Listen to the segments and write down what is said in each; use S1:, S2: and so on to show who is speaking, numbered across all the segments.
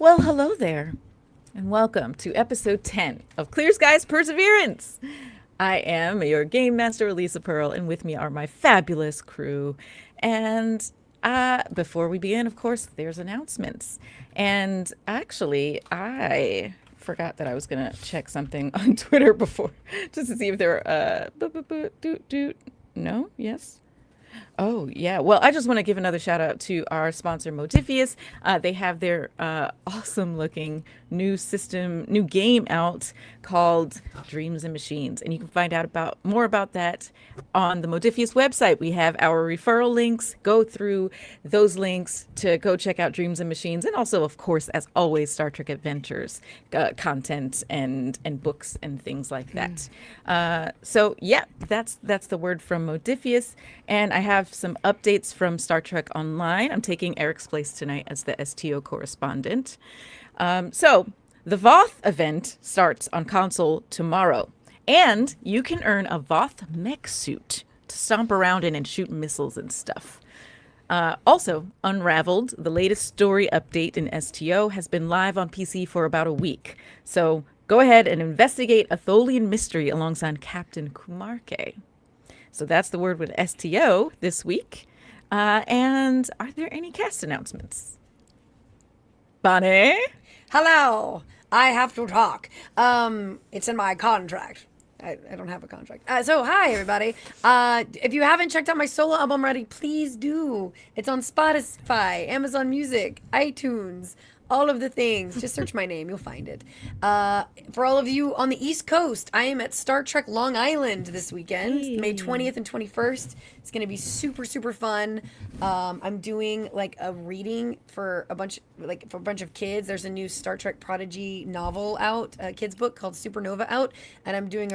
S1: Well, hello there, and welcome to episode 10 of Clear Skies Perseverance. I am your game master, Elisa Pearl, and with me are my fabulous crew. And before we begin, of course, there's announcements. And actually, I forgot that I was going to check something on Twitter before, just to see if there were, no, yes. Oh, yeah. Well, I just want to give another shout out to our sponsor, Modiphius. They have their awesome looking new game out called Dreams and Machines. And you can find out more about that on the Modiphius website. We have our referral links. Go through those links to go check out Dreams and Machines. And also, of course, as always, Star Trek Adventures content and books and things like that. So, yeah, that's the word from Modiphius. And I have some updates from Star Trek Online. I'm taking Eric's place tonight as the STO correspondent. So the Voth event starts on console tomorrow, and you can earn a Voth mech suit to stomp around in and shoot missiles and stuff. Also, Unraveled, the latest story update in STO, has been live on PC for about a week. So go ahead and investigate a Tholian mystery alongside Captain Kumarke. So that's the word with STO this week. And are there any cast announcements? Bonnie?
S2: Hello. I have to talk. It's in my contract. I don't have a contract. So hi everybody. If you haven't checked out my solo album already, please do. It's on Spotify, Amazon Music, iTunes, all of the things. Just search my name, you'll find it. For all of you on the East Coast, I am at Star Trek Long Island this weekend, May 20th and 21st. It's gonna be super, super fun. I'm doing like a reading for a bunch of kids. There's a new Star Trek Prodigy novel out, a kids book called Supernova out, and I'm doing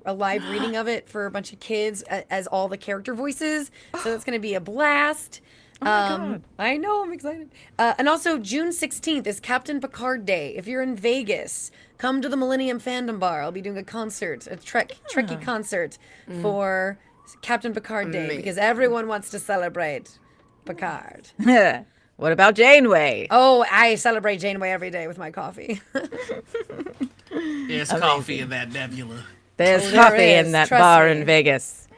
S2: a live reading of it for a bunch of kids as all the character voices. So that's gonna be a blast.
S1: Oh my God.
S2: I know, I'm excited. And also, June 16th is Captain Picard Day. If you're in Vegas, come to the Millennium Fandom Bar. I'll be doing a concert, a Trekkie concert for Captain Picard Day, because everyone wants to celebrate Picard.
S1: What about Janeway?
S2: Oh, I celebrate Janeway every day with my coffee.
S3: There's coffee in that nebula.
S1: There's
S2: there
S1: coffee
S2: is,
S1: in that
S2: trust
S1: bar
S2: me.
S1: in Vegas.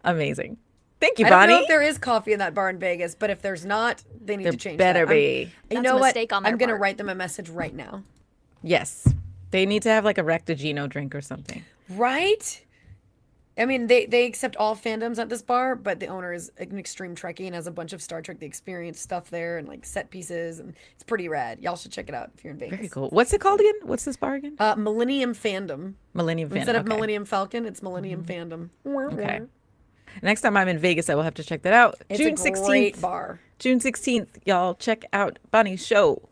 S1: Amazing. Thank you,
S2: I don't
S1: Bonnie.
S2: know if there is coffee in that bar in Vegas, but if there's not, they need
S1: There
S2: to change
S1: better
S2: that.
S1: be.
S2: You
S4: That's
S2: know
S4: a
S2: what?
S4: mistake on their
S2: I'm going to
S4: part.
S2: write them a message right now.
S1: Yes. They need to have like a Rectagino drink or something.
S2: Right? I mean, they accept all fandoms at this bar, but the owner is an extreme Trekkie and has a bunch of Star Trek The Experience stuff there and like set pieces, and it's pretty rad. Y'all should check it out if you're in Vegas.
S1: Very cool. What's it called again? What's this bar again?
S2: Millennium Fandom.
S1: Millennium Fandom.
S2: Instead of
S1: Okay.
S2: Millennium Falcon, it's Millennium Fandom.
S1: Okay. Next time I'm in Vegas, I will have to check that out.
S2: It's
S1: June
S2: a
S1: 16th.
S2: great bar.
S1: June 16th, y'all check out Bonnie's show.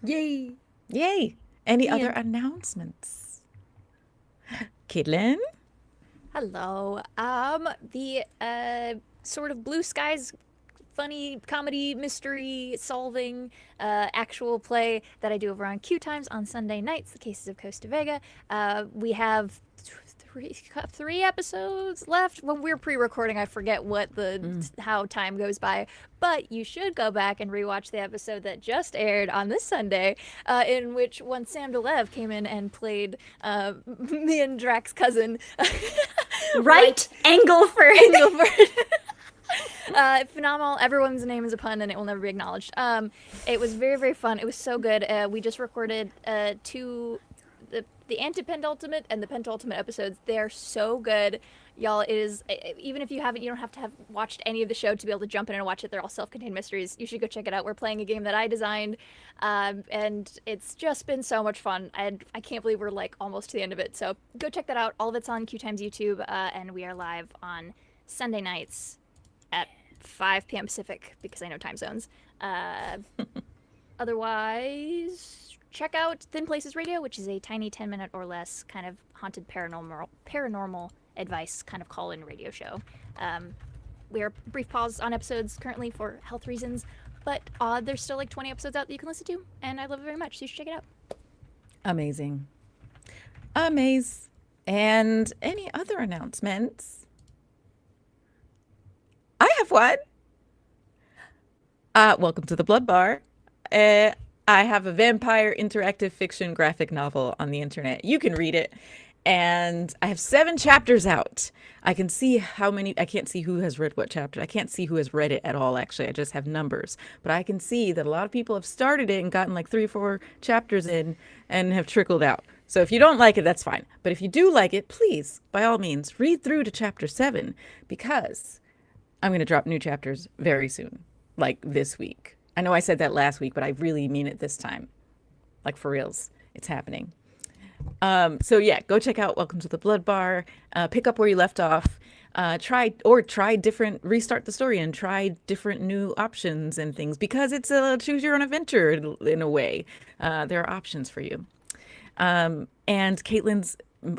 S2: Yay.
S1: Yay. Any
S2: The
S1: other
S2: end.
S1: announcements? Caitlin?
S4: Hello. The sort of Blue Skies funny comedy mystery solving actual play that I do over on Q Times on Sunday nights, The Cases of Costa Vega. We have three episodes left. When we're pre-recording, I forget what how time goes by, but you should go back and rewatch the episode that just aired on this Sunday, in which one Sam Delev came in and played me and Drax's cousin.
S5: Right, Engelford.
S4: Engelford. Phenomenal. Everyone's name is a pun and it will never be acknowledged. It was very, very fun. It was so good. We just recorded the antepenultimate and the penultimate episodes. They're so good. Y'all, it is, even if you don't have to have watched any of the show to be able to jump in and watch it. They're all self-contained mysteries. You should go check it out. We're playing a game that I designed, and it's just been so much fun. I can't believe we're like almost to the end of it. So go check that out. All of it's on Q Times YouTube, and we are live on Sunday nights at 5 p.m. Pacific, because I know time zones. Otherwise, check out Thin Places Radio, which is a tiny 10-minute or less kind of haunted paranormal advice kind of call-in radio show. We are brief pause on episodes currently for health reasons, but there's still like 20 episodes out that you can listen to, and I love it very much, so you should check it out.
S1: Amazing. Amaze. And any other announcements? I have one. Welcome to the Blood Bar. I have a vampire interactive fiction graphic novel on the internet. You can read it. And I have 7 chapters out. I can see how many, I can't see who has read what chapter. I can't see who has read it at all, actually. I just have numbers. But I can see that a lot of people have started it and gotten like 3 or 4 chapters in and have trickled out. So if you don't like it, that's fine. But if you do like it, please, by all means, read through to chapter 7 because I'm going to drop new chapters very soon, like this week. I know I said that last week, but I really mean it this time. Like for reals, it's happening. So yeah, go check out Welcome to the Blood Bar. Pick up where you left off. Restart the story and try different new options and things because it's a choose your own adventure in a way. There are options for you. And Caitlin's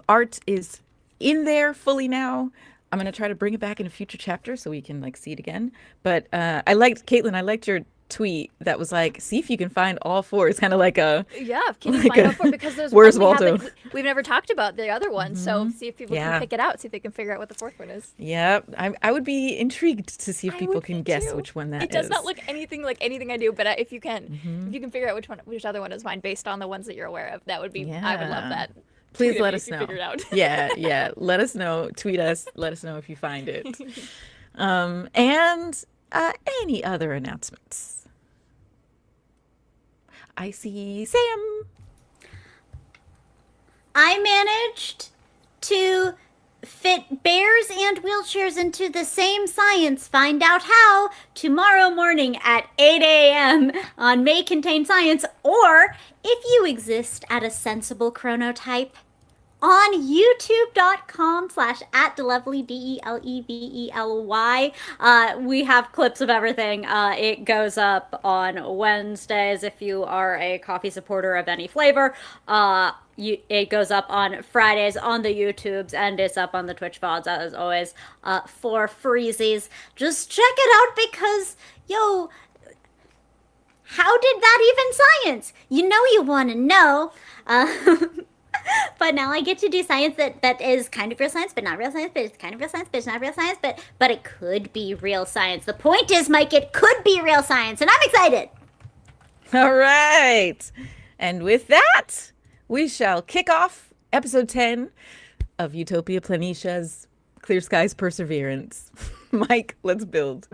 S1: art is in there fully now. I'm going to try to bring it back in a future chapter so we can like see it again. But I liked your tweet that was like, see if you can find all 4. It's kind of like a
S4: can you find all 4 because there's
S1: Where's
S4: one
S1: Waldo?
S4: we've never talked about the other one, so see if people can pick it out, see if they can figure out what the 4th one is.
S1: Yeah, I would be intrigued to see if people can guess
S4: too.
S1: which one that is.
S4: It does not look anything like anything I do, but if you can figure out which other one is mine based on the ones that you're aware of, that would be I would love that.
S1: Please
S4: Tweet
S1: let
S4: me
S1: us
S4: if you
S1: know.
S4: figure it out.
S1: yeah, let us know. Tweet us. Let us know if you find it. And any other announcements? I see Sam.
S5: I managed to fit bears and wheelchairs into the same science. Find out how tomorrow morning at 8 a.m. on May Contain Science, or if you exist at a sensible chronotype, on youtube.com/@delevely, DELEVELY. We have clips of everything. It goes up on Wednesdays if you are a coffee supporter of any flavor. It goes up on Fridays on the YouTubes, and it's up on the Twitch VODs as always for freezies. Just check it out because, yo, how did that even science? You know you want to know. But now I get to do science that is kind of real science, but not real science, but it's kind of real science, but it's not real science, but it could be real science. The point is, Mike, it could be real science, and I'm excited.
S1: All right. And with that, we shall kick off episode 10 of Utopia Planetia's Clear Skies Perseverance. Mike, let's build.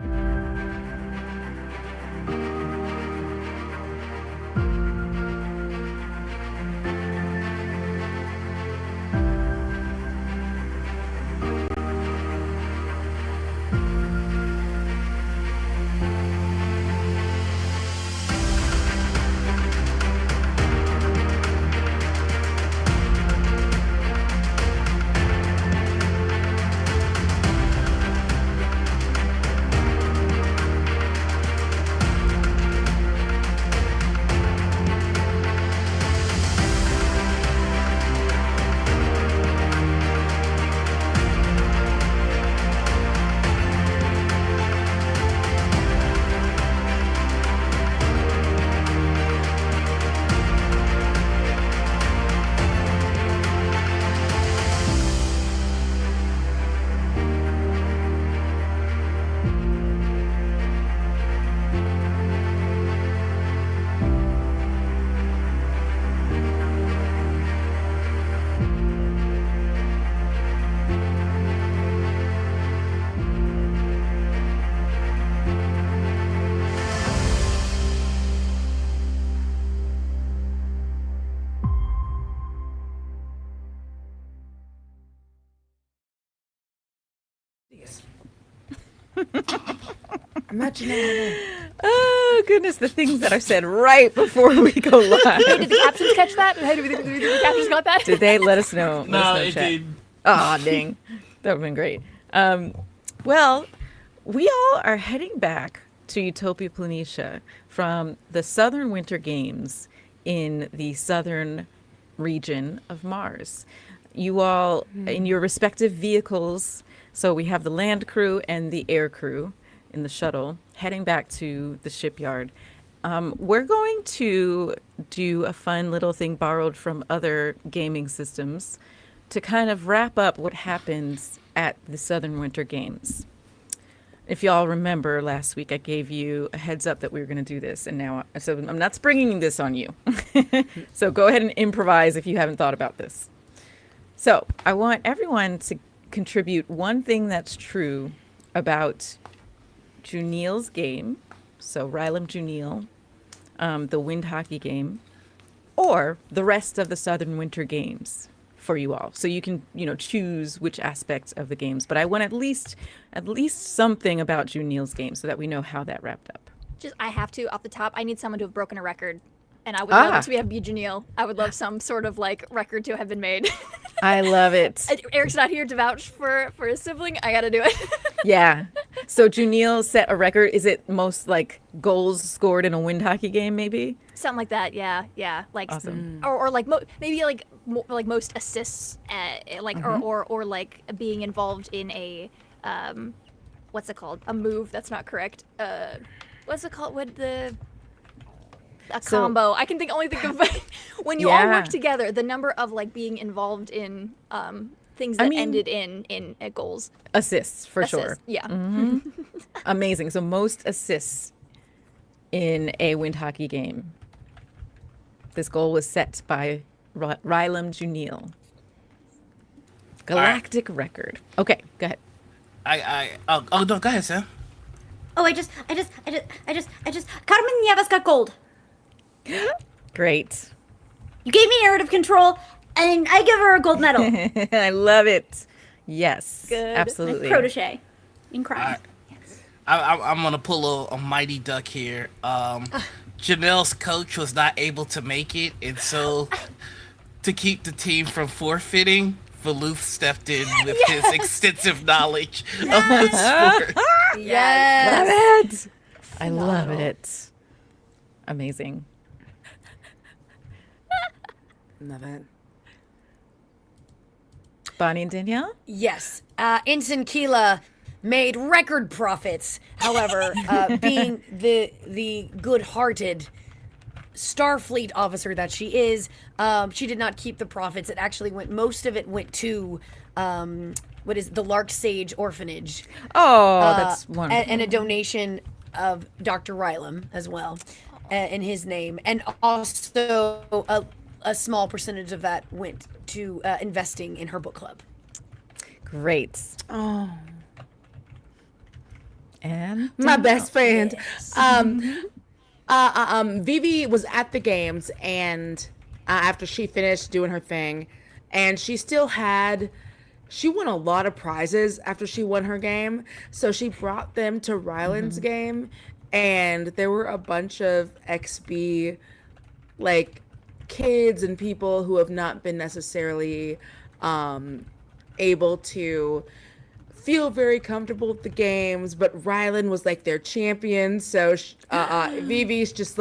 S2: Imagine that.
S1: Oh, goodness, the things that are said right before we go live.
S4: Hey, did the captions catch that? Hey, did the captions got that?
S1: Did they? Let us know.
S3: No,
S1: Let us
S3: it
S1: know, chat.
S3: did.
S1: Oh, dang. That would have been great. Well, we all are heading back to Utopia Planitia from the Southern Winter Games in the southern region of Mars. You all, in your respective vehicles, so we have the land crew and the air crew in the shuttle, heading back to the shipyard. We're going to do a fun little thing borrowed from other gaming systems to kind of wrap up what happens at the Southern Winter Games. if y'all remember last week, I gave you a heads up that we were going to do this, and now, so I'm not springing this on you. So go ahead and improvise if you haven't thought about this. So I want everyone to contribute one thing that's true about Juniel's game. So Rylam Juniel, the wind hockey game, or the rest of the Southern Winter Games for you all. So you can, choose which aspects of the games. But I want at least something about Juniel's game so that we know how that wrapped up.
S4: I have to, off the top, I need someone to have broken a record. And I would love it to be Janelle. I would love some sort of record to have been made.
S1: I love it.
S4: Eric's not here to vouch for his sibling. I gotta do it.
S1: Yeah. So Juniel set a record. Is it most goals scored in a wind hockey game, maybe?
S4: Something like that. Yeah.
S1: Awesome.
S4: Or maybe most assists, or being involved in a what's it called? A move that's not correct. What's it called? Combo. I can only think of when you all work together. The number of being involved in things that ended in goals.
S1: Assists for sure.
S4: Yeah.
S1: Mm-hmm. Amazing. So most assists in a wind hockey game. This goal was set by Rylam Juniel. Galactic record. Okay, go ahead.
S3: No, go ahead, Sam.
S5: Oh, I just, Carmen Nieves got gold.
S1: Great.
S5: You gave me narrative control, and I give her a gold medal.
S1: I love it. Yes,
S4: Good.
S1: absolutely.
S5: My protege in crime.
S3: I'm gonna pull a mighty duck here. Janelle's coach was not able to make it, and so to keep the team from forfeiting, Veluth stepped in with his extensive knowledge of the sport.
S2: Yes.
S1: Love it. I love it. Amazing.
S2: Love it.
S1: Bonnie and Danielle?
S2: Yes. Ensign Keela made record profits. However, being the good-hearted Starfleet officer that she is, she did not keep the profits. Most of it went to the Lark Sage Orphanage.
S1: Oh, that's wonderful.
S2: And a donation of Dr. Rylam as well, in his name. And also a small percentage of that went to investing in her book club.
S1: Great.
S6: Oh,
S1: And
S6: my best friend. Vivi was at the games, and after she finished doing her thing, and she won a lot of prizes after she won her game. So she brought them to Ryland's game, and there were a bunch of XB kids and people who have not been necessarily able to feel very comfortable with the games, but Ryland was their champion. So Vivi's just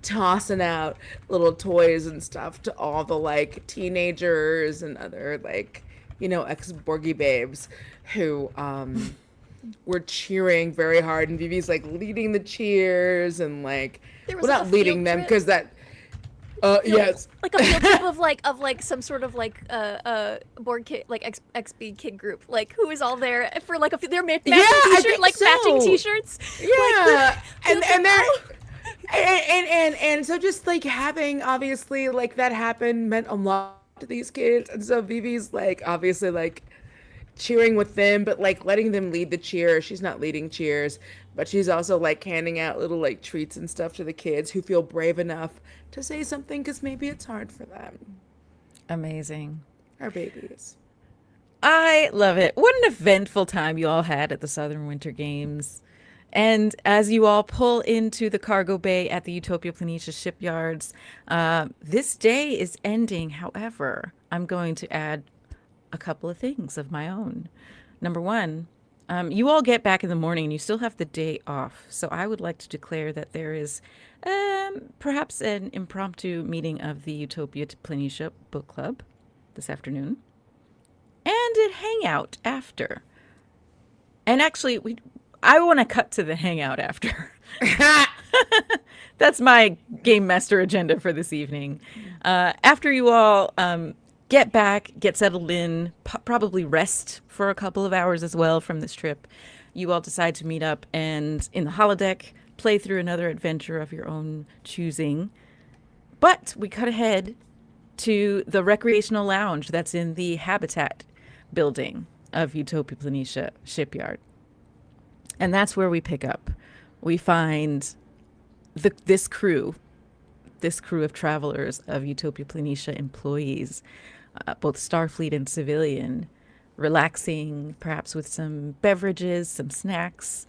S6: tossing out little toys and stuff to all the teenagers and other ex-Borgie babes who were cheering very hard, and Vivi's leading the cheers and not leading them because that yes.
S4: A field trip of some sort of board kid XB kid group who is all there for they're matching t-shirts matching t-shirts.
S6: Yeah. And so just having obviously that happen meant a lot to these kids, and so Vivi's obviously cheering with them, but letting them lead the cheer. She's not leading cheers, but she's also handing out little treats and stuff to the kids who feel brave enough to say something because maybe it's hard for them.
S1: amazing.
S6: Our babies.
S1: I love it. What an eventful time you all had at the Southern Winter Games. And as you all pull into the cargo bay at the Utopia Planitia shipyards, this day is ending. However, I'm going to add a couple of things of my own. Number one, you all get back in the morning and you still have the day off. So I would like to declare that there is perhaps an impromptu meeting of the Utopia Planitia book club this afternoon. And a hangout after. And actually, I want to cut to the hangout after. That's my game master agenda for this evening. After you all get back, get settled in, probably rest for a couple of hours as well from this trip, you all decide to meet up and in the holodeck play through another adventure of your own choosing. But we cut ahead to the recreational lounge that's in the Habitat building of Utopia Planitia shipyard. And that's where we pick up. We find this crew of travelers, of Utopia Planitia employees, both Starfleet and civilian, relaxing, perhaps with some beverages, some snacks,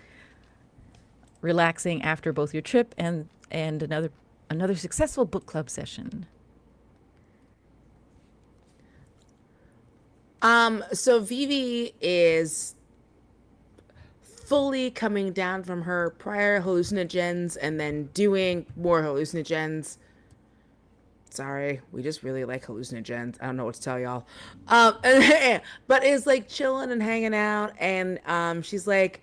S1: relaxing after both your trip and another successful book club session.
S6: So Vivi is fully coming down from her prior hallucinogens and then doing more hallucinogens. Sorry, we just really like hallucinogens. I don't know what to tell y'all. But is like chilling and hanging out, and she's like,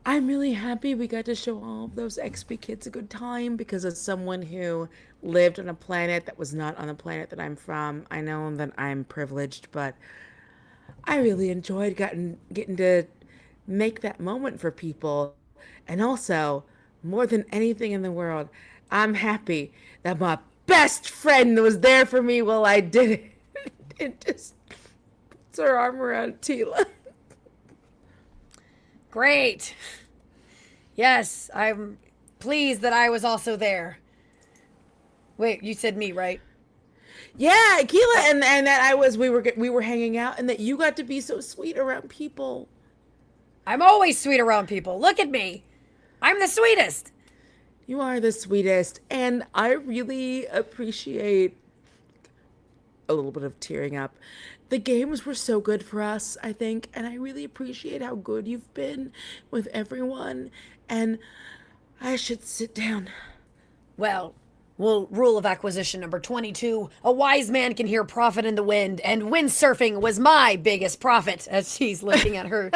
S6: I'm really happy we got to show all of those XP kids a good time, because as someone who lived on a planet that was not on the planet that I'm from, I know that I'm privileged, but I really enjoyed getting to make that moment for people. And also, more than anything in the world, I'm happy that my best friend was there for me while I did it. It just puts her arm around Tila.
S2: Great. Yes, I'm pleased that I was also there. Wait, you said me, right?
S6: Yeah, Keela, and that we were hanging out, and that you got to be so sweet around people.
S2: I'm always sweet around people. Look at me. I'm the sweetest.
S6: You are the sweetest, and I really appreciate a little bit of tearing up. The games were so good for us, I think, and I really appreciate how good you've been with everyone. And I should sit down.
S2: Well, rule of acquisition number 22. A wise man can hear profit in the wind, and windsurfing was my biggest profit. As she's looking at her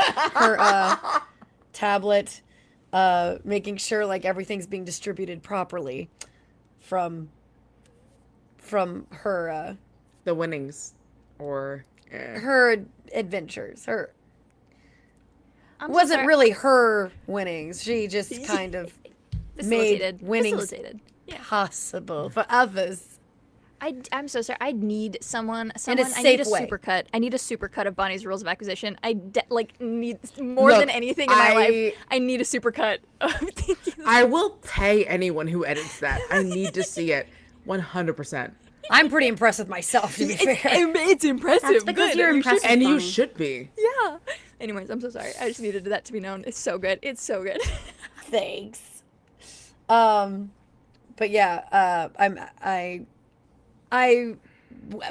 S2: tablet, making sure like everything's being distributed properly from her
S6: The winnings, or
S2: her adventures. Her
S4: I'm so
S2: wasn't
S4: sorry.
S2: really her winnings. She just kind of made
S4: Facilitated.
S2: winnings
S4: Facilitated.
S2: possible for others.
S4: I'm so sorry. I need someone.
S2: In a
S4: I need a
S2: safe way.
S4: supercut. I need a supercut of Bonnie's Rules of Acquisition. Need more
S6: Look,
S4: than anything in my
S6: I-
S4: life. I need a supercut.
S6: I will pay anyone who edits that. I need to see it 100%.
S2: I'm pretty impressed with myself, to be fair.
S4: It's impressive.
S5: That's because
S4: Good.
S5: you're
S4: You should-
S5: impressive.
S6: And you
S5: Bonnie.
S6: should be.
S4: Yeah. Anyways, I'm so sorry. I just needed that to be known. It's so good. It's so good.
S2: Thanks. But yeah,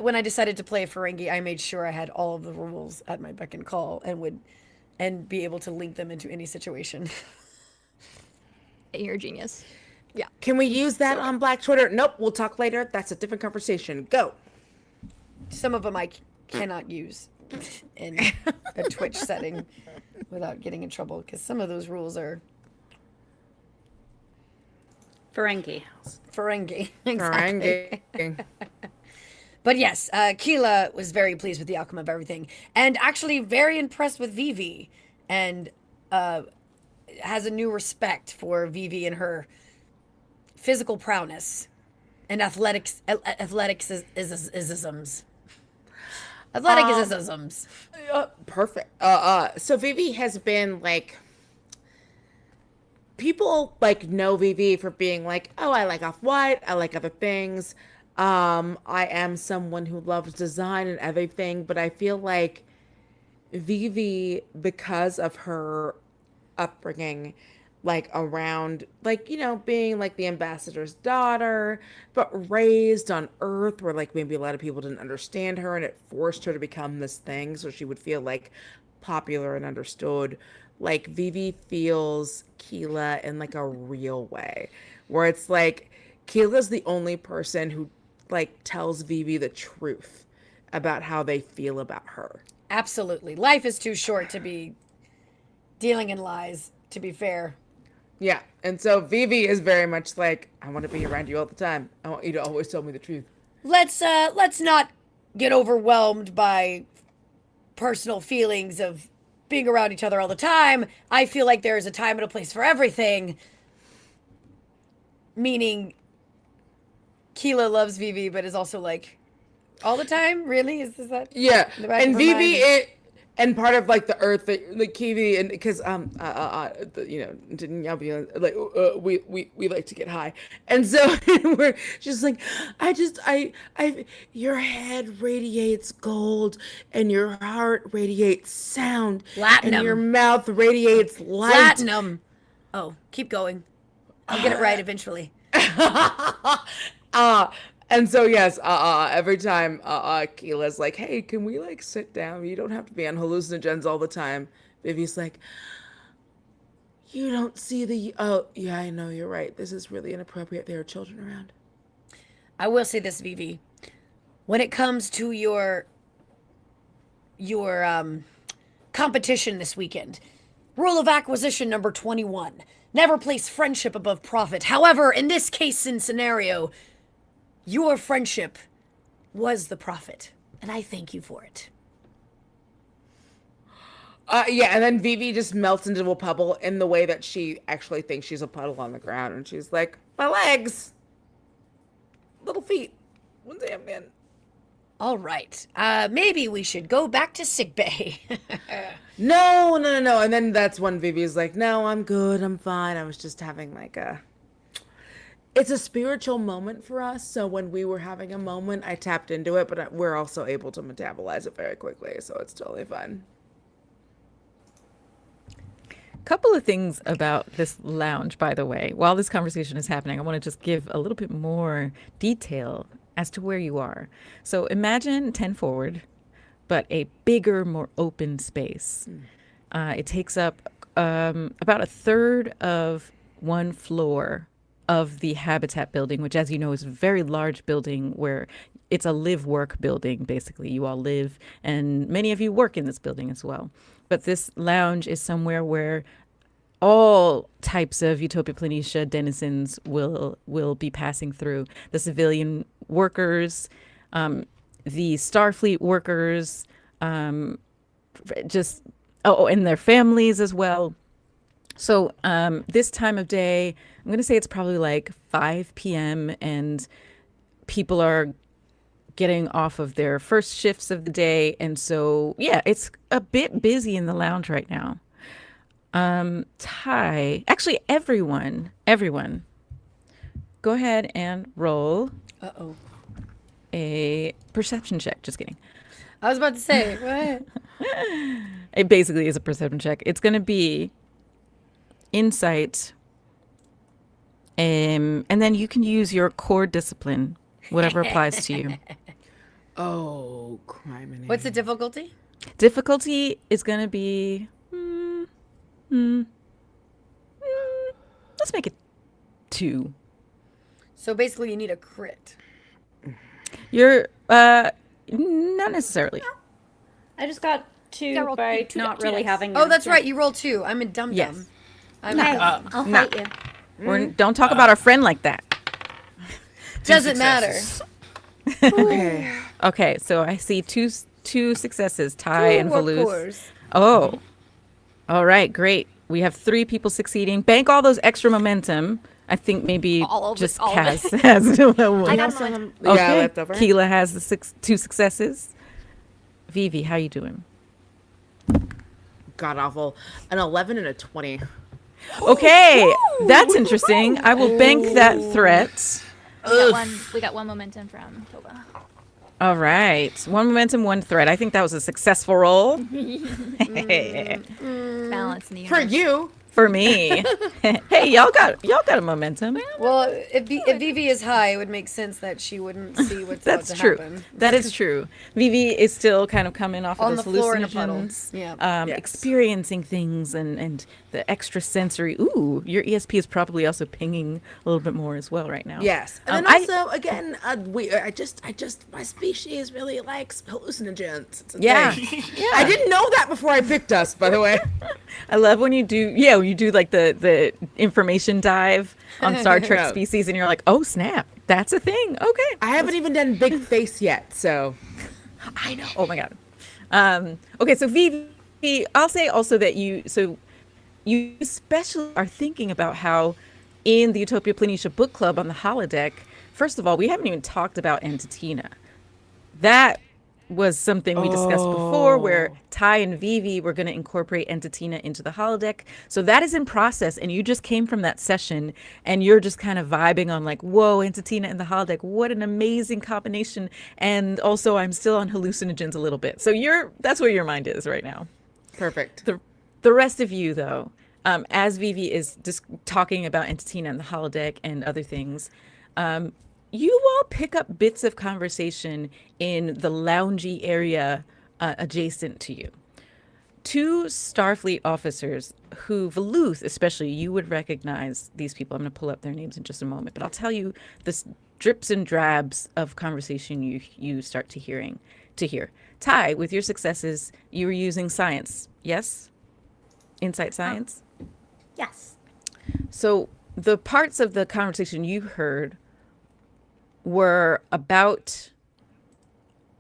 S2: when I decided to play Ferengi, I made sure I had all of the rules at my beck and call and be able to link them into any situation.
S4: You're a genius. Yeah.
S6: Can we use that on Black Twitter? Nope, we'll talk later. That's a different conversation. Go.
S2: Some of them I cannot use in a Twitch setting without getting in trouble, because some of those rules are
S5: Ferengi.
S2: Ferengi. Exactly.
S6: Ferengi.
S2: But yes, Keela was very pleased with the outcome of everything, and actually very impressed with Vivi, and has a new respect for Vivi and her physical prowess and athleticisms. Athleticisms.
S6: Perfect. So Vivi has been like, people like know Vivi for being like, oh, I like Off-White, I like other things. I am someone who loves design and everything, but I feel like Vivi, because of her upbringing, like around, like, you know, being like the ambassador's daughter, but raised on Earth where like maybe a lot of people didn't understand her, and it forced her to become this thing so she would feel like popular and understood. Like Vivi feels Keela in like a real way, where it's like Keela's the only person who like tells Vivi the truth about how they feel about her.
S2: Absolutely. Life is too short to be dealing in lies, to be fair.
S6: Yeah, and so Vivi is very much like, I want to be around you all the time. I want you to always tell me the truth.
S2: Let's not get overwhelmed by personal feelings of being around each other all the time, I feel like there is a time and a place for everything. Meaning, Keela loves Vivi, but is also like, all the time? Really? Is that?
S6: Yeah,
S2: in the back of
S6: and
S2: her
S6: Vivi,
S2: mind?
S6: and part of like the Earth, the Kiwi, and because you know, didn't y'all be like we like to get high, and so we're just like, I your head radiates gold, and your heart radiates sound, and your
S2: Platinum.
S6: mouth radiates light.
S2: Platinum. Oh, keep going. I'll get it right eventually.
S6: And so yes, every time Keela's like, "Hey, can we like sit down? You don't have to be on hallucinogens all the time." Vivi's like, "You don't see the oh yeah, I know you're right. This is really inappropriate. There are children around."
S2: I will say this, Vivi. When it comes to your competition this weekend, rule of acquisition number 21: never place friendship above profit. However, in this case and scenario, your friendship was the profit, and I thank you for it.
S6: Yeah, and then Vivi just melts into a puddle in the way that she actually thinks she's a puddle on the ground, and she's like, "My legs, little feet, one day I'm in."
S2: All right. Maybe we should go back to sickbay.
S6: No. And then that's when Vivi's like, "No, I'm good. I'm fine. I was just having like a." It's a spiritual moment for us. So when we were having a moment, I tapped into it, but we're also able to metabolize it very quickly. So it's totally fun.
S1: Couple of things about this lounge, by the way. While this conversation is happening, I want to just give a little bit more detail as to where you are. So imagine 10 forward, but a bigger, more open space. It takes up about a third of one floor of the Habitat building, which, as you know, is a very large building where it's a live-work building, basically. You all live, and many of you work in this building as well. But this lounge is somewhere where all types of Utopia Planitia denizens will be passing through. The civilian workers, the Starfleet workers, and their families as well. So this time of day, I'm going to say it's probably like 5 p.m. and people are getting off of their first shifts of the day. And so, yeah, it's a bit busy in the lounge right now. Ty, actually, everyone, go ahead and roll a perception check. Just kidding.
S2: I was about to say, what?
S1: It basically is a perception check. It's going to be insight, and then you can use your core discipline, whatever applies to you.
S6: Oh, crime and
S2: What's the difficulty?
S1: Difficulty is going to be, let's make it 2.
S2: So basically, you need a crit.
S1: You're not necessarily.
S5: I just got 2
S4: gotta roll
S5: by
S4: two
S5: not
S4: dice.
S5: really having.
S2: Oh, that's right. You roll 2. I'm a dum dum.
S1: Yes.
S2: I'm
S5: Hey,
S2: a,
S5: I'll fight you.
S1: Don't talk about our friend like that.
S2: doesn't matter.
S6: Okay.
S1: Okay, so I see two successes, Ty and
S2: Of
S1: Veluth.
S2: course.
S1: Oh, all right, great. We have 3 people succeeding. Bank all those extra momentum. I think maybe
S4: All of it,
S1: just
S4: all of
S1: Kaz
S4: it.
S1: has one.
S4: I got
S6: Some of
S4: mine.
S6: them- yeah, left over.
S1: Keela has the 2 successes. Vivi, how you doing?
S6: God awful. An 11 and a 20.
S1: Okay, that's interesting. I will bank that threat.
S4: We got one momentum from Toba.
S1: All right, 1 momentum, 1 threat. I think that was a successful roll.
S4: Balance in the
S6: For
S4: universe.
S6: you.
S1: For me. Hey, y'all got a momentum.
S2: Well, if Vivi is high, it would make sense that she wouldn't see what's
S1: That's
S2: about to
S1: true.
S2: happen.
S1: That is true. Vivi is still kind of coming off
S2: On
S1: of those
S2: the floor in a puddle.
S1: hallucinations,
S2: Yeah.
S6: Yes.
S1: experiencing things and the extra sensory. Ooh, your ESP is probably also pinging a little bit more as well right now.
S6: Yes. And then also, again, my species really likes hallucinogens. It's a
S1: Yeah.
S6: thing.
S1: Yeah.
S6: I didn't know that before I picked us, by the way.
S1: I love when you do, when you do like the information dive on Star Trek
S6: Yeah.
S1: species and you're like, oh snap, that's a thing. Okay.
S6: I haven't even done big face yet, so.
S1: I know. Oh my God. Okay, so Vivi I'll say also that you especially are thinking about how in the Utopia Planitia book club on the holodeck, first of all, we haven't even talked about Entitina. That was something we discussed before where
S6: Oh.
S1: Ty and Vivi were going to incorporate Entitina into the holodeck. So that is in process. And you just came from that session and you're just kind of vibing on like, whoa, Entitina and the holodeck. What an amazing combination. And also I'm still on hallucinogens a little bit. So that's where your mind is right now.
S6: Perfect.
S1: The rest of you, though, as Vivi is just talking about Entitina and the holodeck and other things, you all pick up bits of conversation in the loungy area adjacent to you. Two Starfleet officers who, Veluth especially, you would recognize these people. I'm going to pull up their names in just a moment, but I'll tell you the drips and drabs of conversation you start to hear. Ty, with your successes, you were using science, yes? Insight science?
S5: Yes.
S1: So the parts of the conversation you heard were about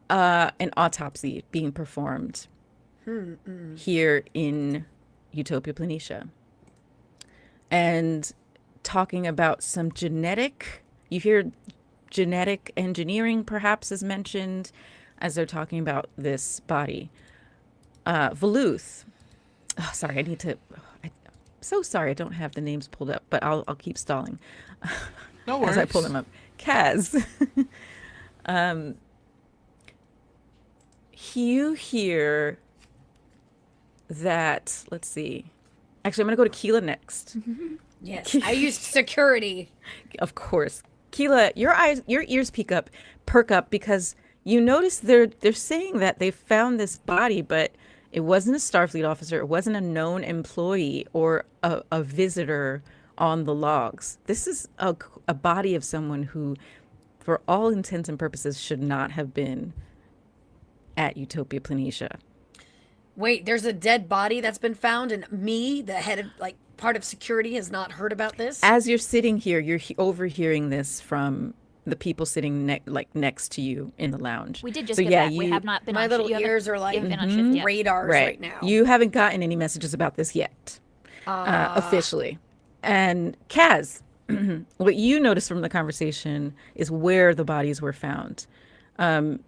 S1: an autopsy being performed here in Utopia Planitia. And talking about some you hear genetic engineering perhaps is mentioned as they're talking about this body. Veluth. Oh, sorry, I'm so sorry I don't have the names pulled up, but I'll keep stalling
S3: No
S1: as
S3: worries.
S1: I pull them up. Kaz. You hear that, let's see. Actually, I'm going to go to Keela next.
S2: Yes, I used security.
S1: Of course. Keela, your ears perk up because you notice they're saying that they found this body, but it wasn't a Starfleet officer. It wasn't a known employee or a visitor on the logs. This is a body of someone who, for all intents and purposes, should not have been at Utopia Planitia.
S2: Wait, there's a dead body that's been found, and me, the head of part of security, has not heard about this.
S1: As you're sitting here, you're overhearing this from the people sitting next to you in the lounge.
S4: We did just
S1: So
S4: get
S1: yeah,
S4: that. We
S1: you-
S4: have not been
S2: My
S4: on
S2: little
S4: shift. You haven't-
S2: ears are like
S4: you haven't been on shift yet.
S2: radars right now.
S1: You haven't gotten any messages about this yet, officially. And Kaz, what you noticed from the conversation is where the bodies were found. And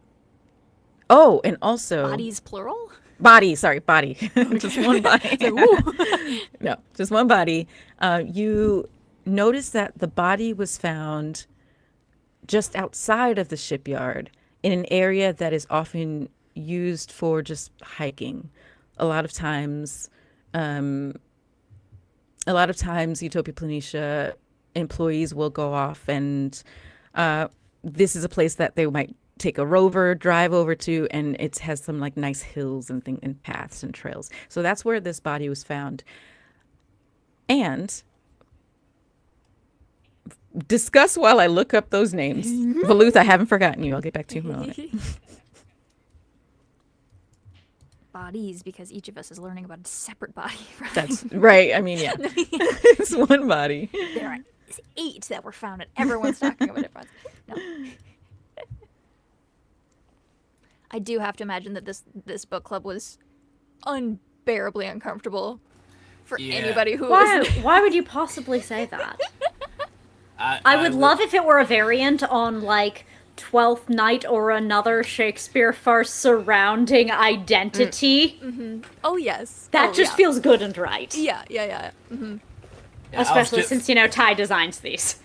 S1: also
S4: Bodies plural?
S1: body. Sorry, body. Just one body. No, just one body. You noticed that the body was found just outside of the shipyard in an area that is often used for just hiking. A lot of times Utopia Planitia employees will go off and this is a place that they might take a rover drive over to, and it has some like nice hills and and paths and trails. So that's where this body was found. And discuss while I look up those names. Veluth, I haven't forgotten you. I'll get back to you in a moment.
S4: Bodies, because each of us is learning about a separate body. Right?
S1: That's right. I mean, yeah. It's one body.
S4: There are 8 that were found, and everyone's talking about it. No. I do have to imagine that this book club was unbearably uncomfortable for
S3: Yeah.
S4: anybody who
S5: Why,
S4: was.
S5: why would you possibly say that? I would love if it were a variant on, like, Twelfth Night or another Shakespeare farce surrounding identity.
S4: Oh yes,
S5: That
S4: Oh,
S5: just
S4: yeah.
S5: feels good and right.
S4: Yeah.
S3: Yeah,
S5: Especially since, Ty designs these.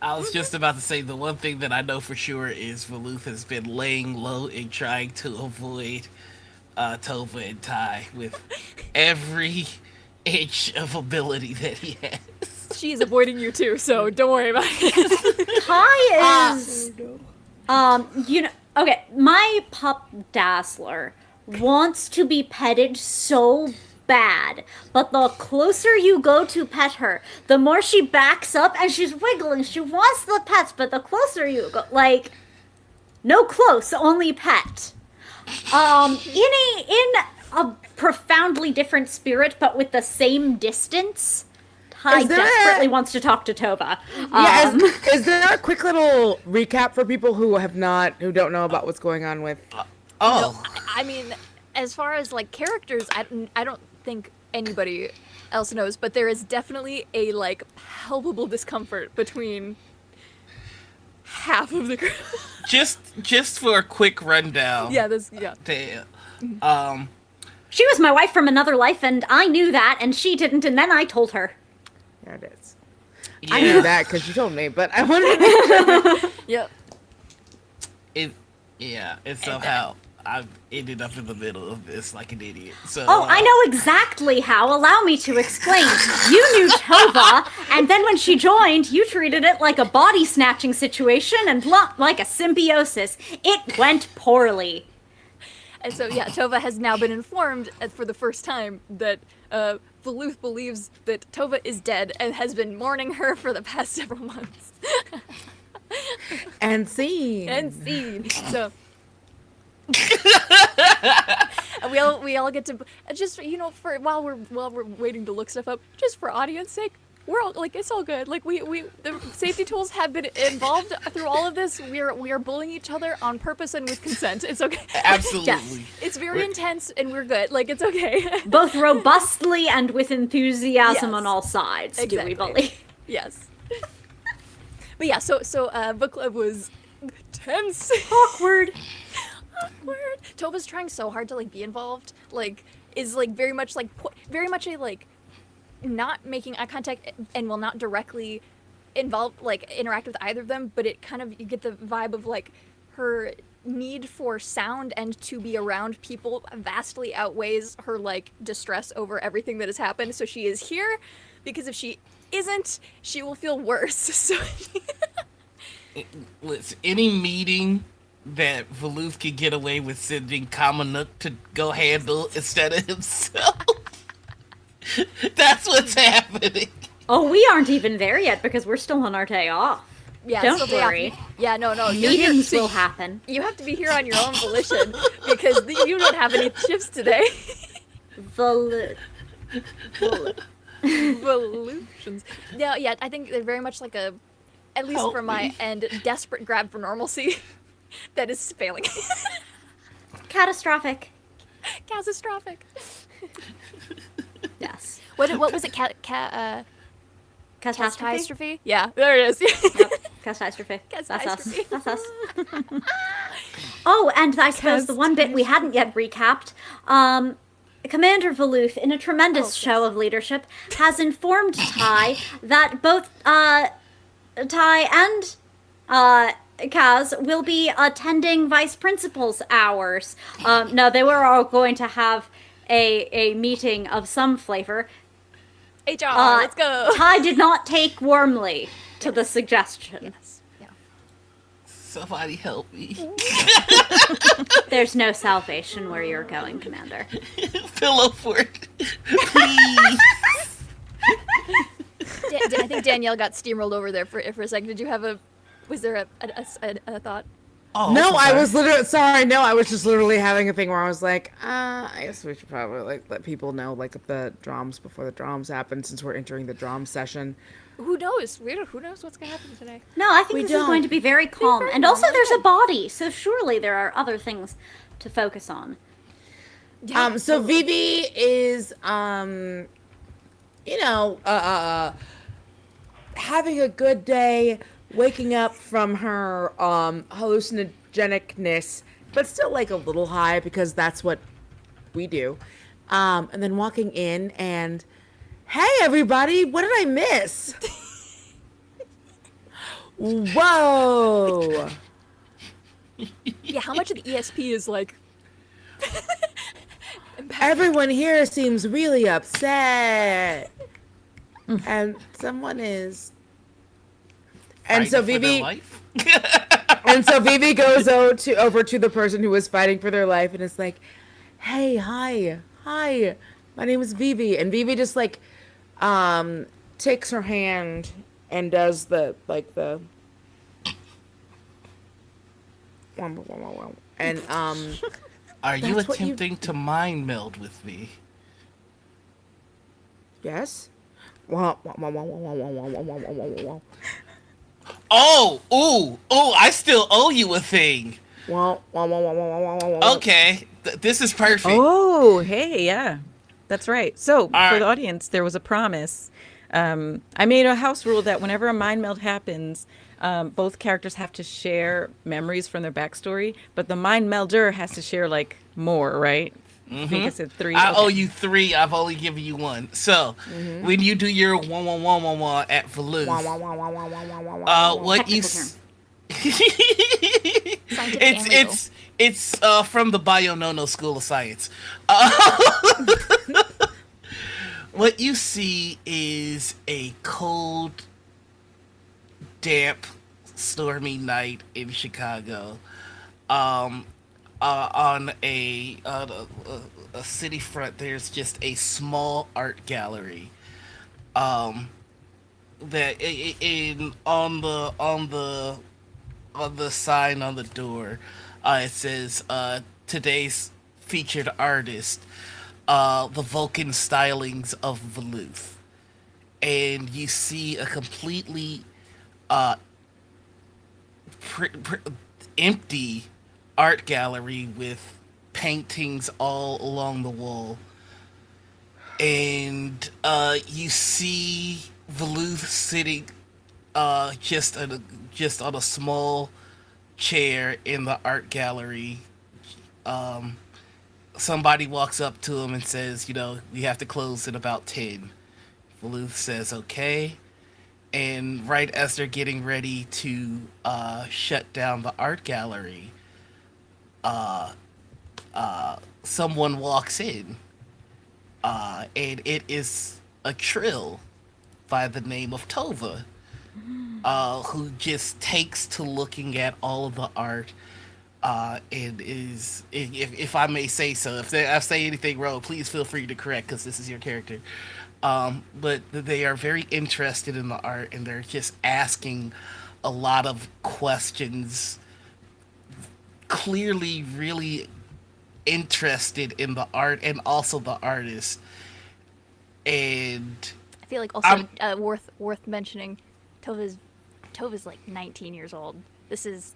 S3: I was just about to say the one thing that I know for sure is Veluth has been laying low and trying to avoid Tova and Ty with every inch of ability that he has.
S4: She's avoiding you too, so don't worry about it.
S5: Ty is, okay, my pup Dazzler wants to be petted so bad, but the closer you go to pet her, the more she backs up and she's wiggling. She wants the pets, but the closer you go, like, no close, only pet. In a profoundly different spirit, but with the same distance, Ty
S6: Is there
S5: desperately wants to talk to Tova.
S6: Yeah, is there a quick little recap for people who don't know about what's going on with?
S3: Oh,
S4: I mean, as far as like characters, I don't think anybody else knows, but there is definitely a like palpable discomfort between half of the group.
S3: Just for a quick rundown.
S4: yeah.
S5: She was my wife from another life, and I knew that, and she didn't, and then I told her.
S6: There it is.
S3: Yeah.
S6: I knew that because you told me, but I wanted to
S4: Yep.
S3: And somehow I ended up in the middle of this like an idiot. So
S5: Oh, I know exactly how. Allow me to explain. You knew Tova, and then when she joined, you treated it like a body snatching situation and like a symbiosis. It went poorly.
S4: And so, yeah, Tova has now been informed for the first time that Veluth believes that Tova is dead and has been mourning her for the past several months.
S6: and see.
S4: And seen. So, and we all get to just for while we're waiting to look stuff up, just for audience sake. We're all like, it's all good. Like we the safety tools have been involved through all of this. We are bullying each other on purpose and with consent. It's okay.
S3: Absolutely.
S5: Yes.
S4: It's very intense and we're good. Like it's okay.
S5: Both robustly and with enthusiasm
S4: Yes.
S5: on all sides,
S4: Exactly.
S5: do we believe?
S4: Yes. But yeah, so book club was tense.
S5: Awkward.
S4: Awkward. Tova's trying so hard to like be involved. Like is like very much a like not making eye contact and will not directly interact with either of them, but it kind of, you get the vibe of like her need for sound and to be around people vastly outweighs her like distress over everything that has happened. So she is here because if she isn't, she will feel worse. So
S3: Listen, any meeting that Veluth could get away with sending Kamanuk to go handle instead of himself. That's what's happening.
S5: Oh, we aren't even there yet because we're still on our day off.
S4: yeah,
S5: Don't
S4: so they have-
S5: worry.
S4: yeah, no, you're here.
S5: Meetings
S4: So
S5: will happen.
S4: you have to be here on your own volition because you don't have any shifts today. Evolutions. No, yeah, I think they're very much like a, at least
S3: Help
S4: from my
S3: me.
S4: end, desperate grab for normalcy that is failing.
S5: Catastrophic.
S4: Catastrophic.
S5: Yes.
S4: What was it?
S5: Catastrophe.
S4: Catastrophe? Yeah, there it is.
S5: Yep. Catastrophe. That's us.
S4: Catastrophe.
S5: That's us. Oh, and I suppose the one bit we hadn't yet recapped, Commander Veluth, in a tremendous show of leadership, has informed Ty that both Ty and Kaz will be attending Vice Principal's hours. No, they were all going to have a meeting of some flavor.
S4: HR, let's go.
S5: Ty did not take warmly to the suggestion.
S4: Yes. Yeah.
S3: Somebody help me.
S5: There's no salvation where you're going, Commander.
S3: Pillow fort. Please.
S4: I think Danielle got steamrolled over there for a second. Did you have was there a thought?
S3: Oh,
S6: No,
S3: so
S6: I
S3: sorry.
S6: was literally sorry. No, I was just literally having a thing where I was like, I guess we should probably like let people know like the drums before the drums happen since we're entering the drum session.
S4: Who knows? Who knows what's gonna happen today?
S5: No, I think
S6: We
S5: this is going
S6: don't.
S5: to be very calm.
S4: very
S5: And also
S4: calm,
S5: there's
S4: okay.
S5: a body, so surely there are other things to focus on.
S4: Yeah,
S6: So Vivi is having a good day, waking up from her hallucinogenicness, but still like a little high because that's what we do. And then walking in and, hey everybody, what did I miss? Whoa.
S4: yeah. How much of the ESP is like?
S6: Everyone here seems really upset. And someone is. And so
S3: Fighting for their
S6: Vivi
S3: life?
S6: and so Vivi goes over to the person who was fighting for their life and is like, "Hey, hi. My name is Vivi." And Vivi just like takes her hand and does the and
S3: Are you
S6: That's what you-
S3: attempting to mind meld with me?
S6: yes.
S3: Oh, I still owe you a thing. Okay, This is perfect.
S1: Oh, hey, yeah, that's right. So
S3: All
S1: for
S3: right.
S1: the audience, there was a promise. I made a house rule that whenever a mind meld happens, both characters have to share memories from their backstory, but the mind melder has to share like more, right? I think I said three.
S3: I owe
S1: Okay.
S3: you 3. I've only given you 1. So, when you do your 1 at
S6: Wah,
S3: Veluth,
S6: wah, wah, wah, wah, wah, wah, wah, wah, wah.
S3: what you
S5: Technical term.
S4: Scientific and legal.
S3: it's from the Bionono School of Science. What you see is a cold, damp, stormy night in Chicago. Um, on a city front, there's just a small art gallery. Um, that in on the sign on the door, it says today's featured artist, the Vulcan stylings of Veluth, and you see a completely uh, empty art gallery with paintings all along the wall, and you see Veluth sitting just on a small chair in the art gallery. Um, Somebody walks up to him and says, we have to close in about 10. Veluth says, okay. And right as they're getting ready to shut down the art gallery, someone walks in, and it is a trill by the name of Tova, who just takes to looking at all of the art, and is, if I may say so, if I say anything wrong, please feel free to correct because this is your character. But they are very interested in the art, and they're just asking a lot of questions, clearly really interested in the art and also the artist. And
S4: I feel like also worth mentioning, Tova's Tova's like 19 years old. This is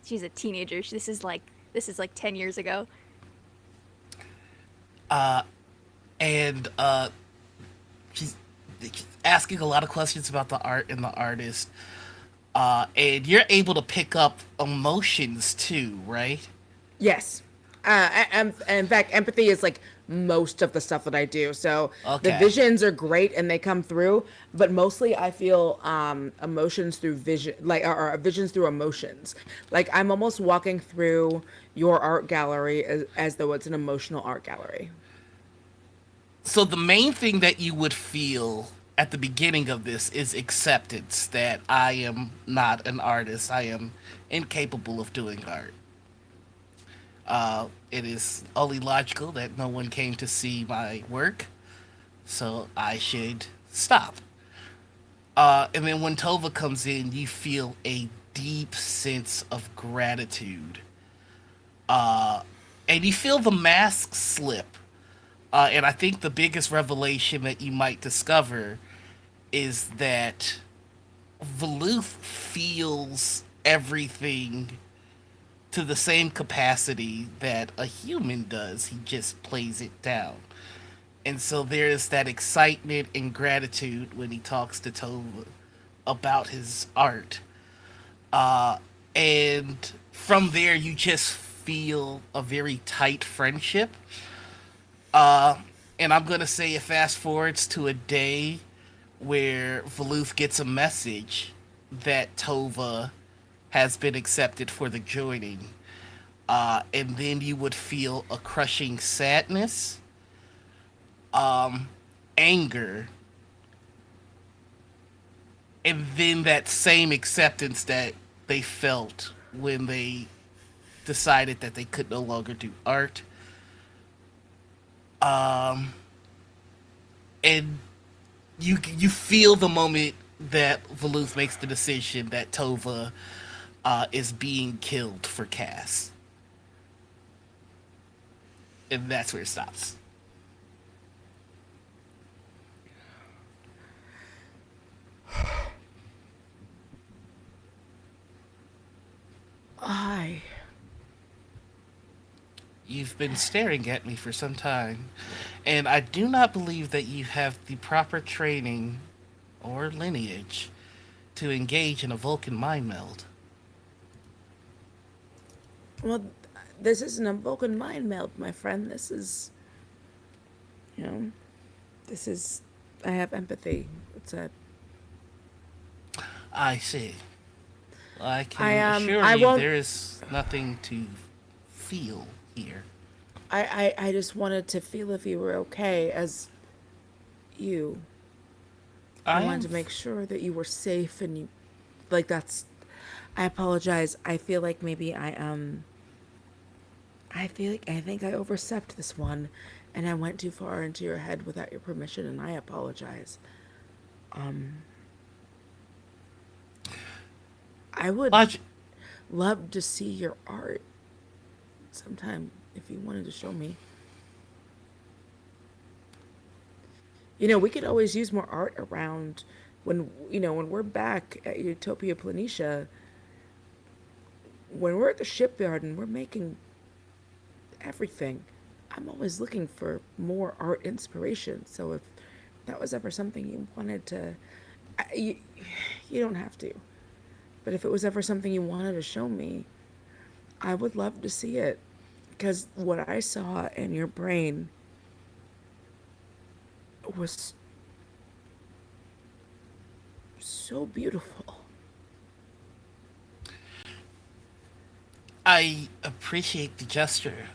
S4: she's a teenager. This is like 10 years ago.
S3: and she's asking a lot of questions about the art and the artist. And you're able to pick up emotions too, right?
S6: Yes. And in fact, empathy is like most of the stuff that I do. So the
S3: Okay.
S6: visions are great and they come through, but mostly I feel emotions through vision, like or visions through emotions. Like I'm almost walking through your art gallery as though it's an emotional art gallery.
S3: So the main thing that you would feel at the beginning of this is acceptance that I am not an artist. I am incapable of doing art. It is only logical that no one came to see my work, so I should stop. And then when Tova comes in, you feel a deep sense of gratitude. And you feel the mask slip. And I think the biggest revelation that you might discover is that Veluth feels everything to the same capacity that a human does. He just plays it down. And so there's that excitement and gratitude when he talks to Tova about his art. And from there, you just feel a very tight friendship. And I'm going to say it fast forwards to a day where Veluth gets a message that Tova has been accepted for the joining. And then you would feel a crushing sadness, anger, and then that same acceptance that they felt when they decided that they could no longer do art. And you feel the moment that Veluth makes the decision that Tova is being killed for Cass. And that's where it stops.
S6: I
S3: You've been staring at me for some time, and I do not believe that you have the proper training or lineage to engage in a Vulcan mind meld.
S6: Well, this isn't a Vulcan mind meld, my friend. This is, you know, this is. I have empathy. It's a.
S3: I see. I
S6: I
S3: can assure
S6: I
S3: you
S6: won't.
S3: there is nothing to feel here.
S6: I just wanted to feel if you were okay as you. I
S3: I
S6: wanted
S3: am.
S6: to make sure that you were safe and you, like that's. I apologize. I feel like maybe I think I overstepped this one, and I went too far into your head without your permission, and I apologize. I would
S3: Log-
S6: love to see your art sometime if you wanted to show me. We could always use more art around when we're back at Utopia Planitia, when we're at the shipyard and we're making everything. I'm always looking for more art inspiration. So if that was ever something you wanted to, you, you don't have to. But if it was ever something you wanted to show me, I would love to see it. Because what I saw in your brain was so beautiful.
S3: I appreciate the gesture.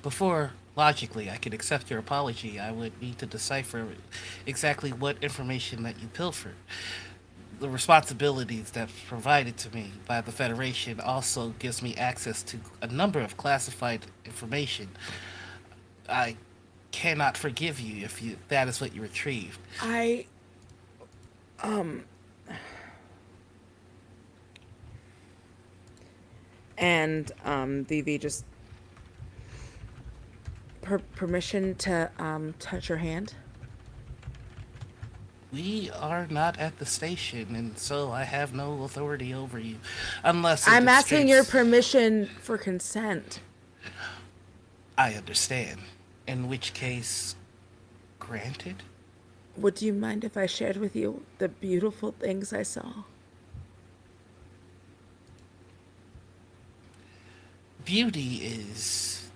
S3: Before logically I could accept your apology, I would need to decipher exactly what information that you pilfered. The responsibilities that's provided to me by the Federation also gives me access to a number of classified information. I cannot forgive you if that is what you retrieved.
S6: I, um, and, Vivi just permission to, touch your hand.
S3: We are not at the station, and so I have no authority over you, unless it
S6: I'm asking your
S3: restricts.
S6: permission for consent.
S3: I understand. In which case, granted.
S6: Would you mind if I shared with you the beautiful things I saw?
S3: Beauty is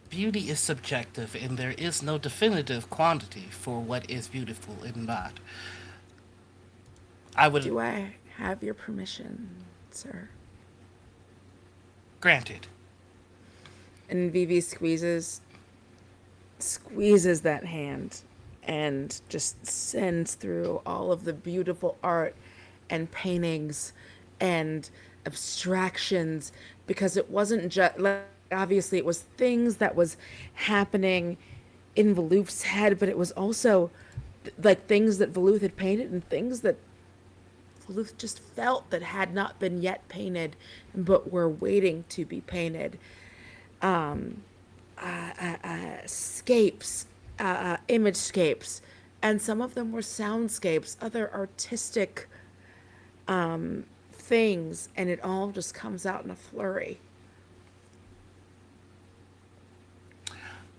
S3: beauty is subjective, and there is no definitive quantity for what is beautiful and not. I would
S6: Do I have your permission, sir?
S3: granted.
S6: And Vivi squeezes that hand and just sends through all of the beautiful art and paintings and abstractions, because it wasn't just like, obviously it was things that was happening in Veluth's head, but it was also like things that Veluth had painted and things that Veluth just felt that had not been yet painted but were waiting to be painted. um, scapes, image scapes, and some of them were soundscapes, other artistic things, and it all just comes out in a flurry.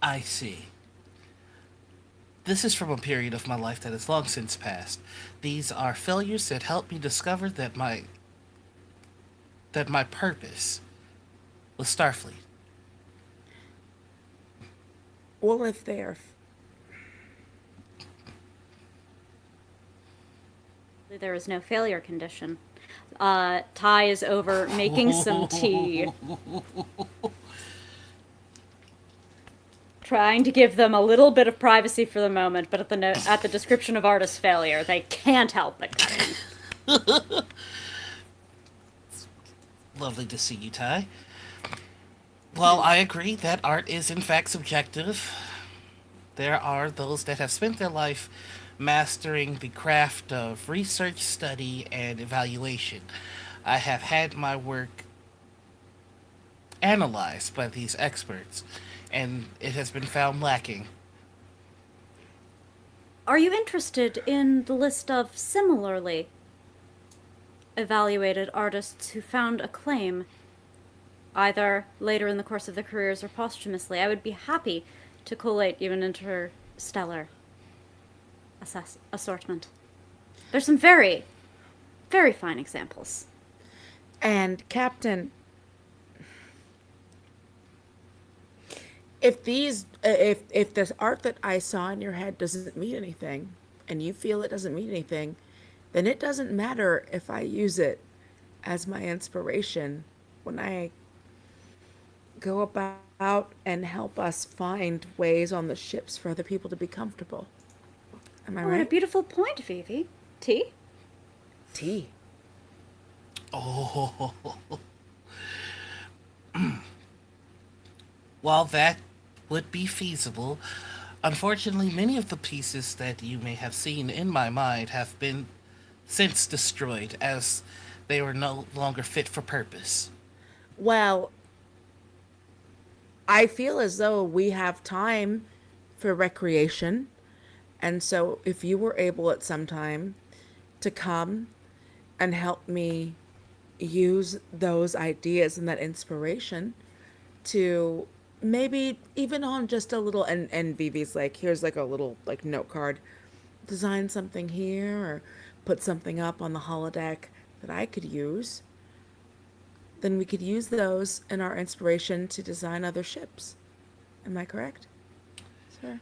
S3: I see. This is from a period of my life that has long since passed. These are failures that helped me discover that my purpose was Starfleet.
S6: Well, if they're
S5: There is no failure condition. Ty is over making some tea, trying to give them a little bit of privacy for the moment, but at the description of artist failure, they can't help but cut in.
S3: Lovely to see you, Ty. Well, I agree that art is in fact subjective. There are those that have spent their life mastering the craft of research, study, and evaluation. I have had my work analyzed by these experts, and it has been found lacking.
S5: Are you interested in the list of similarly evaluated artists who found acclaim either later in the course of their careers or posthumously. I would be happy to collate you an interstellar assortment. There's some very, very fine examples.
S6: And Captain, if this art that I saw in your head doesn't mean anything, and you feel it doesn't mean anything, then it doesn't matter if I use it as my inspiration when I go about and help us find ways on the ships for other people to be comfortable. Am I
S5: Oh, what a
S6: right?
S5: beautiful point, Vivi. Tea?
S6: Tea.
S3: Oh, while that would be feasible, unfortunately, many of the pieces that you may have seen in my mind have been since destroyed as they were no longer fit for purpose.
S6: Well, I feel as though we have time for recreation. And so if you were able at some time to come and help me use those ideas and that inspiration to maybe even on just a little and Vivi's like, here's like a little like note card, design something here or put something up on the holodeck that I could use, then we could use those in our inspiration to design other ships. Am I correct, sir?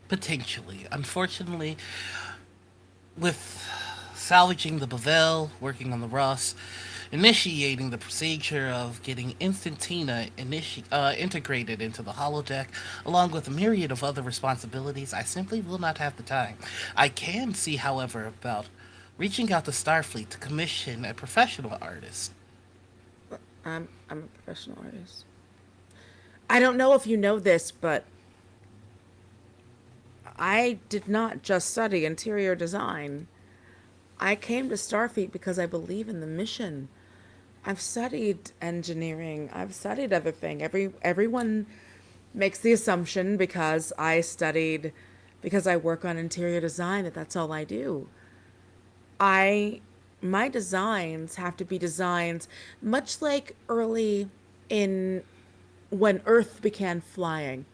S3: Potentially. Unfortunately, with salvaging the Bevel, working on the Ross, initiating the procedure of getting Instantina integrated into the holodeck, along with a myriad of other responsibilities, I simply will not have the time. I can see, however, about reaching out to Starfleet to commission a professional artist.
S6: I'm a professional artist. I don't know if you know this, but I did not just study interior design. I came to Starfleet because I believe in the mission. I've studied engineering. I've studied other things. Everyone makes the assumption because I work on interior design that that's all I do. I my designs have to be designs much like early in when Earth began flying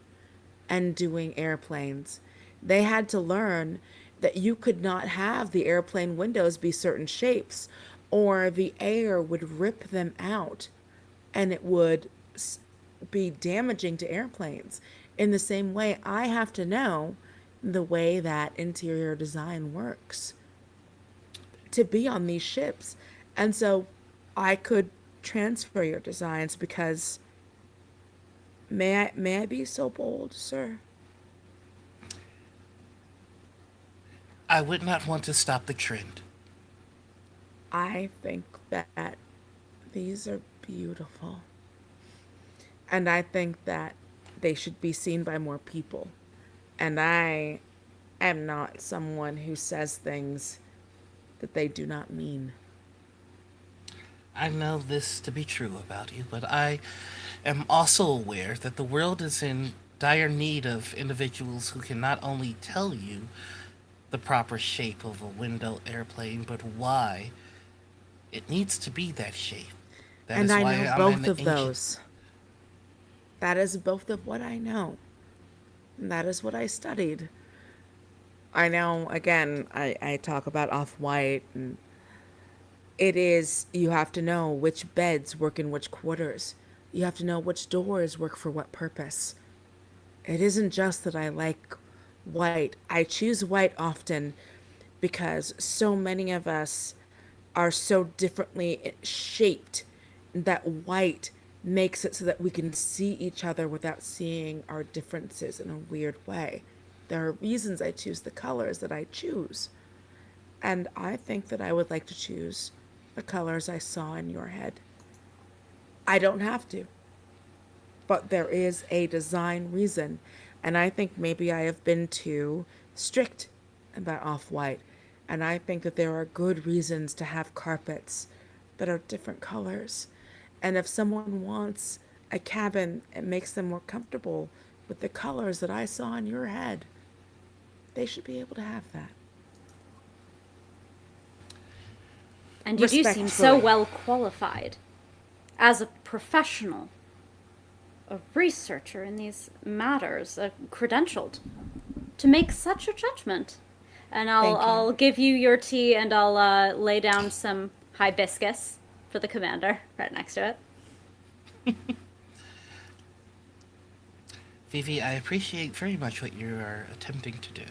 S6: and doing airplanes. They had to learn that you could not have the airplane windows be certain shapes or the air would rip them out and it would be damaging to airplanes. In the same way, I have to know the way that interior design works to be on these ships. And so I could transfer your designs because may I be so bold, sir?
S3: I would not want to stop the trend.
S6: I think that these are beautiful. And I think that they should be seen by more people. And I am not someone who says things that they do not mean.
S3: I know this to be true about you, but I am also aware that the world is in dire need of individuals who can not only tell you the proper shape of a window airplane, but why it needs to be that shape. That
S6: And
S3: is
S6: I
S3: why
S6: know
S3: I'm
S6: both
S3: an
S6: of
S3: ancient.
S6: those. That is both of what I know. And that is what I studied. I know, again, I talk about off white, and it is, you have to know which beds work in which quarters. You have to know which doors work for what purpose. It isn't just that I like white. I choose white often because so many of us are so differently shaped that white makes it so that we can see each other without seeing our differences in a weird way. There are reasons I choose the colors that I choose. And I think that I would like to choose the colors I saw in your head. I don't have to, but there is a design reason. And I think maybe I have been too strict about off white. And I think that there are good reasons to have carpets that are different colors. And if someone wants a cabin, it makes them more comfortable with the colors that I saw in your head. They should be able to have that.
S5: And you do seem so
S6: Respectfully.
S5: well qualified. as a professional, a researcher in these matters, credentialed, to make such a judgment. And I'll give you your tea, and I'll lay down some hibiscus for the commander right next to it.
S3: Vivi, I appreciate very much what you are attempting to do.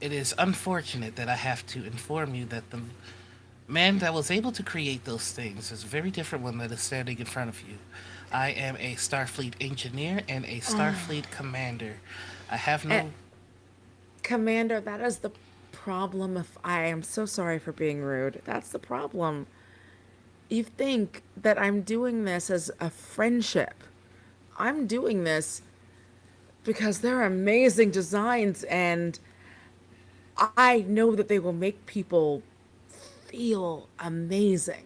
S3: It is unfortunate that I have to inform you that the man that was able to create those things is a very different one that is standing in front of you. I am a Starfleet engineer and a Starfleet commander. I have no...
S6: Commander, that is the problem. If I am so sorry for being rude. That's the problem. You think that I'm doing this as a friendship. I'm doing this because they're amazing designs, and I know that they will make people feel amazing.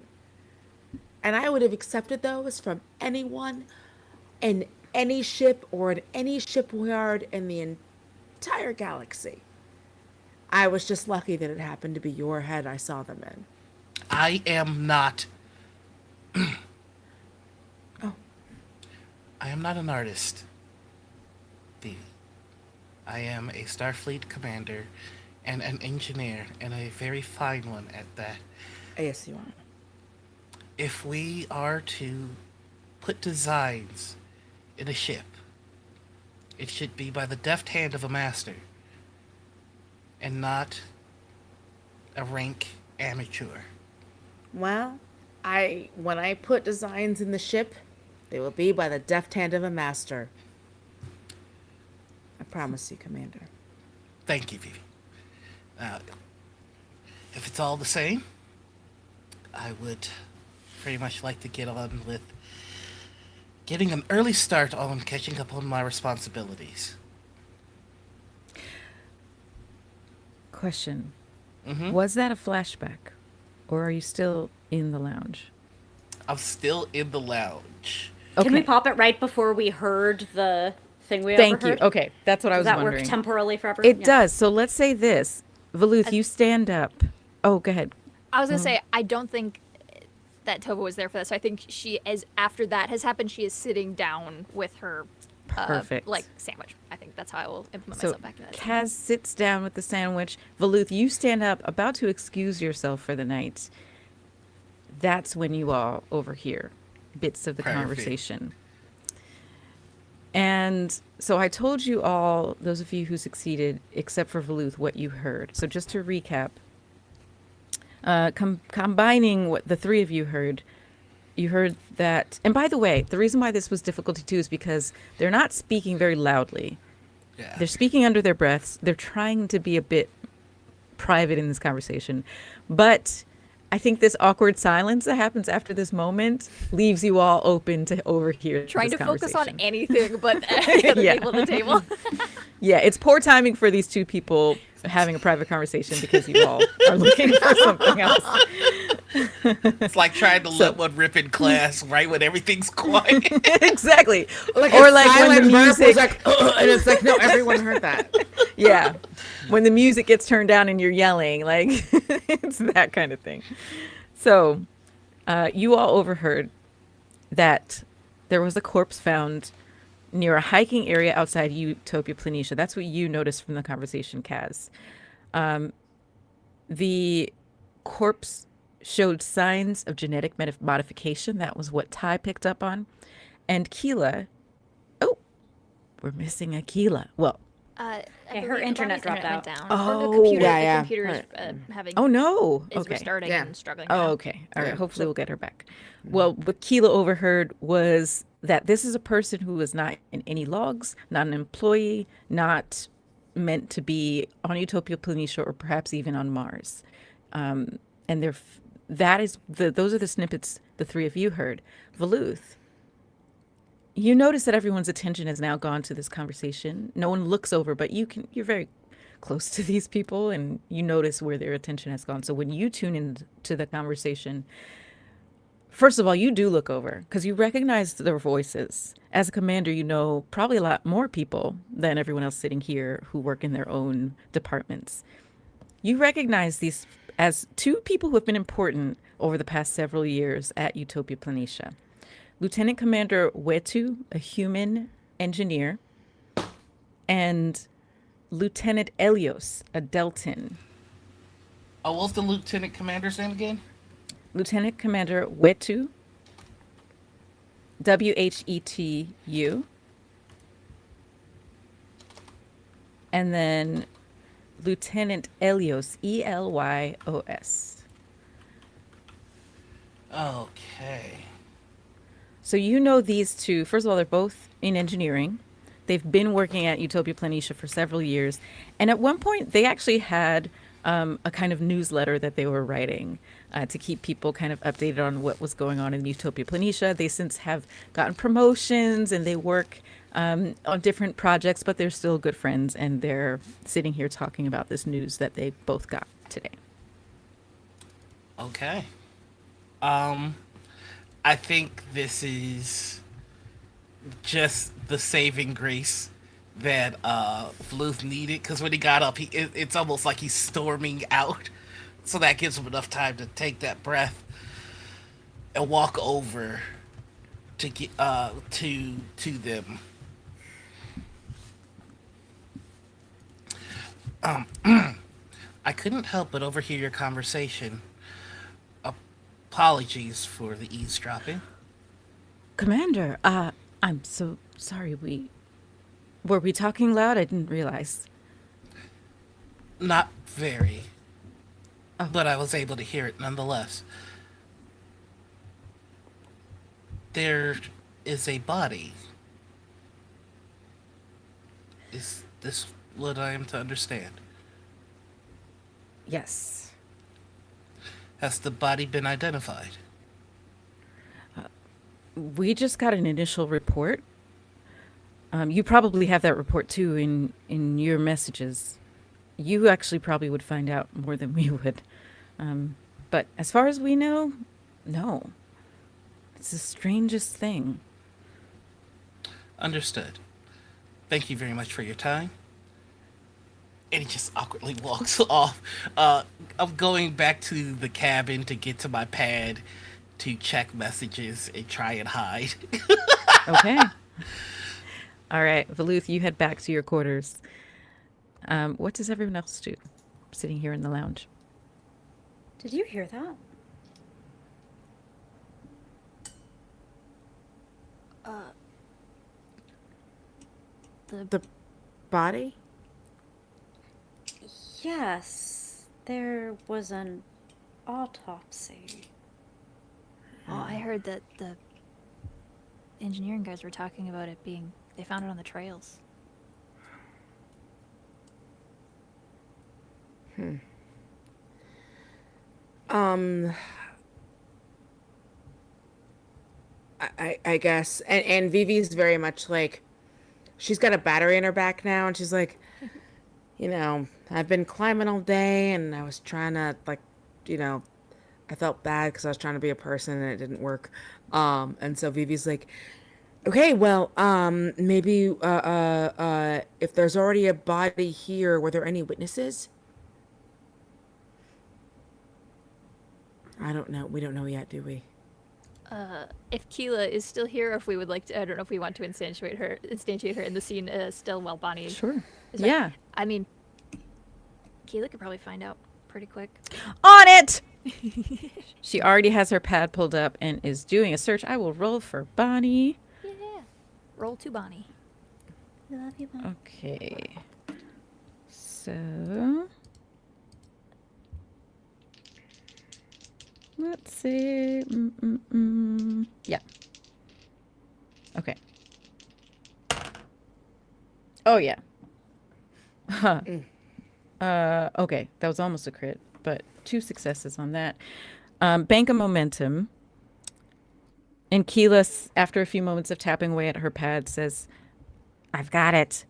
S6: And I would have accepted those from anyone in any ship or in any shipyard in the entire galaxy. I was just lucky that it happened to be your head I saw them in.
S3: I am not...
S6: Oh.
S3: I am not an artist, Vivi. I am a Starfleet commander and an engineer, and a very fine one at that.
S6: Yes, you are.
S3: If we are to put designs in a ship, it should be by the deft hand of a master, and not a rank amateur.
S6: Well, when I put designs in the ship, they will be by the deft hand of a master. I promise you, Commander.
S3: Thank you, Vivi. If it's all the same, I would very much like to get on with getting an early start on catching up on my responsibilities.
S1: Question.
S3: Mm-hmm.
S1: Was that a flashback? Or are you still in the lounge?
S3: I'm still in the lounge.
S5: Can we pop it right before we heard the thing we
S1: Thank
S5: overheard?
S1: you. Okay, that's what I was
S5: Does that
S1: wondering.
S5: work temporally for everyone?
S1: It does. So let's say this. Veluth, you stand up. Oh, go ahead.
S4: I was gonna say I don't think that Tova was there for this. So I think she is after that has happened. She is sitting down with her
S1: Perfect.
S4: like sandwich. I think that's how I will implement
S1: So
S4: myself back to that.
S1: Kaz sits down with the sandwich. Veluth, you stand up, about to excuse yourself for the night. That's when you all overhear bits of the
S3: Perfect.
S1: conversation. And so I told you all, those of you who succeeded, except for Veluth, what you heard. So just to recap, combining what the three of you heard that, and by the way, the reason why this was difficult too is because they're not speaking very loudly.
S3: Yeah.
S1: They're speaking under their breaths. They're trying to be a bit private in this conversation. But I think this awkward silence that happens after this moment leaves you all open to overhear
S4: Trying
S1: this
S4: to focus on
S1: conversation.
S4: anything but the other
S1: Yeah.
S4: people at the table.
S1: Yeah, it's poor timing for these two people having a private conversation because you all are looking for something else.
S3: It's like trying to let one rip in class right when everything's quiet.
S1: Exactly.
S6: Like
S1: Or
S6: a
S1: like when
S6: silent
S1: the
S6: burp was
S1: music,
S6: like, "Ugh," and it's like, no, everyone heard that.
S1: yeah, when the music gets turned down and you're yelling, like it's that kind of thing. So, you all overheard that there was a corpse found near a hiking area outside Utopia Planitia. That's what you noticed from the conversation, Kaz. The corpse showed signs of genetic modification. That was what Ty picked up on. And Keela, oh, we're missing a Keela. Well,
S5: her
S4: believe the
S5: internet
S4: Bonnie's
S5: dropped out.
S4: went down.
S1: Oh,
S4: Or the computer,
S6: yeah.
S4: the computer's
S6: Right.
S4: having
S1: oh no.
S4: is
S1: Okay.
S4: restarting
S6: Yeah.
S4: and struggling.
S1: Oh,
S4: now.
S1: okay. All right.
S6: Yeah.
S1: Hopefully we'll get her back. Well, what Keela overheard was that this is a person who was not in any logs, not an employee, not meant to be on Utopia Planitia or perhaps even on Mars. And those are the snippets the three of you heard. Veluth, you notice that everyone's attention has now gone to this conversation. No one looks over, but you're very close to these people and you notice where their attention has gone. So when you tune into the conversation, first of all, you do look over because you recognize their voices. As a commander, you know probably a lot more people than everyone else sitting here who work in their own departments. You recognize these as two people who have been important over the past several years at Utopia Planitia. Lieutenant Commander Wetu, a human engineer, and Lieutenant Elios, a Deltan.
S3: Oh, what's the lieutenant commander's name again?
S1: Lieutenant Commander Wetu, Whetu, and then Lieutenant Elios, Elyos.
S3: Okay.
S1: So you know these two. First of all, they're both in engineering. They've been working at Utopia Planitia for several years. And at one point, they actually had a kind of newsletter that they were writing to keep people kind of updated on what was going on in Utopia Planitia. They since have gotten promotions and they work on different projects, but they're still good friends. And they're sitting here talking about this news that they both got today.
S3: Okay. I think this is just the saving grace that Veluth needed, because when he got up, it's almost like he's storming out. So that gives him enough time to take that breath and walk over to get to them. I couldn't help but overhear your conversation. Apologies for the eavesdropping.
S1: Commander, I'm so sorry. Were we talking loud? I didn't realize.
S3: Not very. But I was able to hear it nonetheless. There is a body. Is this what I am to understand?
S1: Yes.
S3: Has the body been identified?
S1: We just got an initial report. You probably have that report too in your messages. You actually probably would find out more than we would. But as far as we know, no. It's the strangest thing.
S3: Understood. Thank you very much for your time. And he just awkwardly walks off. I'm going back to the cabin to get to my pad to check messages and try and hide.
S1: Okay. All right, Veluth, you head back to your quarters. What does everyone else do sitting here in the lounge?
S5: Did you hear that?
S6: The body?
S5: Yes, there was an autopsy.
S4: Oh, I heard that the engineering guys were talking about it being, they found it on the trails.
S6: I guess. And Vivi's very much like, she's got a battery in her back now, and she's like, I've been climbing all day, and I was trying to, like, I felt bad because I was trying to be a person, and it didn't work. And so Vivi's like, okay, well, maybe, if there's already a body here, were there any witnesses? I don't know. We don't know yet, do we?
S4: If Keela is still here, or if we would like to, I don't know if we want to instantiate her in the scene still while Bonnie
S1: Sure.
S4: is
S1: Yeah.
S4: back. I mean, Keela could probably find out pretty quick.
S1: On it! She already has her pad pulled up and is doing a search. I will roll for Bonnie.
S4: Yeah. Roll to Bonnie.
S5: I love you, Mom.
S1: Okay. So let's see. Yeah. Okay. Oh yeah. Huh. Okay, that was almost a crit, but 2 successes on that. Bank of momentum. And Keela, after a few moments of tapping away at her pad, says, "I've got it.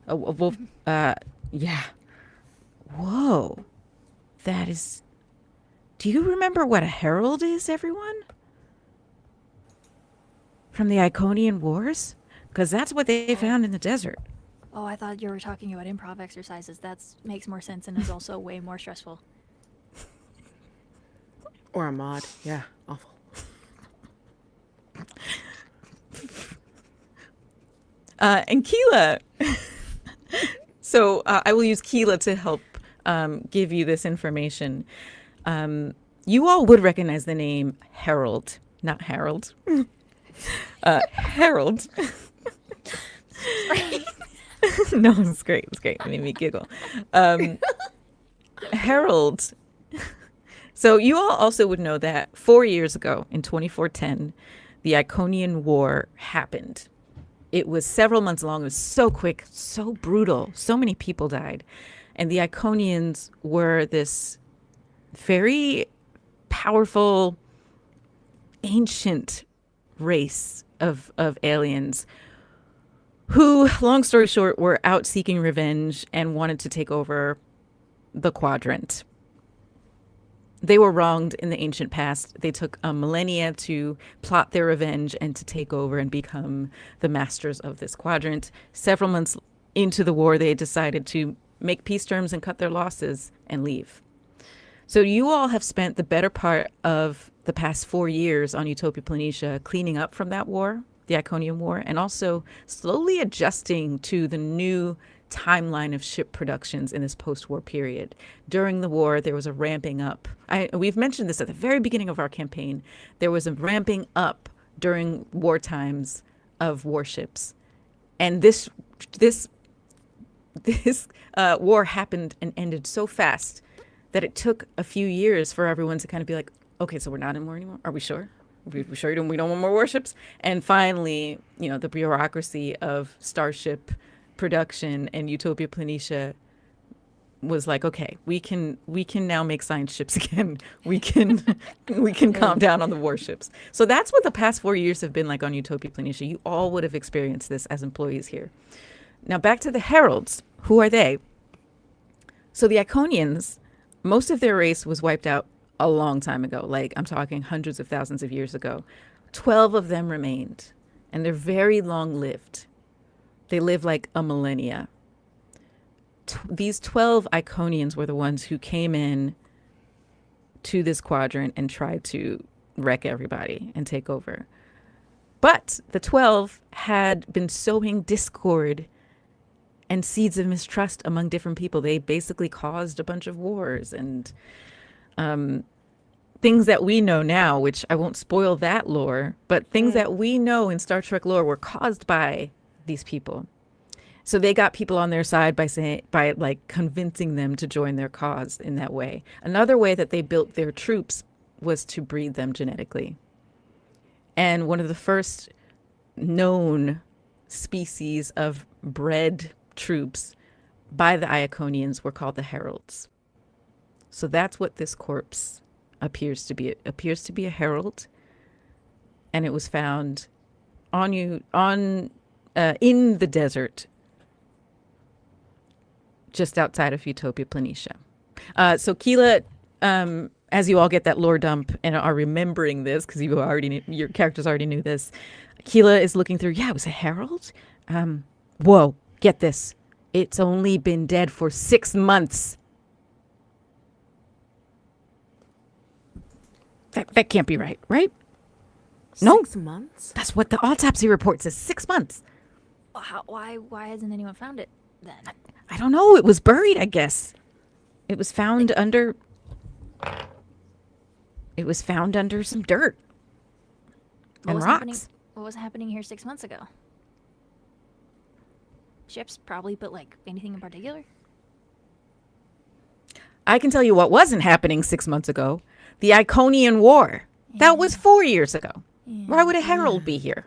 S1: Yeah. Whoa. That is. Do you remember what a herald is, everyone? From the Iconian Wars? Because that's what they found in the desert."
S4: Oh, I thought you were talking about improv exercises. That makes more sense and is also way more stressful.
S6: Or a mod. Yeah, awful.
S1: And Keela. So I will use Keela to help give you this information. You all would recognize the name Harold, not Harold. Harold. No, it's great. It's great. It made me giggle. Harold. So you all also would know that 4 years ago, in 2410, the Iconian War happened. It was several months long. It was so quick, so brutal. So many people died. And the Iconians were this very powerful, ancient race of aliens who, long story short, were out seeking revenge and wanted to take over the quadrant. They were wronged in the ancient past. They took a millennia to plot their revenge and to take over and become the masters of this quadrant. Several months into the war, they decided to make peace terms and cut their losses and leave. So you all have spent the better part of the past 4 years on Utopia Planitia cleaning up from that war, the Iconian War, and also slowly adjusting to the new timeline of ship productions in this post-war period. During the war, there was a ramping up. We've mentioned this at the very beginning of our campaign. There was a ramping up during war times of warships. And this war happened and ended so fast that it took a few years for everyone to kind of be like, okay, so we're not in war anymore? Are we sure? Are we sure we don't want more warships? And finally, the bureaucracy of Starship production and Utopia Planitia was like, okay, we can now make science ships again. We can calm down on the warships. So that's what the past 4 years have been like on Utopia Planitia. You all would have experienced this as employees here. Now back to the Heralds. Who are they? So the Iconians, most of their race was wiped out a long time ago. Like, I'm talking hundreds of thousands of years ago. 12 of them remained, and they're very long-lived. They live like a millennia. These 12 Iconians were the ones who came in to this quadrant and tried to wreck everybody and take over. But the 12 had been sowing discord and seeds of mistrust among different people. They basically caused a bunch of wars and things that we know now, which I won't spoil that lore, but things that we know in Star Trek lore were caused by these people. So they got people on their side by like convincing them to join their cause in that way. Another way that they built their troops was to breed them genetically. And one of the first known species of bred troops by the Iaconians were called the Heralds. So that's what this corpse appears to be. It appears to be a herald, and it was found in the desert just outside of Utopia Planitia. So Keela, as you all get that lore dump and are remembering this, because your characters already knew this, Keela is looking through, it was a herald? Whoa, get this. It's only been dead for 6 months. That can't be right, right? No.
S6: 6 months?
S1: That's what the autopsy report says, 6 months.
S4: Why hasn't anyone found it then?
S1: I don't know. It was buried, I guess. It was found under some dirt and rocks.
S4: What was happening here 6 months ago? Ships, probably, but like anything in particular?
S1: I can tell you what wasn't happening 6 months ago. The Iconian War. That was 4 years ago. Why would a herald be here?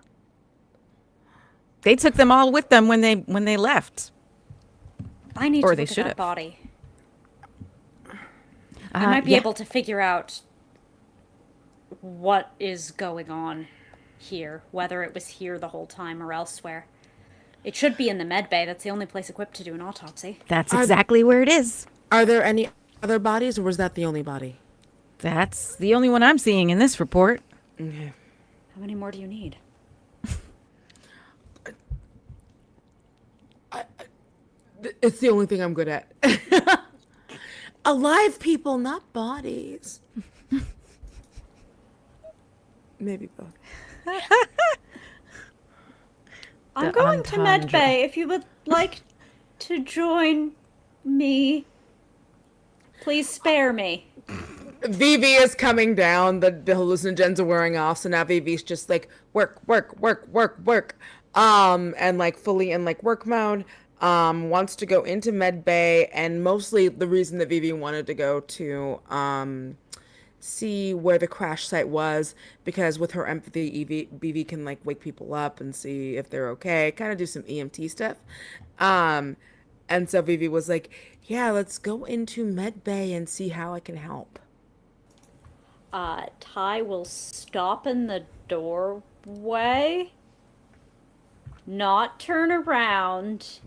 S1: They took them all with them when they left.
S5: I need
S1: Or
S5: to
S1: they
S5: look at
S1: should
S5: that
S1: have.
S5: body. I might be able to figure out what is going on here, whether it was here the whole time or elsewhere. It should be in the med bay. That's the only place equipped to do an autopsy.
S1: That's exactly where it is.
S6: Are there any other bodies, or was that the only body?
S1: That's the only one I'm seeing in this report.
S6: Okay.
S5: How many more do you need?
S6: It's the only thing I'm good at. Alive people, not bodies. Maybe both.
S5: I'm
S1: The
S5: going to
S1: entendre.
S5: Medbay. If you would like to join me, please spare me.
S6: Vivi is coming down. The hallucinogens are wearing off, so now Vivi's just like work, work, work, work, work. And like fully in like work mode. Wants to go into med bay, and mostly the reason that Vivi wanted to go to see where the crash site was, because with her empathy, Vivi can like wake people up and see if they're okay, kind of do some EMT stuff. And so Vivi was like, "Yeah, let's go into med bay and see how I can help."
S5: Ty will stop in the doorway, not turn around.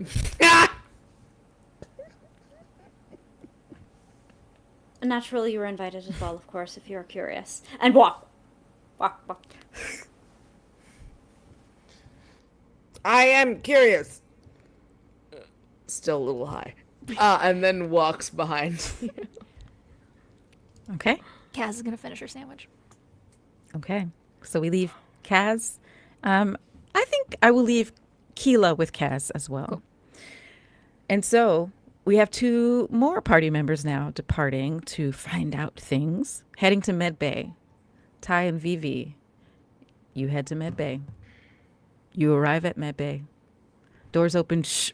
S5: Naturally, you were invited as well, of course, if you're curious. And walk. Walk, walk.
S6: I am curious. Still a little high. And then walks behind.
S1: Okay.
S4: Kaz is gonna finish her sandwich.
S1: Okay. So we leave Kaz. I think I will leave Keela with Kaz as well.
S4: Cool.
S1: And so we have 2 more party members now departing to find out things, heading to Med Bay. Ty and Vivi, you head to Med Bay. You arrive at Med Bay. Doors open, shh,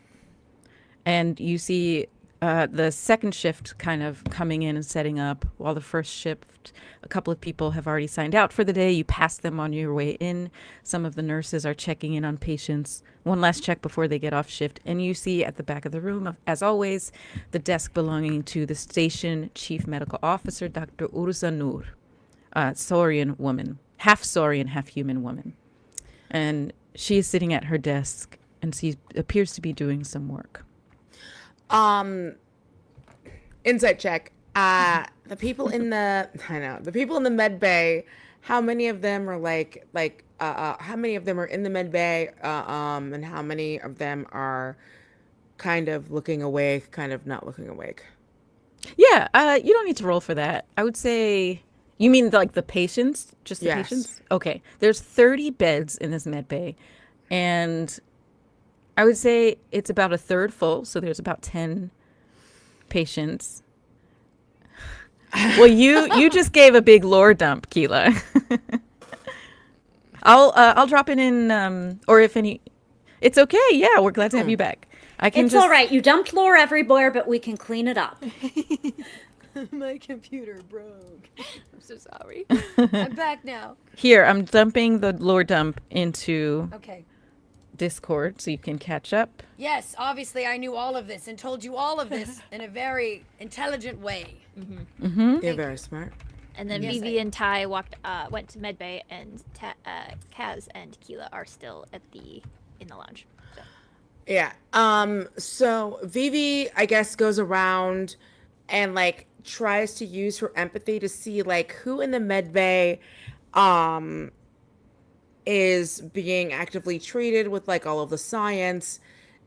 S1: and you see the second shift kind of coming in and setting up, while the first shift, a couple of people have already signed out for the day. You pass them on your way in. Some of the nurses are checking in on patients. One last check before they get off shift. And you see at the back of the room, as always, the desk belonging to the station chief medical officer, Dr. Urza Nur, Saurian woman, half Saurian, half human woman. And she is sitting at her desk, and she appears to be doing some work.
S6: Insight check. The people in the med bay, how many of them are how many of them are in the med bay, and how many of them are kind of looking awake, kind of not looking awake?
S1: Yeah, you don't need to roll for that. I would say, you mean like the patients, just the
S6: Yes.
S1: patients? Okay, there's 30 beds in this med bay, and I would say it's about a third full, so there's about 10 patients. Well, you just gave a big lore dump, Keela. I'll drop it in, or if any, it's okay. Yeah, we're glad to have you back. I can
S5: It's
S1: just,
S5: all right. You dumped lore everywhere, but we can clean it up.
S2: My computer broke.
S4: I'm so sorry.
S2: I'm back now.
S1: Here, I'm dumping the lore dump into
S2: Okay.
S1: Discord so you can catch up.
S2: Yes, obviously I knew all of this and told you all of this in a very intelligent way.
S6: You're very smart.
S4: And then
S2: Yes,
S4: Vivi and Ty went to Medbay, and Kaz and Keela are still in the lounge. So.
S6: Yeah. So Vivi, I guess, goes around and like tries to use her empathy to see like who in the med bay is being actively treated with like all of the science,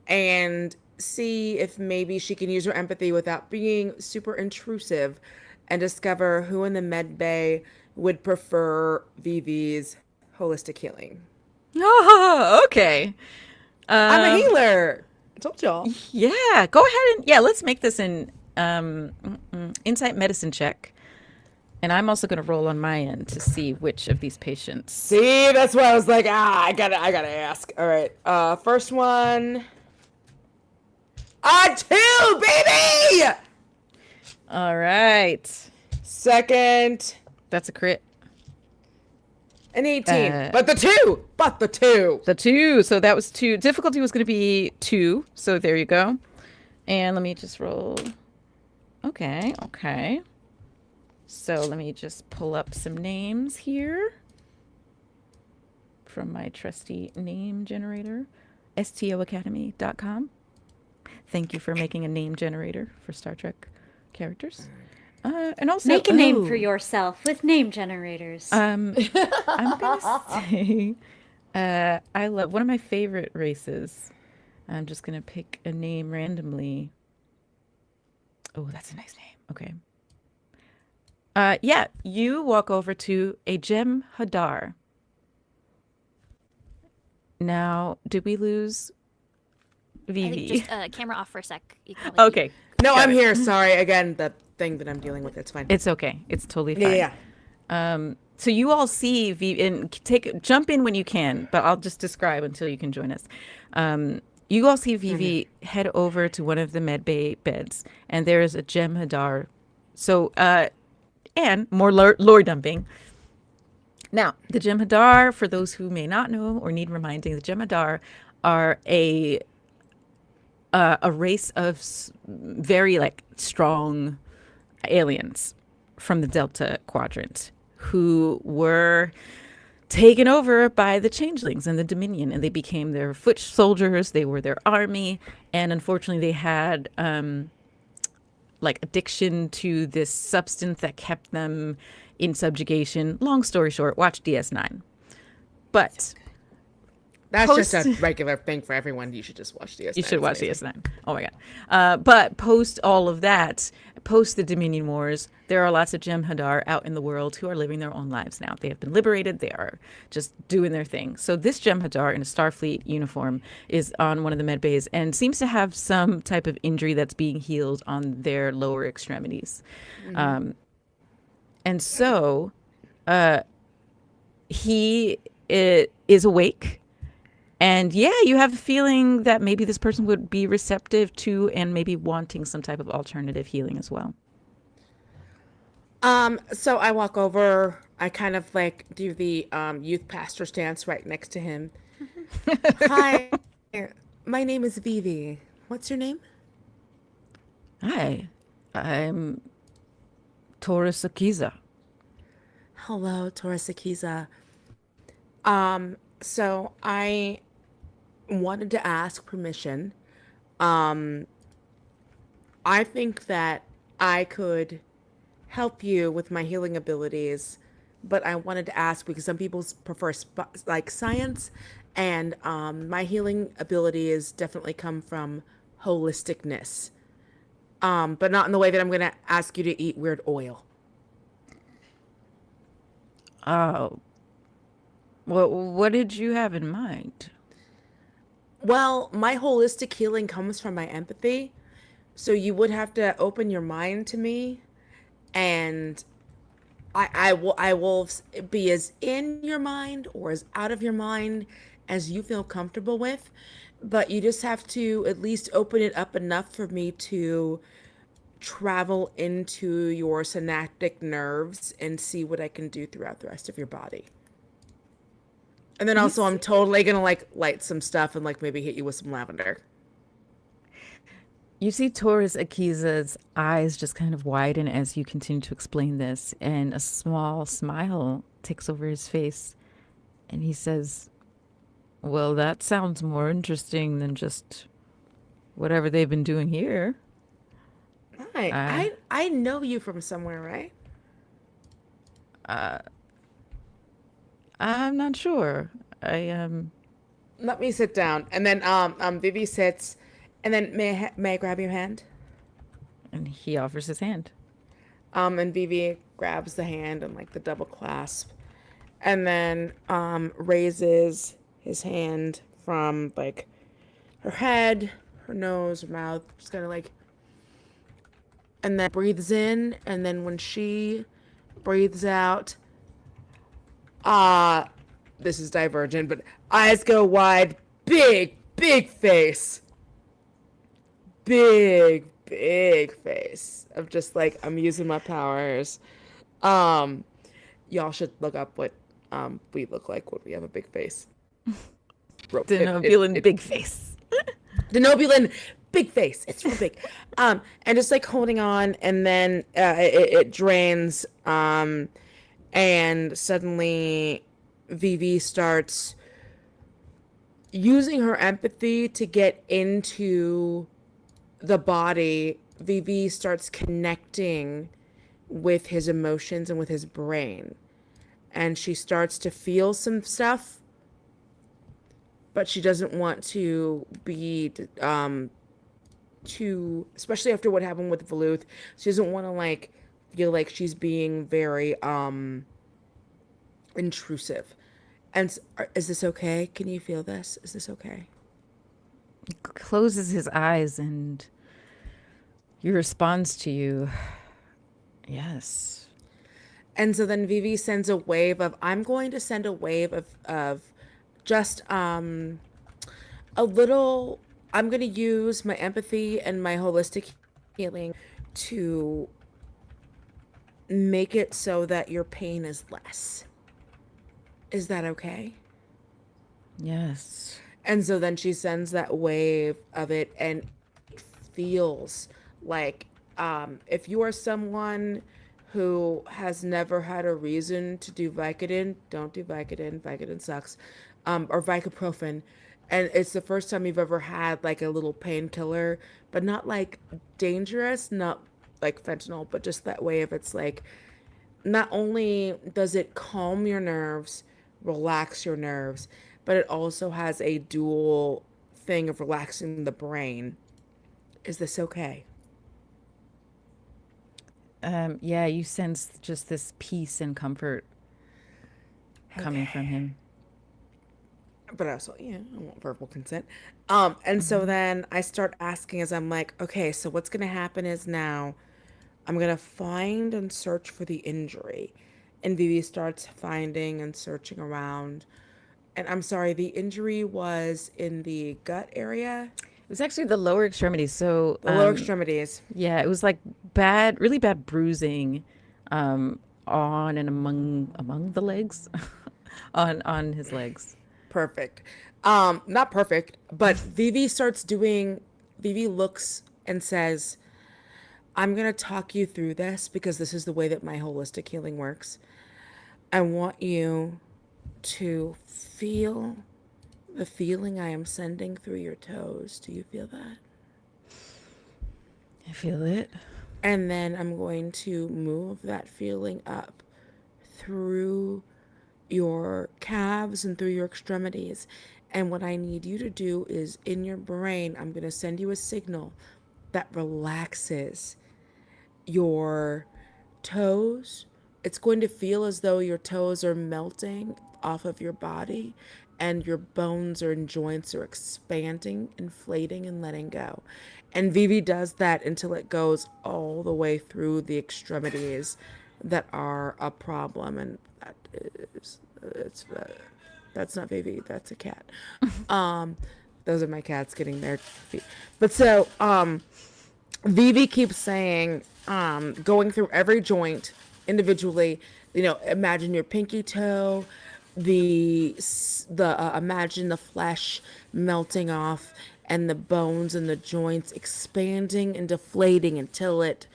S6: and see if maybe she can use her empathy without being super intrusive, and discover who in the med bay would prefer Vivi's holistic healing.
S1: Oh, okay.
S6: I'm a healer. I told y'all.
S1: Yeah, go ahead and let's make this an insight medicine check. And I'm also going to roll on my end to see which of these patients.
S6: See, that's why I was like, I gotta ask. All right, first one. 2, baby!
S1: All right.
S6: Second,
S1: That's a crit.
S6: an 18. But the 2!
S1: The 2. So that was 2. Difficulty was going to be 2. So there you go. And let me just roll. Okay. So let me just pull up some names here from my trusty name generator, stoacademy.com. Thank you for making a name generator for Star Trek characters. And also
S5: Make a name for yourself with name generators.
S1: I'm gonna say I love one of my favorite races. I'm just gonna pick a name randomly. Oh, that's a nice name. Okay. Yeah, you walk over to a Jem Hadar. Now, did we lose
S4: I think
S1: Vivi?
S4: just camera off for a sec. You can only
S1: Okay.
S6: No,
S1: got
S6: I'm
S1: it.
S6: here. Sorry. Again, the thing that I'm dealing with. It's fine.
S1: It's okay. It's totally
S6: Yeah,
S1: fine.
S6: yeah.
S1: So you all see Vivi, and jump in when you can, but I'll just describe until you can join us. You all see Vivi head over to one of the med bay beds, and there is a gem hadar. So, and more lore dumping. Now, the gem hadar, for those who may not know or need reminding, the gem hadar are a race of very like strong aliens from the Delta Quadrant who were taken over by the changelings and the Dominion, and they became their foot soldiers. They were their army, and unfortunately, they had like addiction to this substance that kept them in subjugation. Long story short, watch DS9. But
S6: That's
S1: Post-
S6: just a regular thing for everyone. You should just watch DS9.
S1: you should
S6: It's
S1: watch
S6: amazing.
S1: DS9. Oh my god! But post all of that, post the Dominion Wars, there are lots of Jem'Hadar out in the world who are living their own lives now. They have been liberated. They are just doing their thing. So this Jem'Hadar in a Starfleet uniform is on one of the med bays and seems to have some type of injury that's being healed on their lower extremities. And so he is awake. And yeah, you have a feeling that maybe this person would be receptive to and maybe wanting some type of alternative healing as well.
S6: So I walk over. I kind of like do the youth pastor stance right next to him. Hi, my name is Vivi. What's your name?
S1: Hi, I'm Taurus Akiza.
S6: Hello, Taurus Akiza. So I wanted to ask permission. I think that I could help you with my healing abilities, but I wanted to ask because some people prefer like science, and my healing abilities definitely come from holisticness. But not in the way that I'm going to ask you to eat weird oil.
S1: Oh, what did you have in mind?
S6: Well, my holistic healing comes from my empathy. So you would have to open your mind to me, and I will be as in your mind or as out of your mind as you feel comfortable with. But you just have to at least open it up enough for me to travel into your synaptic nerves and see what I can do throughout the rest of your body. And then also I'm totally gonna like light some stuff and like maybe hit you with some lavender.
S1: You see Taurus Akiza's eyes just kind of widen as you continue to explain this, and a small smile takes over his face, and he says, well, that sounds more interesting than just whatever they've been doing here.
S6: Hi, I know you from somewhere, right?
S1: I'm not sure.
S6: Let me sit down. And then Vivi sits, and then may I grab your hand?
S1: And he offers his hand.
S6: And Vivi grabs the hand and like the double clasp, and then raises his hand from like her head, her nose, her mouth, just kind of like, and then breathes in, and then when she breathes out, this is divergent, but eyes go wide, big face. Big face of just like, I'm using my powers. Y'all should look up what we look like when we have a big face.
S1: Denobulan big face.
S6: Denobulan big face. It's real big. And just like holding on, and then it drains. And suddenly Vivi starts using her empathy to get into the body. Vivi starts connecting with his emotions and with his brain. And she starts to feel some stuff, but she doesn't want to be too, especially after what happened with Veluth, she doesn't want to like feel like she's being very intrusive. Is this okay? Can you feel this? Is this okay?
S1: Closes his eyes and he responds to you. Yes.
S6: And so then Vivi sends a wave of, I'm going to send a wave of just a little, I'm going to use my empathy and my holistic healing to make it so that your pain is less. Is that okay?
S1: Yes.
S6: And so then she sends that wave of it, and it feels like if you are someone who has never had a reason to do Vicodin, don't do Vicodin. Vicodin sucks. Or Vicoprofen. And it's the first time you've ever had like a little painkiller, but not like dangerous, not like fentanyl, but just that wave. It's like not only does it calm your nerves, relax your nerves, but it also has a dual thing of relaxing the brain. Is this okay?
S1: Yeah, you sense just this peace and comfort coming from him.
S6: But also, yeah, I want verbal consent. And so then I start asking as I'm like, okay, so what's gonna happen is now I'm gonna find and search for the injury. And Vivi starts finding and searching around. And I'm sorry, the injury was in the gut area,
S1: It was actually the lower extremities. So,
S6: the lower extremities.
S1: yeah, it was like bad, really bad bruising on and among the legs, on his legs.
S6: Perfect. Not perfect, but Vivi looks and says, I'm going to talk you through this because this is the way that my holistic healing works. I want you to feel the feeling I am sending through your toes. Do you feel that?
S1: I feel it.
S6: And then I'm going to move that feeling up through your calves and through your extremities. And what I need you to do is in your brain, I'm going to send you a signal that relaxes your toes. It's going to feel as though your toes are melting off of your body and your bones and joints are expanding, inflating, and letting go. And Vivi does that until it goes all the way through the extremities that are a problem. And that is, that's not Vivi, that's a cat. Those are my cats getting their feet. But so, Vivi keeps saying, going through every joint individually, imagine your pinky toe, imagine the flesh melting off and the bones and the joints expanding and deflating until it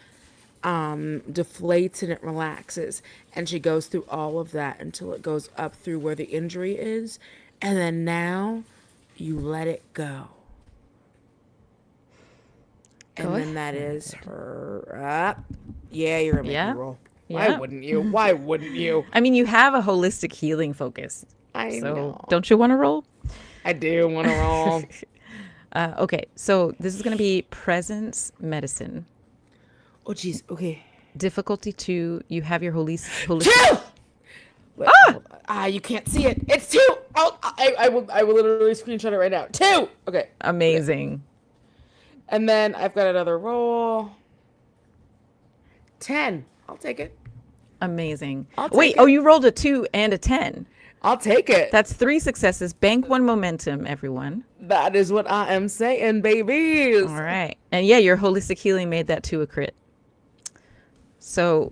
S6: deflates and it relaxes. And she goes through all of that until it goes up through where the injury is. And then now you let it go. And then that is her. Yeah, you're going to make me roll. Why wouldn't you? Why wouldn't you?
S1: I mean, you have a holistic healing focus.
S6: I know.
S1: Don't you want to roll?
S6: I do want to roll.
S1: Okay, so this is going to be presence medicine.
S6: Oh, jeez. Okay.
S1: Difficulty 2. You have your holistic.
S6: 2! You can't see it. It's 2. Oh, I will literally screenshot it right now. 2. Okay.
S1: Amazing.
S6: And then I've got another roll. 10. I'll take it.
S1: Amazing.
S6: Wait,
S1: you rolled a 2 and a 10.
S6: I'll take it.
S1: That's 3 successes. Bank 1 momentum, everyone.
S6: That is what I am saying, babies.
S1: All right. And yeah, your holistic healing made that 2 a crit. So,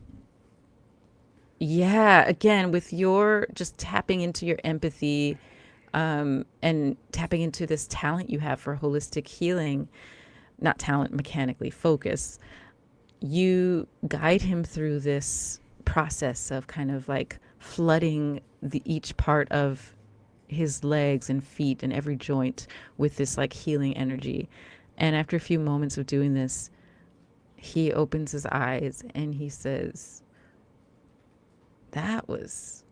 S1: yeah, again, with your just tapping into your empathy and tapping into this talent you have for holistic healing, not talent, mechanically focus, you guide him through this process of kind of like flooding each part of his legs and feet and every joint with this like healing energy. And after a few moments of doing this, he opens his eyes and he says, that was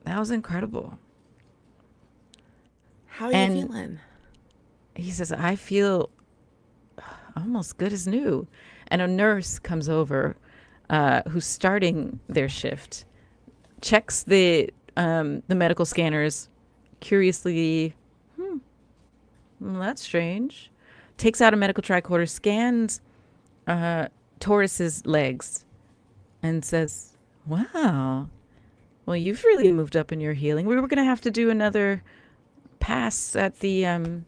S1: incredible.
S6: How are you feeling?
S1: He says, I feel almost good as new. And a nurse comes over who's starting their shift, checks the The medical scanners curiously, that's strange. Takes out a medical tricorder, scans Taurus's legs, and says, "Wow, well, you've really moved up in your healing. We were going to have to do another pass at the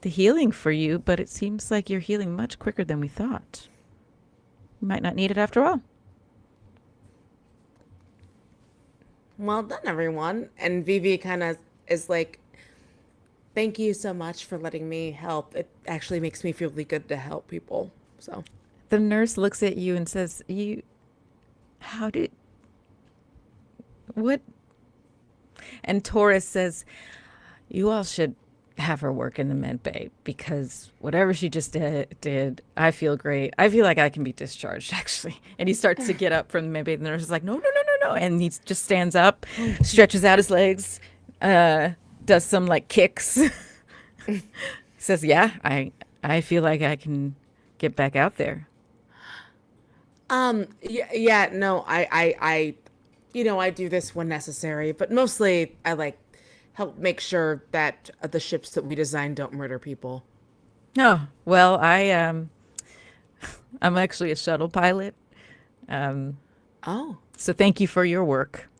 S1: healing for you, but it seems like you're healing much quicker than we thought. You might not need it after all."
S6: Well done, everyone. And Vivi kind of is like, thank you so much for letting me help. It actually makes me feel really good to help people. So
S1: The nurse looks at you and says, what? And Taurus says, "You all should have her work in the med bay because whatever she just did, I feel great. I feel like I can be discharged, actually." And he starts to get up from the med bay. The nurse is like, "No, no, no, no, no." And he just stands up, stretches out his legs, does some like kicks. He says, "Yeah, I feel like I can get back out there."
S6: yeah, no, I I do this when necessary, but mostly I like help make sure that the ships that we design don't murder people.
S1: Oh, well, I'm actually a shuttle pilot.
S6: Oh,
S1: So thank you for your work.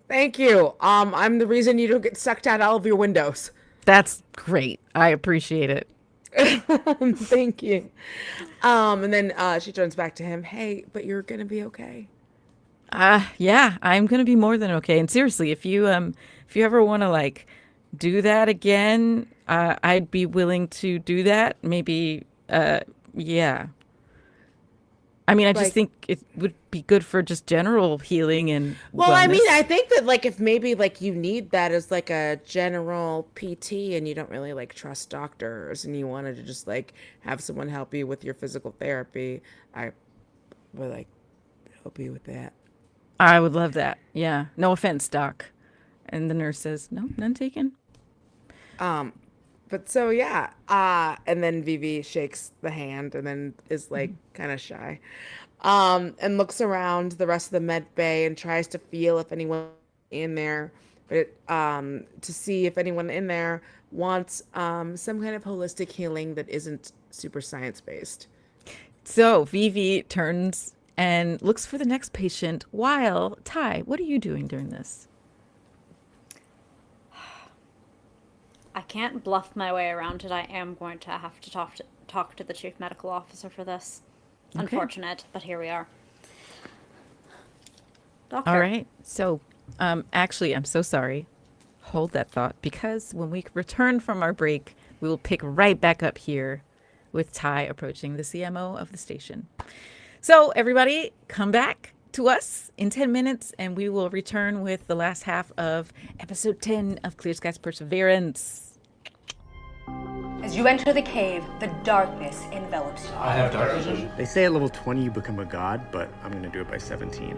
S6: thank you. I'm the reason you don't get sucked out all of your windows.
S1: That's great. I appreciate it.
S6: Thank you. And then she turns back to him. Hey, but you're gonna be okay.
S1: Yeah, I'm gonna be more than okay. And seriously, if you ever want to like do that again, I'd be willing to do that. Maybe, yeah. I mean, I just
S6: Like-
S1: think it would be good for just general healing and
S6: Well, I mean,
S1: wellness.
S6: I think that like if maybe like you need that as like a general PT and you don't really like trust doctors and you wanted to just like have someone help you with your physical therapy, I would like help you with that.
S1: I would love that. Yeah. No offense, doc. And the nurse says, "No, none taken."
S6: But so yeah, and then Vivi shakes the hand and then is like kind of shy, and looks around the rest of the med bay and tries to feel if anyone in there, but to see if anyone in there wants some kind of holistic healing that isn't super science based.
S1: So Vivi turns and looks for the next patient while Ty, what are you doing during this?
S5: I can't bluff my way around it. I am going to have to talk to the chief medical officer for this. Unfortunate, but here we are. Doctor.
S1: All right. So, actually, I'm so sorry. Hold that thought because when we return from our break, we will pick right back up here with Ty approaching the CMO of the station. So, everybody, come back to us in 10 minutes and we will return with the last half of episode 10 of Clear Skies Perseverance.
S7: As you enter the cave, the darkness envelops you.
S8: I have dark vision.
S9: They say at level 20 you become a god, but I'm gonna do it by 17.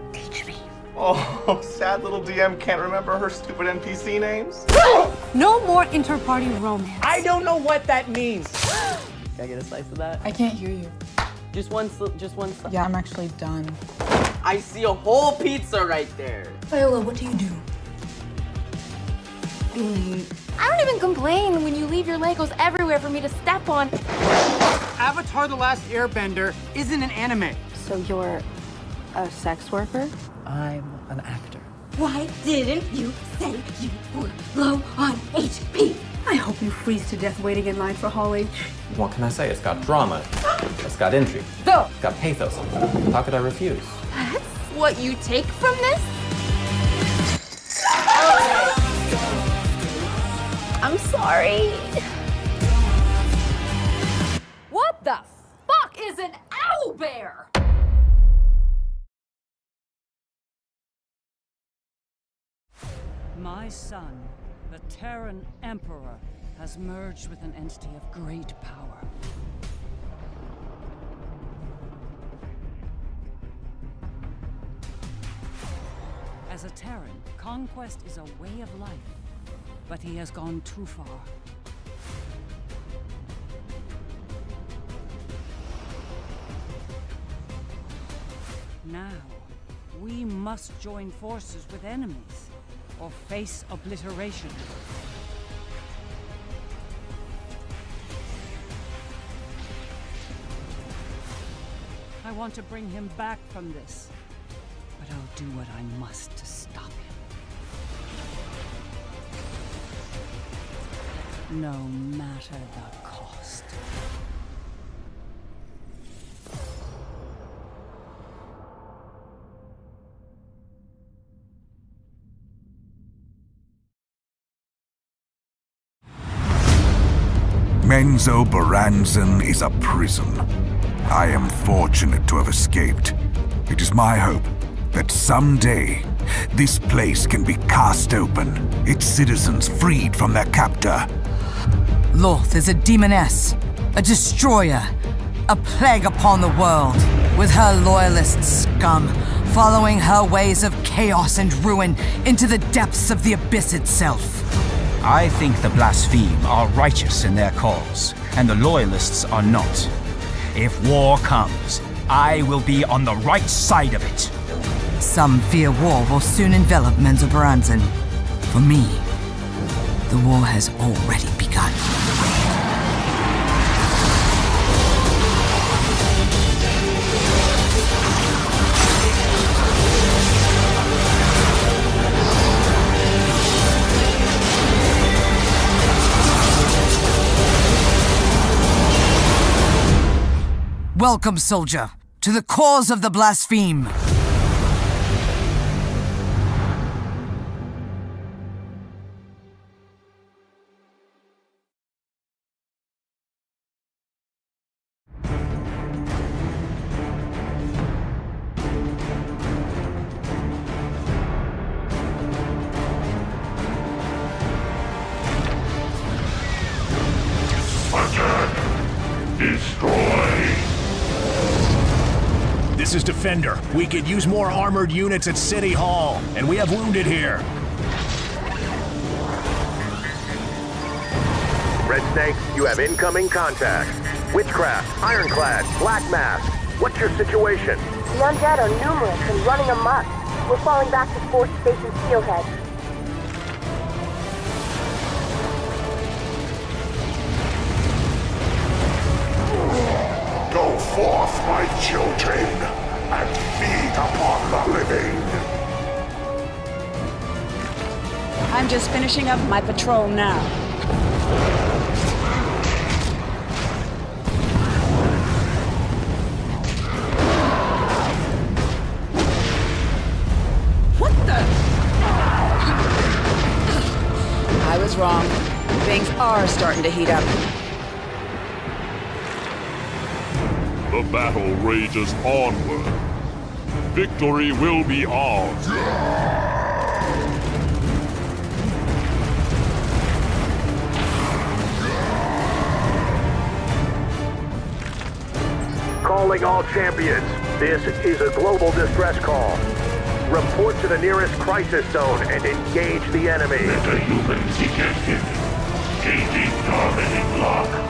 S8: Oh, sad little DM can't remember her stupid NPC names.
S7: No more inter-party romance.
S10: I don't know what that means. Can I get a slice of that?
S11: I can't hear you.
S10: Just one slice.
S11: Yeah, I'm actually done.
S10: I see a whole pizza right there.
S7: Viola, what do you do?
S12: I don't even complain when you leave your Legos everywhere for me to step on.
S13: Avatar: The Last Airbender isn't an anime.
S12: So you're a sex worker?
S10: I'm an actor.
S7: Why didn't you say you were low on HP? I hope you freeze to death waiting in line for Hall H.
S14: What can I say? It's got drama. It's got intrigue.
S7: Go!
S14: It's got pathos. How could I refuse?
S12: That's what you take from this? I'm sorry.
S15: What the fuck is an owlbear?
S16: My son, the Terran Emperor, has merged with an entity of great power. As a Terran, conquest is a way of life, but he has gone too far. Now, We must join forces with enemies, or face obliteration. I want to bring him back from this, but I'll do what I must to stop him. No matter the cost.
S17: Menzo Baranzan is a prison. I am fortunate to have escaped. It is my hope that someday this place can be cast open, its citizens freed from their captor.
S18: Luth is a demoness, a destroyer, a plague upon the world, with her loyalist scum following her ways of chaos and ruin into the depths of the abyss itself.
S19: I think the blaspheme are righteous in their cause, and the loyalists are not. If war comes, I will be on the right side of it.
S18: Some fear war will soon envelop Menzo Baranzan. For me, the war has already begun. Welcome, soldier, to the cause of the blaspheme.
S20: This is Defender. We could use more armored units at City Hall, and we have wounded here.
S21: Red Snake, you have incoming contact. Witchcraft, Ironclad, Black Mask. What's your situation?
S22: The undead are numerous and running amok. We're falling back to 4th Station Steelhead.
S23: Go forth, my children, and feed upon the living.
S24: I'm just finishing up my patrol now.
S18: What the? I was wrong. Things are starting to heat up.
S23: The battle rages onward. Victory will be ours.
S21: Calling all champions. This is a global distress call. Report to the nearest crisis zone and engage the enemy.
S23: Metahumans ejected. Changing targeting lock.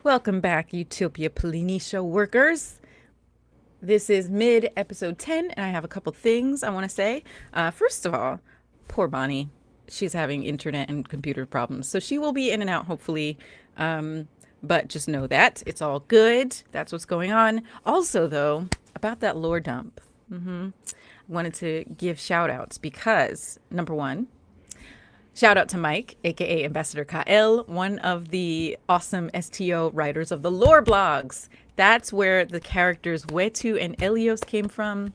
S1: Welcome back, Utopia Polynesia workers. This is mid episode 10, and I have a couple things I want to say. First of all, poor Bonnie. She's having internet and computer problems, so she will be in and out, hopefully. But just know that it's all good. That's what's going on. Also, though, about that lore dump, I wanted to give shout outs because, number one, shout out to Mike, aka Ambassador Kael, one of the awesome STO writers of the lore blogs. That's where the characters Wetu and Elios came from.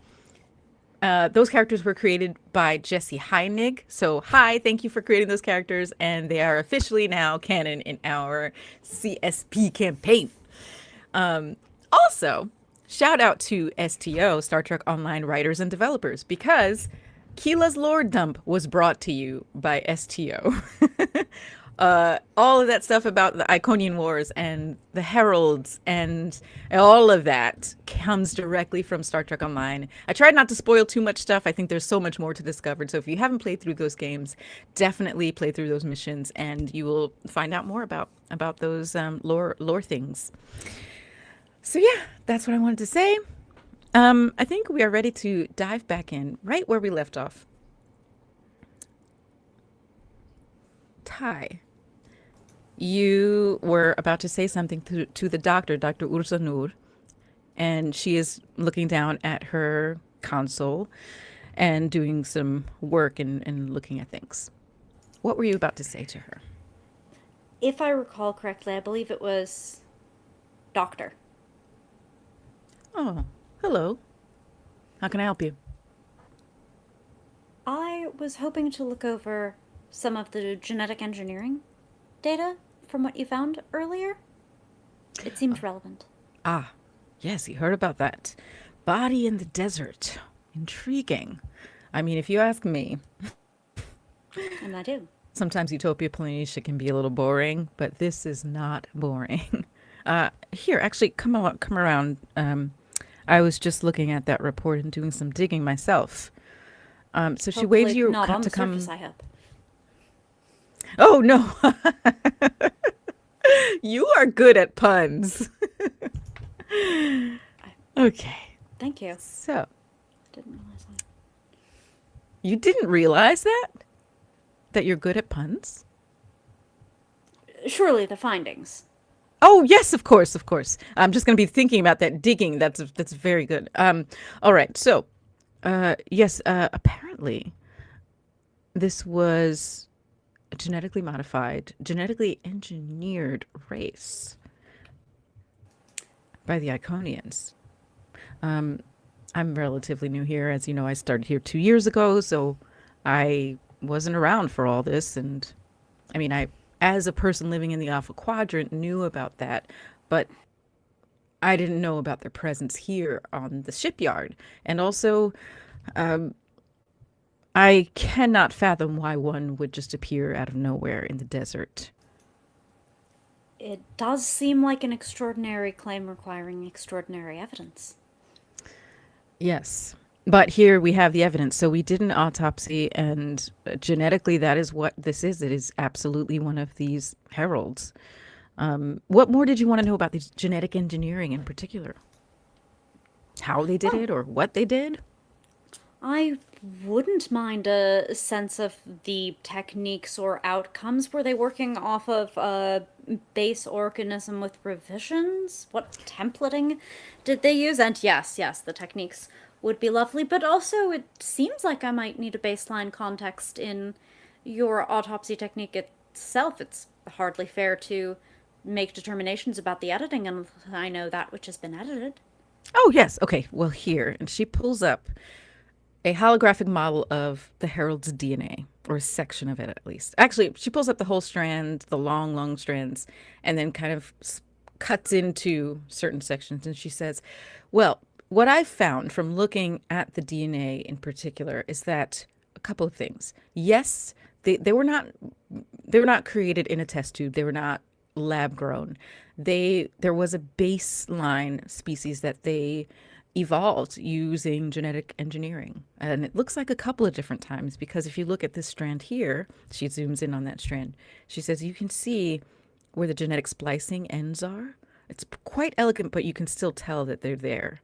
S1: Those characters were created by Jesse Heinig. So, hi, thank you for creating those characters, and they are officially now canon in our CSP campaign. Also, shout out to STO, Star Trek Online writers and developers, because Keela's lore dump was brought to you by STO. All of that stuff about the Iconian Wars and the Heralds and all of that comes directly from Star Trek Online. I tried not to spoil too much stuff. I think there's so much more to discover. So if you haven't played through those games, definitely play through those missions and you will find out more about those lore things. So yeah, that's what I wanted to say. I think we are ready to dive back in right where we left off. Ty, you were about to say something to the doctor, Dr. Ursanur, and she is looking down at her console and doing some work and looking at things. What were you about to say to her?
S5: If I recall correctly, I believe it was Doctor.
S1: Oh, hello. How can I help you?
S5: I was hoping to look over some of the genetic engineering data from what you found earlier. It seemed relevant.
S1: Ah, yes, you heard about that. Body in the desert. Intriguing. I mean, if you ask me.
S5: And I do.
S1: Sometimes Utopia Polynesia can be a little boring, but this is not boring. Here, actually, come around. I was just looking at that report and doing some digging myself. So she waves you
S5: not on
S1: to
S5: the
S1: come.
S5: surface, I hope.
S1: Oh no! You are good at puns. Okay.
S5: Thank you.
S1: So.
S5: Didn't realize that.
S1: You didn't realize that? That you're good at puns?
S5: Surely the findings.
S1: Oh, yes, of course, of course. I'm just going to be thinking about that digging. That's very good. All right. So, yes, apparently this was a genetically modified, genetically engineered race by the Iconians. I'm relatively new here. As you know, I started here 2 years ago, so I wasn't around for all this. And I mean, I, as a person living in the Alpha Quadrant, knew about that, but I didn't know about their presence here on the shipyard. And also, I cannot fathom why one would just appear out of nowhere in the desert.
S5: It does seem like an extraordinary claim requiring extraordinary evidence.
S1: Yes, but here we have the evidence. So we did an autopsy, and genetically that is what this is. It is absolutely one of these heralds. What more did you want to know about this genetic engineering in particular? How they did it or what they did?
S5: I wouldn't mind a sense of the techniques or outcomes. Were they working off of a base organism with revisions? What templating did they use? And yes, the techniques would be lovely, but also it seems like I might need a baseline context in your autopsy technique itself. It's hardly fair to make determinations about the editing unless I know that which has been edited.
S1: Oh, yes. Okay, well, here. And she pulls up a holographic model of the Herald's DNA, or a section of it at least. Actually, she pulls up the whole strand, the long strands, and then kind of cuts into certain sections. And she says, well, what I found from looking at the DNA in particular is that a couple of things. Yes, they were not created in a test tube. They were not lab grown. There was a baseline species that they evolved using genetic engineering. And it looks like a couple of different times, because if you look at this strand here, she zooms in on that strand. She says you can see where the genetic splicing ends are. It's quite elegant, but you can still tell that they're there.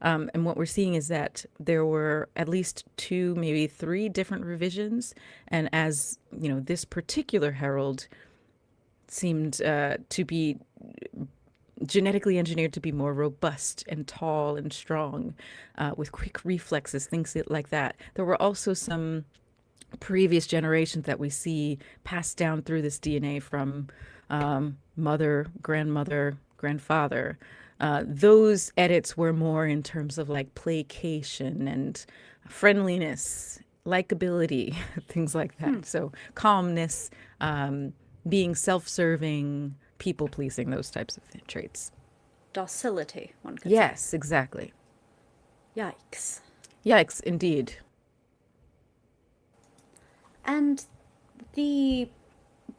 S1: And what we're seeing is that there were at least 2, maybe 3 different revisions. And as you know, this particular herald seemed to be genetically engineered to be more robust and tall and strong, with quick reflexes, things like that. There were also some previous generations that we see passed down through this DNA from mother, grandmother, grandfather. Those edits were more in terms of like placation and friendliness, likability, things like that. So calmness, being self-serving, people-pleasing, those types of traits.
S5: Docility, one could
S1: Yes, exactly.
S5: say. Yikes.
S1: Yikes, indeed.
S5: And the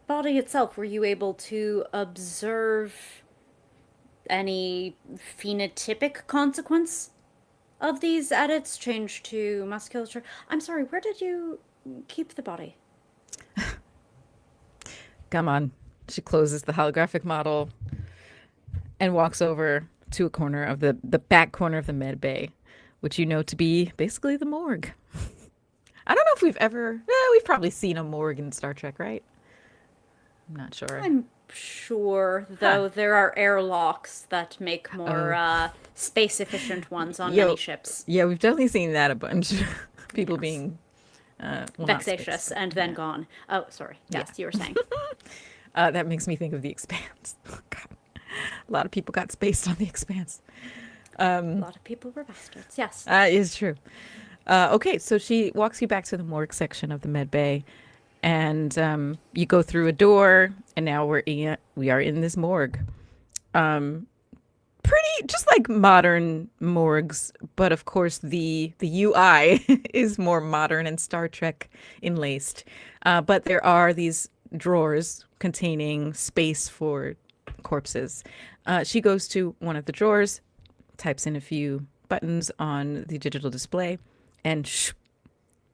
S5: body itself, were you able to observe any phenotypic consequence of these edits change to musculature? I'm sorry, where did you keep the body?
S1: Come on. She closes the holographic model and walks over to a corner of the back corner of the med bay, which you know to be basically the morgue. I don't know if we've probably seen a morgue in Star Trek, right? I'm not sure.
S5: I'm sure, though there are airlocks that make more space-efficient ones on many ships.
S1: Yeah, we've definitely seen that a bunch. People being
S5: vexatious and then gone. Oh, sorry. Yes, you were saying.
S1: That makes me think of The Expanse. God. A lot of people got spaced on The Expanse.
S5: A lot of people were bastards. Yes.
S1: It's true. Okay, so she walks you back to the morgue section of the med bay, and you go through a door, and now we are in this morgue. Pretty just like modern morgues, but of course the UI is more modern and Star Trek enlaced. But there are these drawers containing space for corpses. She goes to one of the drawers, types in a few buttons on the digital display, and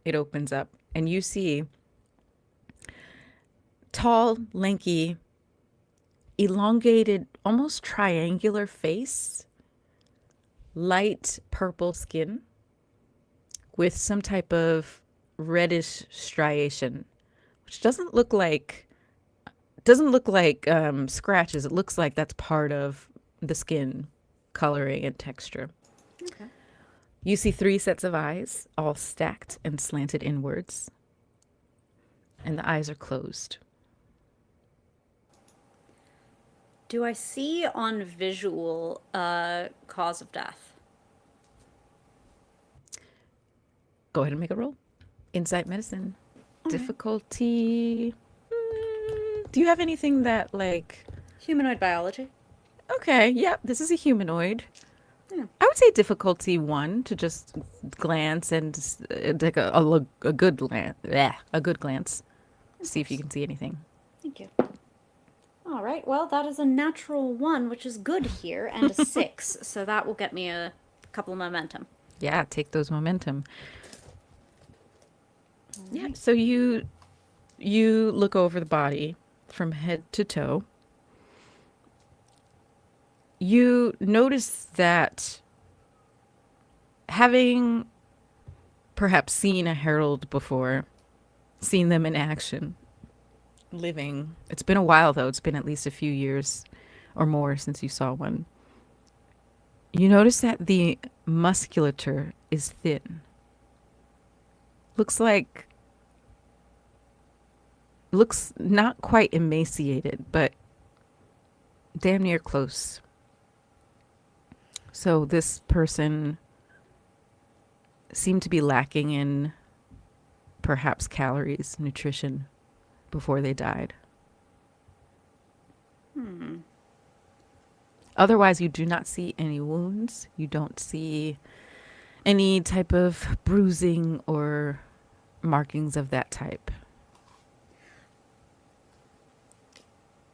S1: it opens up, and you see tall, lanky, elongated, almost triangular face, light purple skin with some type of reddish striation, which doesn't look like scratches. It looks like that's part of the skin coloring and texture.
S5: Okay.
S1: You see 3 sets of eyes, all stacked and slanted inwards, and the eyes are closed.
S5: Do I see on visual cause of death?
S1: Go ahead and make a roll. Insight medicine. Difficulty. Do you have anything that like...
S5: Humanoid biology.
S1: Okay, yeah, this is a humanoid.
S5: Yeah.
S1: I would say difficulty 1 to just glance and take a good glance. Yeah, a good glance. See if you can see anything.
S5: Thank you. All right, well, that is a natural 1, which is good here, and a 6, so that will get me a couple of momentum.
S1: Yeah, take those momentum. Yeah, so you look over the body from head to toe. You notice that, having perhaps seen a herald before, seen them in action, living, it's been a while though, it's been at least a few years or more since you saw one. You notice that the musculature is thin. Looks not quite emaciated, but damn near close. So this person seemed to be lacking in perhaps calories, nutrition, before they died. Otherwise, you do not see any wounds. You don't see any type of bruising or markings of that type.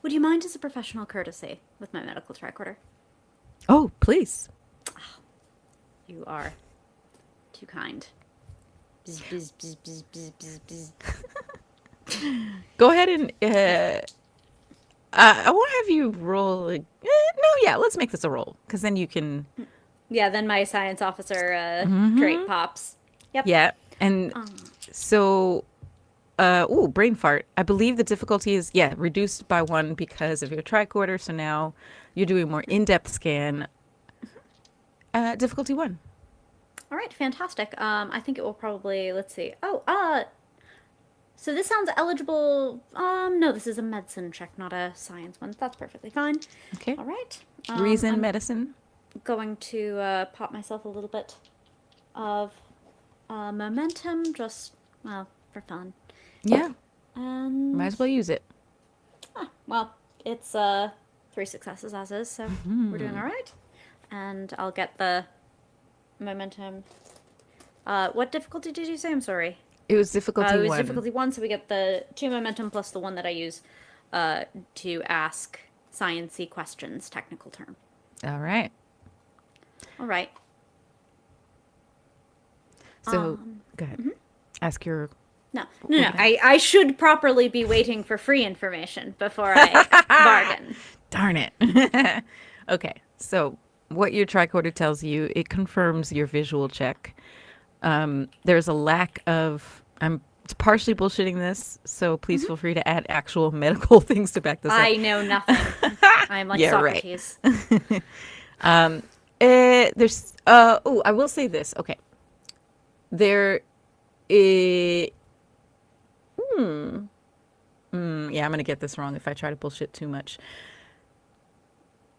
S5: Would you mind as a professional courtesy with my medical tricorder?
S1: Oh, please.
S5: You are too kind. Bzz, bzz, bzz, bzz, bzz, bzz, bzz.
S1: Go ahead and I won't have you roll. Let's make this a roll because then you can.
S5: Yeah, then my science officer trait pops. Yep.
S1: Yeah, and so, brain fart. I believe the difficulty is reduced by 1 because of your tricorder. So now you're doing more in-depth scan. Difficulty 1.
S5: All right, fantastic. I think it will probably, let's see. So this sounds eligible. No, this is a medicine check, not a science one. That's perfectly fine.
S1: Okay.
S5: All right.
S1: Reason,
S5: I'm
S1: medicine.
S5: Going to pop myself a little bit of momentum, just, for fun.
S1: Yeah.
S5: And
S1: Might as well use it.
S5: well, it's 3 successes as is, so we're doing all right. And I'll get the momentum. What difficulty did you say? I'm sorry.
S1: It was difficulty 1.
S5: It was difficulty 1, so we get the 2 momentum plus the 1 that I use to ask science-y questions, technical term.
S1: All right.
S5: All right.
S1: So, go ahead. Ask your...
S5: No. I should properly be waiting for free information before I bargain.
S1: Darn it. Okay, so what your tricorder tells you, it confirms your visual check. There's a lack of... I'm partially bullshitting this, so please feel free to add actual medical things to back this up.
S5: I know nothing. I'm like Socrates.
S1: Right. There's... I will say this. Okay. There is... Yeah, I'm going to get this wrong if I try to bullshit too much.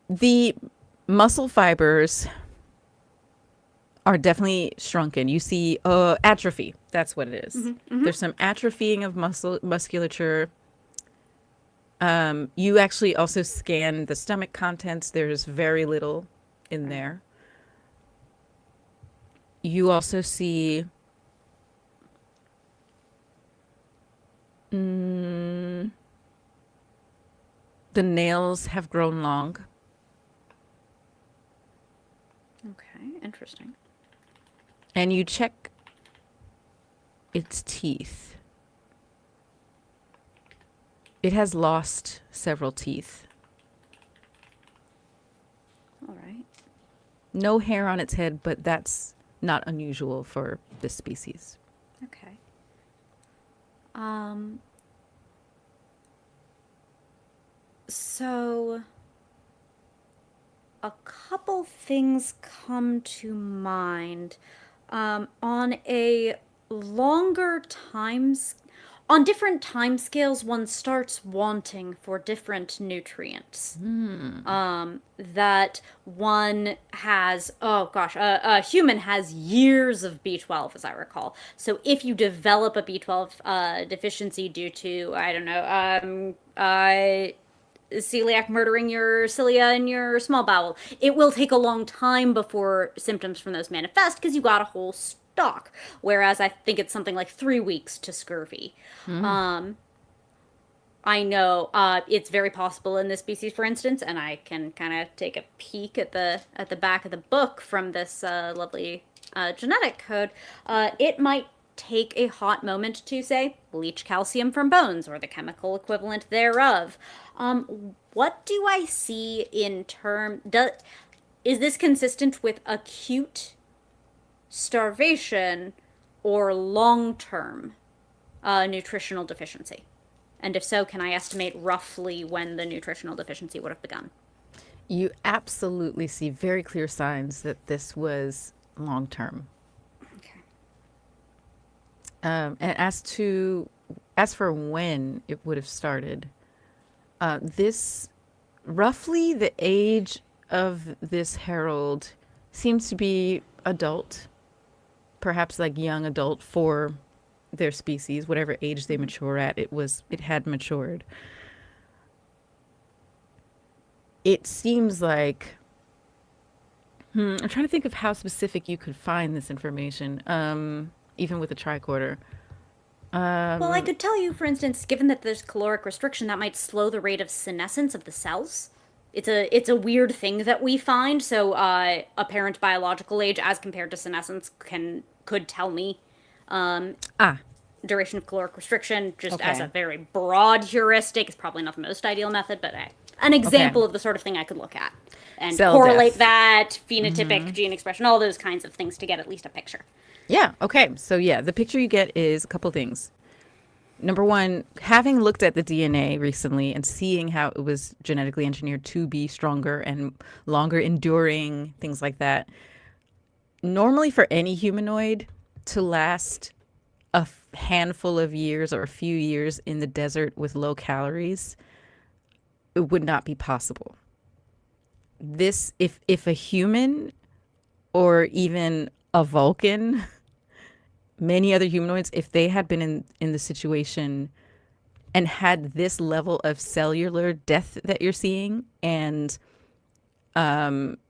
S1: The muscle fibers are definitely shrunken. You see atrophy. That's what it is. There's some atrophying of musculature. You actually also scan the stomach contents. There's very little in there. You also see the nails have grown long.
S5: Okay, interesting.
S1: And you check its teeth. It has lost several teeth.
S5: All right.
S1: No hair on its head, but that's not unusual for this species.
S5: Okay. So a couple things come to mind. On a longer on different time scales, one starts wanting for different nutrients. That one has, a human has years of B12, as I recall. So if you develop a B12 deficiency due to, I don't know, celiac murdering your cilia in your small bowel, it will take a long time before symptoms from those manifest because you got a whole stock. Whereas I think it's something like 3 weeks to scurvy. I know it's very possible in this species, for instance, and I can kind of take a peek at the back of the book from this lovely genetic code. It might take a hot moment to, say, leach calcium from bones or the chemical equivalent thereof. What do I see in is this consistent with acute starvation or long-term nutritional deficiency? And if so, can I estimate roughly when the nutritional deficiency would have begun?
S1: You absolutely see very clear signs that this was long-term.
S5: Okay.
S1: And as for when it would have started, roughly the age of this herald seems to be adult, perhaps like young adult for their species, whatever age they mature at. It had matured. It seems like I'm trying to think of how specific you could find this information, even with a tricorder.
S5: Well, I could tell you, for instance, given that there's caloric restriction, that might slow the rate of senescence of the cells. It's a weird thing that we find. So apparent biological age as compared to senescence could tell me. duration of caloric restriction, just as
S1: Okay.
S5: a very broad heuristic. It's probably not the most ideal method, but an example of the sort of thing I could look at and
S1: Cell
S5: correlate
S1: death.
S5: that, phenotypic, gene expression, all those kinds of things to get at least a picture.
S1: Yeah. Okay. So yeah, the picture you get is a couple things. Number one, having looked at the DNA recently and seeing how it was genetically engineered to be stronger and longer enduring, things like that. Normally, for any humanoid to last a handful of years or a few years in the desert with low calories, it would not be possible. This, if a human or even a Vulcan, many other humanoids, if they had been in the situation and had this level of cellular death that you're seeing and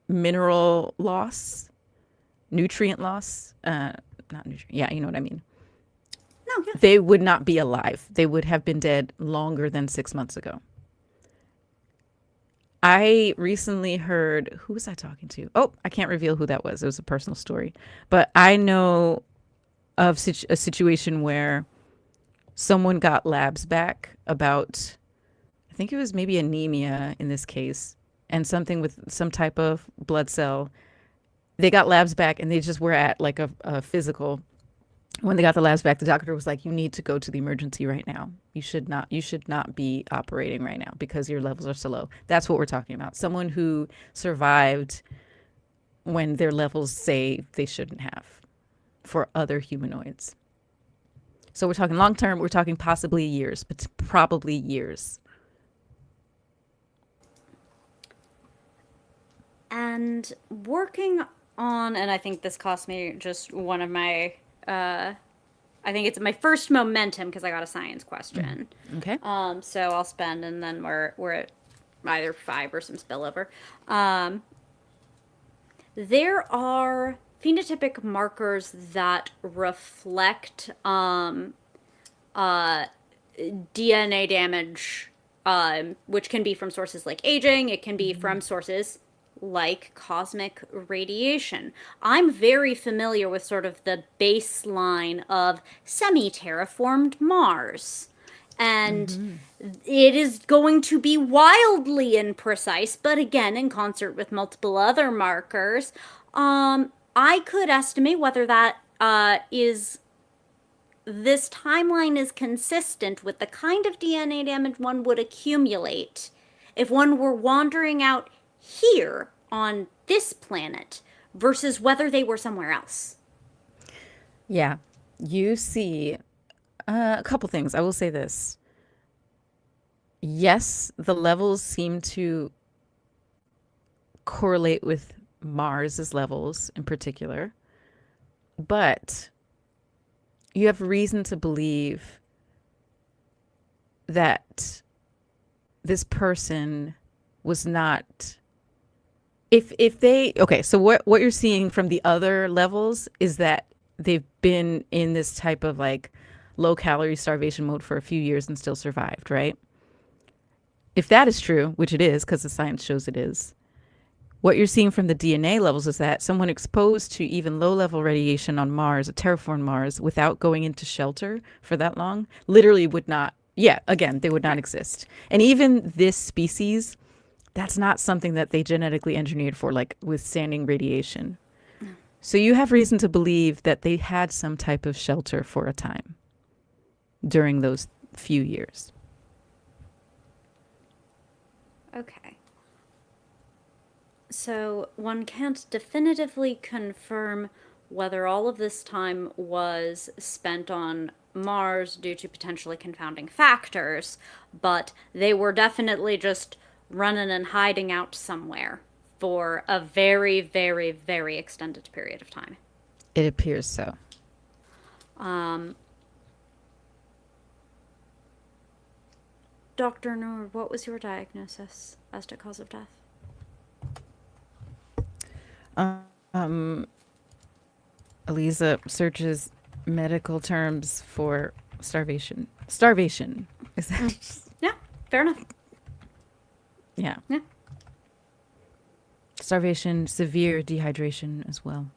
S1: mineral loss, nutrient loss, not nutrient, yeah, you know what I mean.
S5: No, yeah.
S1: They would not be alive. They would have been dead longer than 6 months ago. I recently heard, who was I talking to? Oh, I can't reveal who that was. It was a personal story. But I know of a situation where someone got labs back about, I think it was maybe anemia in this case, and something with some type of blood cell. They got labs back and they just were at like a physical. When they got the labs back, the doctor was like, you need to go to the emergency right now. You should not be operating right now because your levels are so low. That's what we're talking about. Someone who survived when their levels say they shouldn't have for other humanoids. So we're talking long term, we're talking possibly years, but probably years.
S5: And working on, and I think this cost me just one of my, I think it's my first momentum because I got a science question.
S1: Okay.
S5: So I'll spend, and then we're at either 5 or some spillover. There are phenotypic markers that reflect DNA damage, which can be from sources like aging. It can be from sources like cosmic radiation. I'm very familiar with sort of the baseline of semi-terraformed Mars. And it is going to be wildly imprecise, but again, in concert with multiple other markers, I could estimate whether that this timeline is consistent with the kind of DNA damage one would accumulate if one were wandering out here on this planet versus whether they were somewhere else.
S1: Yeah. You see a couple things. I will say this. Yes, the levels seem to correlate with Mars's levels in particular, but you have reason to believe that this person was not, if they, okay, so what you're seeing from the other levels is that they've been in this type of like low calorie starvation mode for a few years and still survived, right? If that is true, which it is because the science shows it is, what you're seeing from the DNA levels is that someone exposed to even low-level radiation on Mars, a terraformed Mars, without going into shelter for that long, literally would not, yeah, again, they would not exist. And even this species, that's not something that they genetically engineered for, like withstanding radiation. So you have reason to believe that they had some type of shelter for a time during those few years.
S5: Okay. So one can't definitively confirm whether all of this time was spent on Mars due to potentially confounding factors, but they were definitely just running and hiding out somewhere for a very, very, very extended period of time.
S1: It appears so.
S5: Dr. Noor, what was your diagnosis as to cause of death?
S1: Eliza searches medical terms for starvation. Starvation. Is that?
S5: Yeah, fair enough.
S1: Yeah.
S5: Yeah.
S1: Starvation, severe dehydration as well.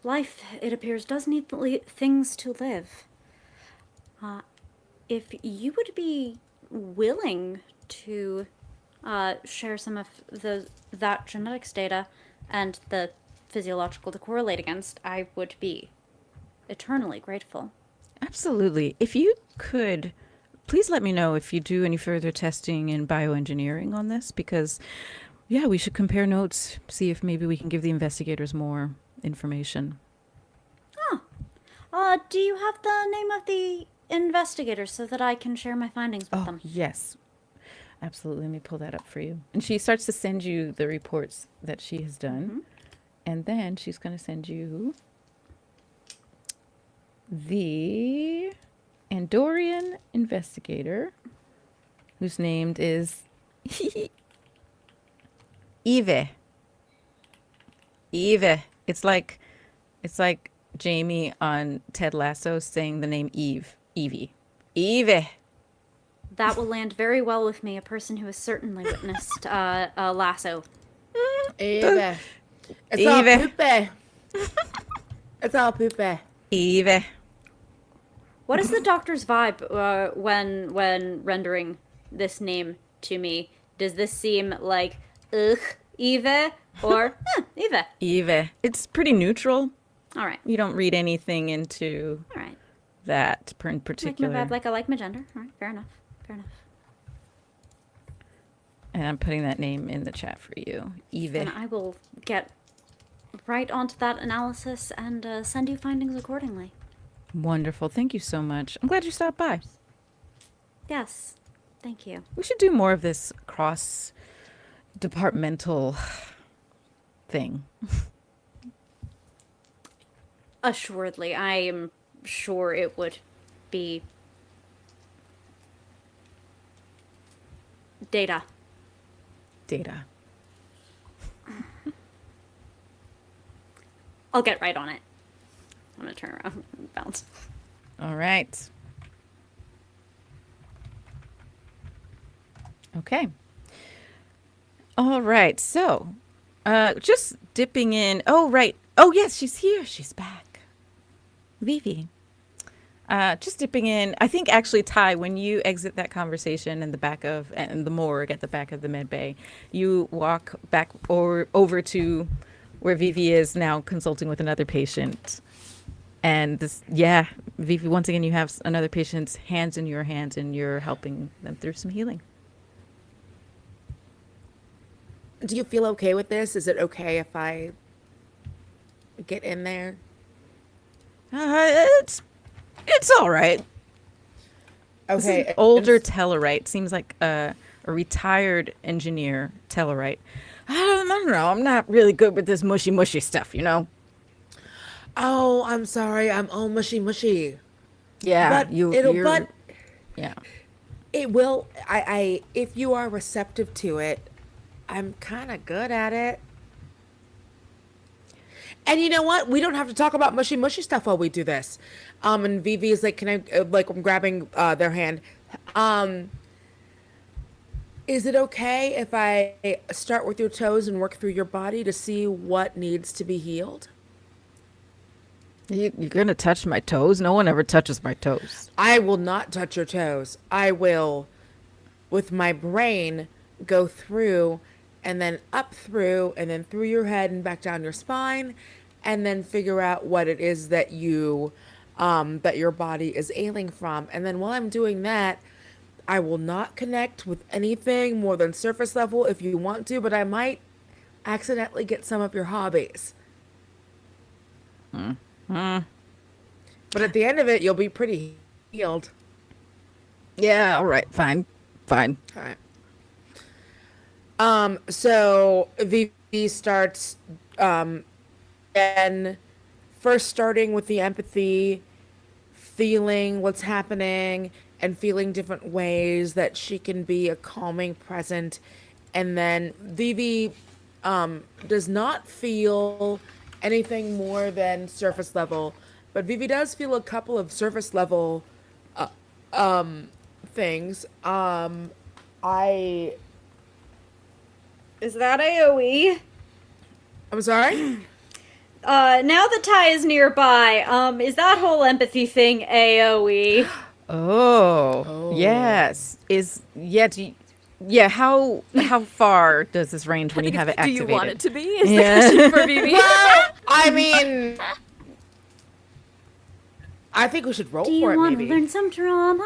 S5: life, it appears, does need things to live. If you would be willing to share some of that genetics data and the physiological to correlate against, I would be eternally grateful.
S1: Absolutely. If you could, please let me know if you do any further testing in bioengineering on this, because, yeah, we should compare notes, see if maybe we can give the investigators more information.
S5: Do you have the name of the investigators so that I can share my findings with them?
S1: Yes. Absolutely. Let me pull that up for you. And she starts to send you the reports that she has done. And then she's going to send you the Andorian investigator, whose name is Eve. Eve. It's like Jamie on Ted Lasso saying the name Eve. Evie. Eve.
S5: That will land very well with me, a person who has certainly witnessed a lasso.
S10: Eve. It's all poopy. It's all poopy.
S1: Eve.
S5: What is the doctor's vibe when rendering this name to me? Does this seem like, ugh, Eve, or Eve?
S1: Eve. It's pretty neutral.
S5: All right.
S1: You don't read anything into that in particular.
S5: Like my vibe, like I like my gender. All right, fair enough. Fair enough.
S1: And I'm putting that name in the chat for you, Eve.
S5: And I will get right onto that analysis and send you findings accordingly.
S1: Wonderful. Thank you so much. I'm glad you stopped by.
S5: Yes. Thank you.
S1: We should do more of this cross-departmental thing.
S5: Assuredly. I am sure it would be data. I'll get right on it. I'm going to turn around and bounce.
S1: All right. Okay. All right. So, just dipping in. Oh, right. Oh, yes, she's here. She's back. Vivi. Just dipping in. I think actually, Ty, when you exit that conversation in the back of and the morgue at the back of the med bay, you walk back over to where Vivi is now consulting with another patient. And this, yeah, Vivi, once again, you have another patient's hands in your hands and you're helping them through some healing.
S10: Do you feel okay with this? Is it okay if I get in there?
S1: It's all right.
S10: Okay.
S1: This is an older Tellarite. Seems like a retired engineer Tellarite. I don't know. I'm not really good with this mushy stuff, you know?
S10: Oh, I'm sorry. I'm all mushy.
S1: Yeah.
S10: But
S1: yeah.
S10: It will. I if you are receptive to it, I'm kind of good at it. And you know what? We don't have to talk about mushy stuff while we do this. And Vivi is like, can I, like, I'm grabbing their hand. Is it okay if I start with your toes and work through your body to see what needs to be healed?
S1: You're going to touch my toes? No one ever touches my toes.
S10: I will not touch your toes. I will, with my brain, go through and then up through and then through your head and back down your spine and then figure out what it is that you, that your body is ailing from. And then while I'm doing that, I will not connect with anything more than surface level if you want to, but I might accidentally get some of your hobbies. But at the end of it, you'll be pretty healed.
S1: Yeah, all right, fine.
S10: All right. So Vivi starts, and first starting with the empathy, feeling what's happening and feeling different ways that she can be a calming present. And then Vivi, does not feel anything more than surface level, but Vivi does feel a couple of surface level, things.
S5: Is that AoE?
S10: I'm sorry?
S5: now that Ty is nearby, is that whole empathy thing AoE?
S1: Oh, yes. How far does this range when you have it
S15: Do
S1: activated?
S15: you want it to be? Is the question for Vivi?
S10: Well, I mean, I think we should roll
S5: Do you
S10: for it,
S5: want to
S10: maybe.
S5: learn some drama?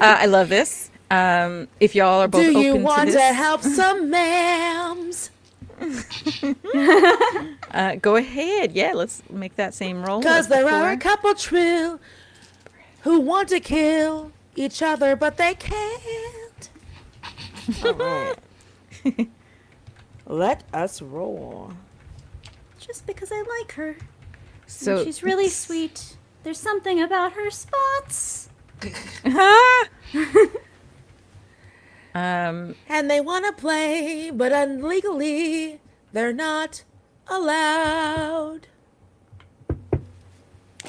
S1: I love this. If y'all are both
S10: Do
S1: open
S10: you
S1: to
S10: want
S1: this,
S10: to help some ma'ams?
S1: go ahead. Yeah, let's make that same roll.
S10: Because
S1: as
S10: there
S1: before.
S10: are a couple true who want to kill each other, but they can't. All right. Let us roll.
S5: Just because I like her.
S1: So
S5: And she's really sweet. There's something about her spots.
S10: And they want to play, but illegally, they're not allowed.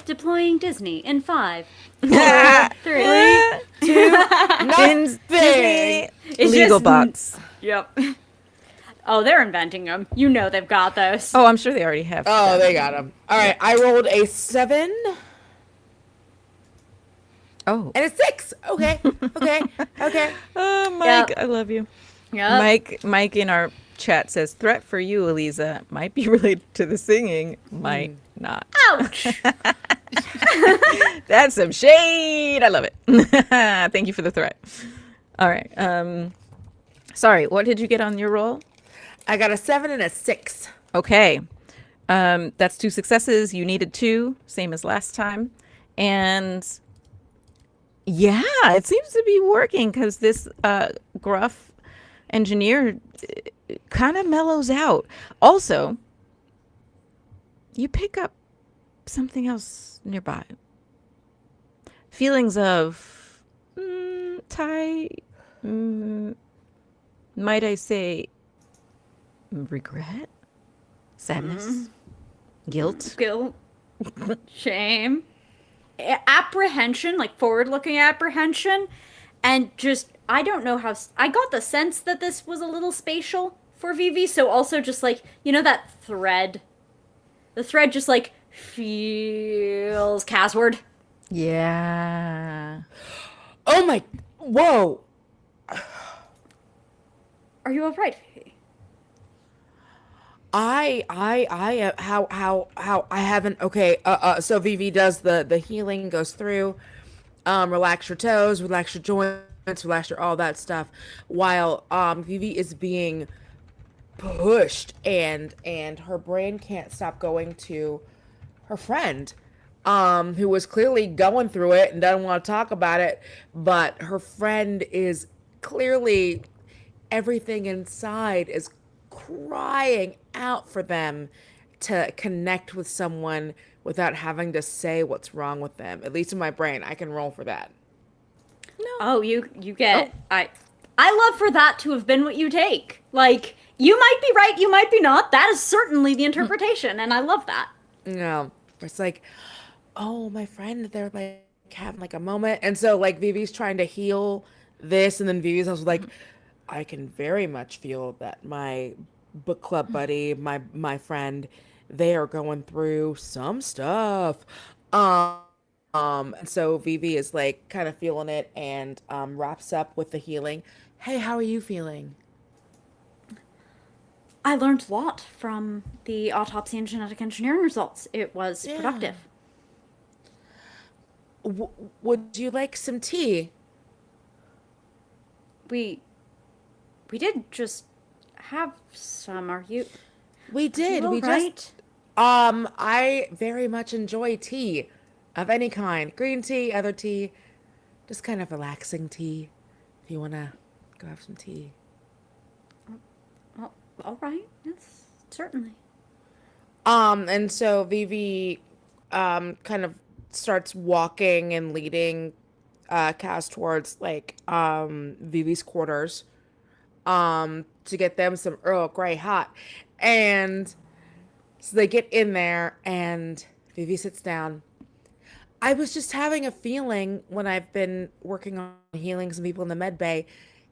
S5: Deploying Disney in 5, 4, 3, 2,
S10: Nothing.
S5: It's
S1: legal
S5: just-
S1: box.
S5: Yep. Oh, they're inventing them. You know they've got those.
S1: Oh, I'm sure they already have.
S10: Oh, they got them. All right, I rolled a 7.
S1: Oh.
S10: And a 6. Okay.
S1: Oh, Mike,
S5: Yep.
S1: I love you.
S5: Yep.
S1: Mike in our chat says, threat for you, Eliza. Might be related to the singing. Might not.
S5: Ouch.
S1: That's some shade. I love it. Thank you for the threat. All right. Sorry, what did you get on your roll?
S10: I got a 7 and a 6.
S1: Okay. That's 2 successes. You needed 2, same as last time. And yeah, it seems to be working because this gruff engineer kind of mellows out. Also, you pick up something else nearby. Feelings of might I say, regret, sadness, guilt,
S5: Shame, apprehension, like forward-looking apprehension, and just I don't know how I got the sense that this was a little spatial for Vivi. So also just like that thread, the thread just like feels Casward.
S1: Yeah.
S10: Oh my! Whoa!
S5: Are you all right, Vivi?
S10: How I haven't. Okay. So Vivi does the healing, goes through, relax your toes, relax your joints, relax your all that stuff, while Vivi is being pushed and her brain can't stop going to her friend, who was clearly going through it and doesn't want to talk about it, but her friend is clearly, everything inside is crying out for them to connect with someone without having to say what's wrong with them. At least in my brain, I can roll for that.
S5: No. Oh, you get I love for that to have been what you take. Like, you might be right, you might be not. That is certainly the interpretation, and I love that.
S10: No, it's like, oh, my friend, they're like having like a moment, and so like Vivi's trying to heal this, and then Vivi's also like, I can very much feel that my book club buddy, my friend, they are going through some stuff. And so Vivi is like kind of feeling it and wraps up with the healing. Hey, how are you feeling?
S5: I learned a lot from the autopsy and genetic engineering results. It was productive.
S10: Would you like some tea?
S5: We did just have some. Are you?
S10: We did.
S5: You
S10: We
S5: all right?
S10: just I very much enjoy tea of any kind. Green tea, other tea, just kind of relaxing tea. If you want to go have some tea.
S5: Oh, all right. Yes, certainly.
S10: And so Vivi kind of starts walking and leading Cass towards like Vivi's quarters to get them some Earl Grey hot. And so they get in there and Vivi sits down. I was just having a feeling when I've been working on healing some people in the med bay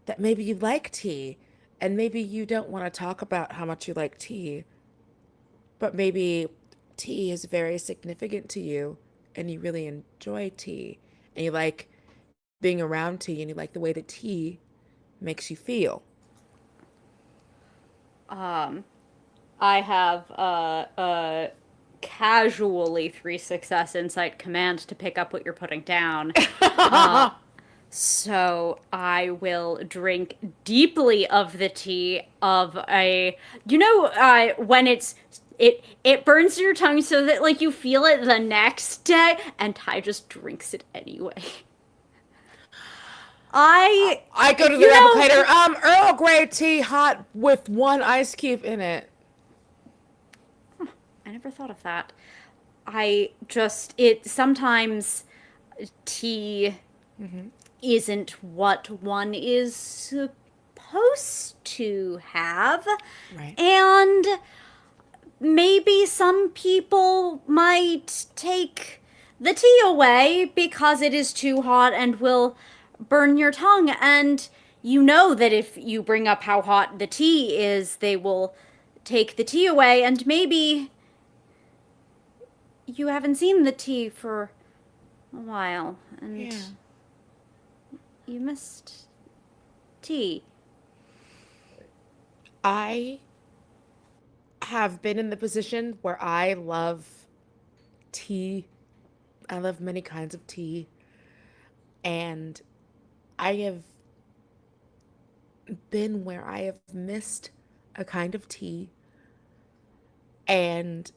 S10: that maybe you like tea and maybe you don't want to talk about how much you like tea. but maybe tea is very significant to you and you really enjoy tea and you like being around tea and you like the way that tea makes you feel.
S5: I have casually 3 success insight commands to pick up what you're putting down. So I will drink deeply of the tea of a, when it burns your tongue so that like you feel it the next day, and Ty just drinks it anyway. I
S10: go to the replicator. Earl Grey tea, hot with 1 ice cube in it.
S5: I never thought of that. Sometimes tea isn't what one is supposed to have.
S10: Right.
S5: And maybe some people might take the tea away because it is too hot and will burn your tongue. And you know that if you bring up how hot the tea is, they will take the tea away, and maybe you haven't seen the tea for a while, and you missed tea.
S10: I have been in the position where I love tea. I love many kinds of tea. And I have been where I have missed a kind of tea. And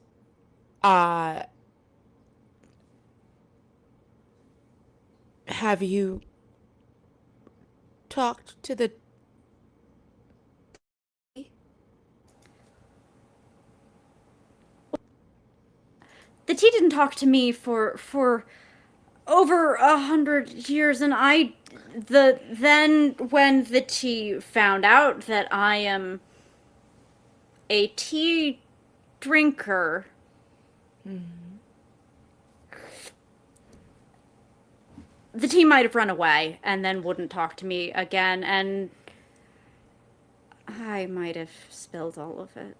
S10: have you talked to the
S5: tea didn't talk to me for over 100 years, and then when the tea found out that I am a tea drinker, the tea might have run away and then wouldn't talk to me again, and I might have spilled all of it.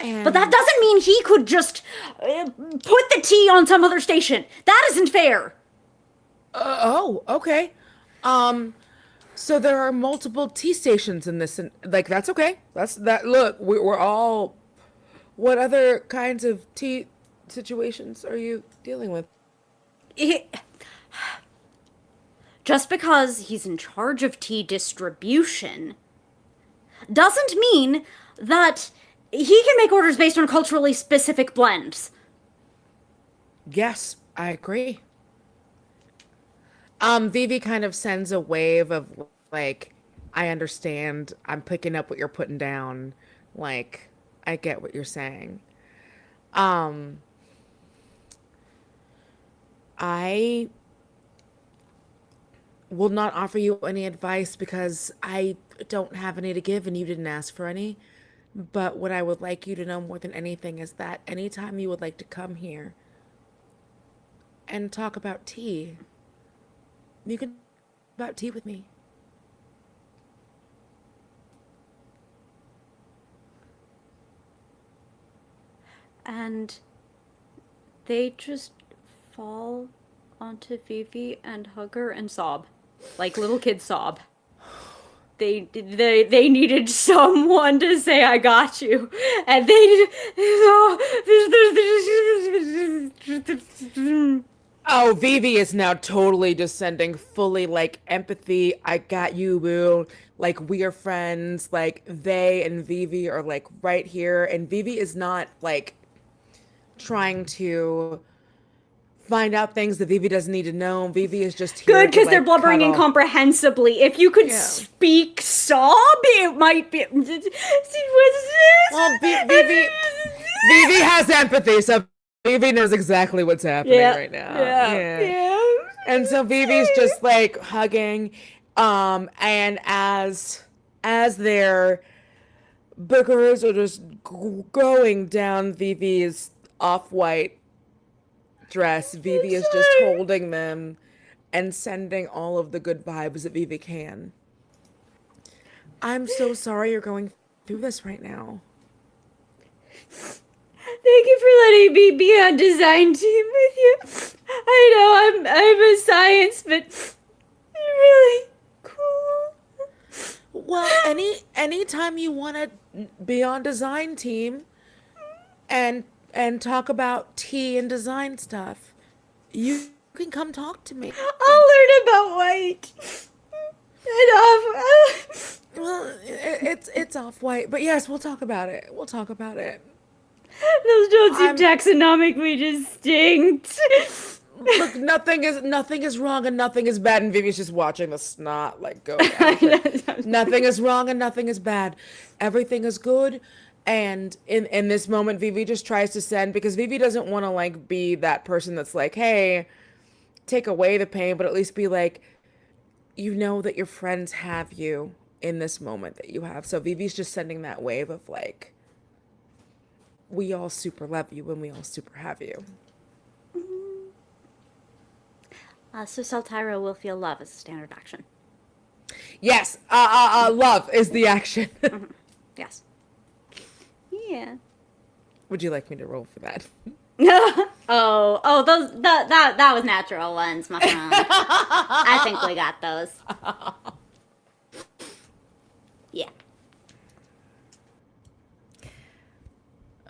S5: But that doesn't mean he could just put the tea on some other station. That isn't fair.
S10: Okay. So there are multiple tea stations in this, and like that's okay. Look, we're all. What other kinds of tea situations are you dealing with?
S5: Just because he's in charge of tea distribution doesn't mean that he can make orders based on culturally specific blends.
S10: Yes, I agree. Vivi kind of sends a wave of like, I understand. I'm picking up what you're putting down. Like, I get what you're saying. I will not offer you any advice because I don't have any to give and you didn't ask for any. But what I would like you to know more than anything is that anytime you would like to come here and talk about tea, you can talk about tea with me.
S5: And they just fall onto Vivi and hug her and sob. Like little kids sob. They needed someone to say, I got you. And they
S10: Oh, Vivi is now totally descending fully like empathy. I got you, boo. Like we are friends. Like they and Vivi are like right here. And Vivi is not like trying to find out things that Vivi doesn't need to know. Vivi is just here.
S5: Good, because
S10: like,
S5: they're blubbering
S10: cuddle.
S5: incomprehensibly. If you could speak sob, it might be.
S10: Well, Vivi has empathy, so Vivi knows exactly what's happening right now.
S5: Yeah.
S10: And so Vivi's just like hugging, and as their boogers are just going down Vivi's off-white dress, Vivi is just holding them and sending all of the good vibes that Vivi can. I'm so sorry you're going through this right now.
S5: Thank you for letting me be on design team with you. I know I'm a science, but you're really cool.
S10: Well, anytime you want to be on design team and talk about tea and design stuff, you can come talk to me.
S5: I'll learn about white.
S10: Well, it's off white, but yes, we'll talk about it. We'll talk about it.
S5: Those don't seem taxonomically distinct.
S10: Look, nothing is wrong and nothing is bad, and Vivi's just watching the snot like go down. Nothing is wrong and nothing is bad. Everything is good. And in this moment, Vivi just tries to send, because Vivi doesn't want to like be that person that's like, hey, take away the pain, but at least be like, you know that your friends have you in this moment that you have. So Vivi's just sending that wave of like, we all super love you and we all super have you.
S5: So Saltyra will feel love as a standard action.
S10: Yes, love is the action.
S5: Yes. Yeah.
S10: Would you like me to roll for that?
S5: that was natural ones, my friend. I think we got those. Yeah.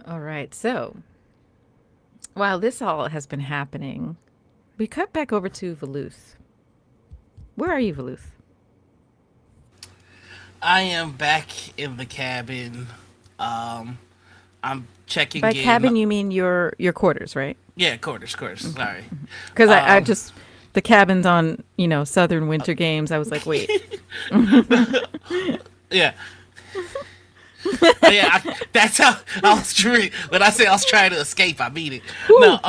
S1: All right, so while this all has been happening, we cut back over to Veluth. Where are you, Veluth?
S2: I am back in the cabin. I'm checking
S1: By
S2: in.
S1: cabin, you mean your quarters, right?
S2: Yeah, quarters. Sorry.
S1: Because I just, the cabins on, Southern Winter Games, I was like, wait.
S2: Yeah. That's how I was trying. When I say I was trying to escape, I mean it. No,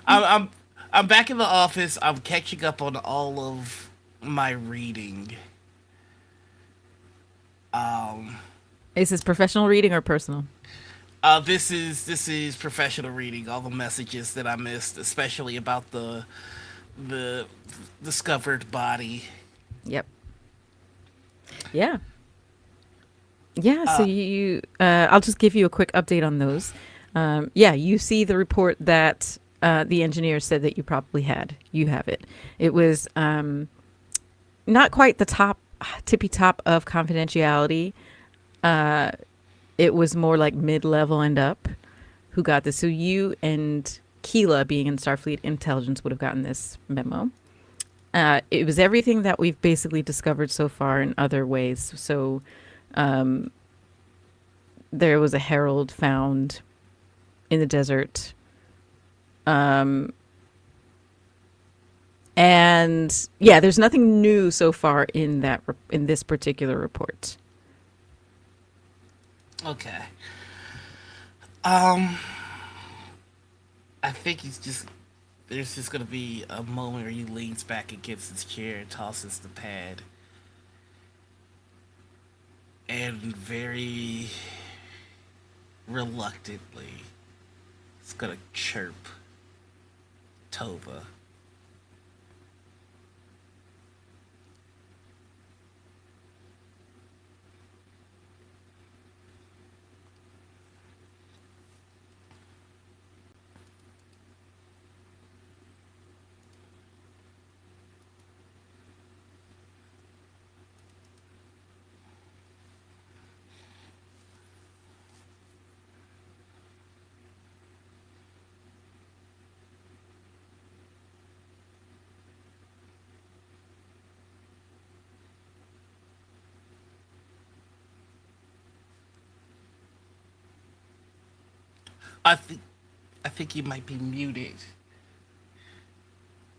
S2: I'm back in the office. I'm catching up on all of my reading.
S1: Is this professional reading or personal?
S2: This is professional reading. All the messages that I missed, especially about the discovered body.
S1: Yep. Yeah. Yeah, so you I'll just give you a quick update on those. You see the report that the engineer said that you probably had. You have it. It was not quite the tippy top of confidentiality. It was more like mid-level and up who got this. So you and Keela, being in Starfleet Intelligence, would have gotten this memo. It was everything that we've basically discovered so far in other ways. So there was a herald found in the desert. And there's nothing new so far in this particular report.
S2: Okay. I think there's just gonna be a moment where he leans back against his chair and tosses the pad. And very reluctantly, it's gonna chirp Tova. I think you might be muted.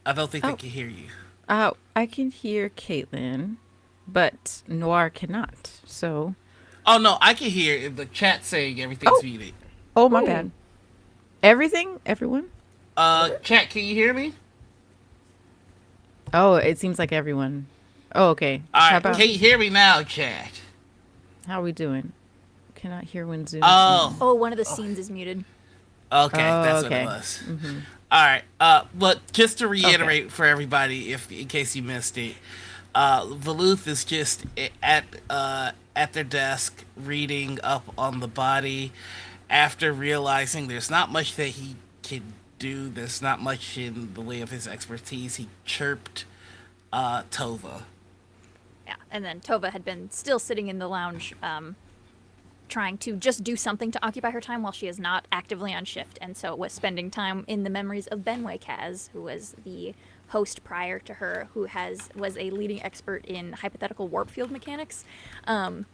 S2: I don't think they can hear you.
S1: Oh, I can hear Caitlin, but Noir cannot. So.
S2: Oh no, I can hear the chat saying everything's muted.
S1: Oh my bad. Everything, everyone.
S2: Chat, can you hear me?
S1: Oh, it seems like everyone. Oh, okay.
S2: All right, can you hear me now, chat?
S1: How are we doing? Cannot hear when Zoom.
S3: Oh, one of the scenes is muted.
S2: Okay, that's what it was. All right, but just to reiterate for everybody, in case you missed it, Veluth is just at their desk reading up on the body after realizing there's not much that he can do. There's not much in the way of his expertise. He chirped Tova.
S3: Yeah, and then Tova had been still sitting in the lounge, trying to just do something to occupy her time while she is not actively on shift, and so was spending time in the memories of Benway Kaz, who was the host prior to her, who was a leading expert in hypothetical warp field mechanics, and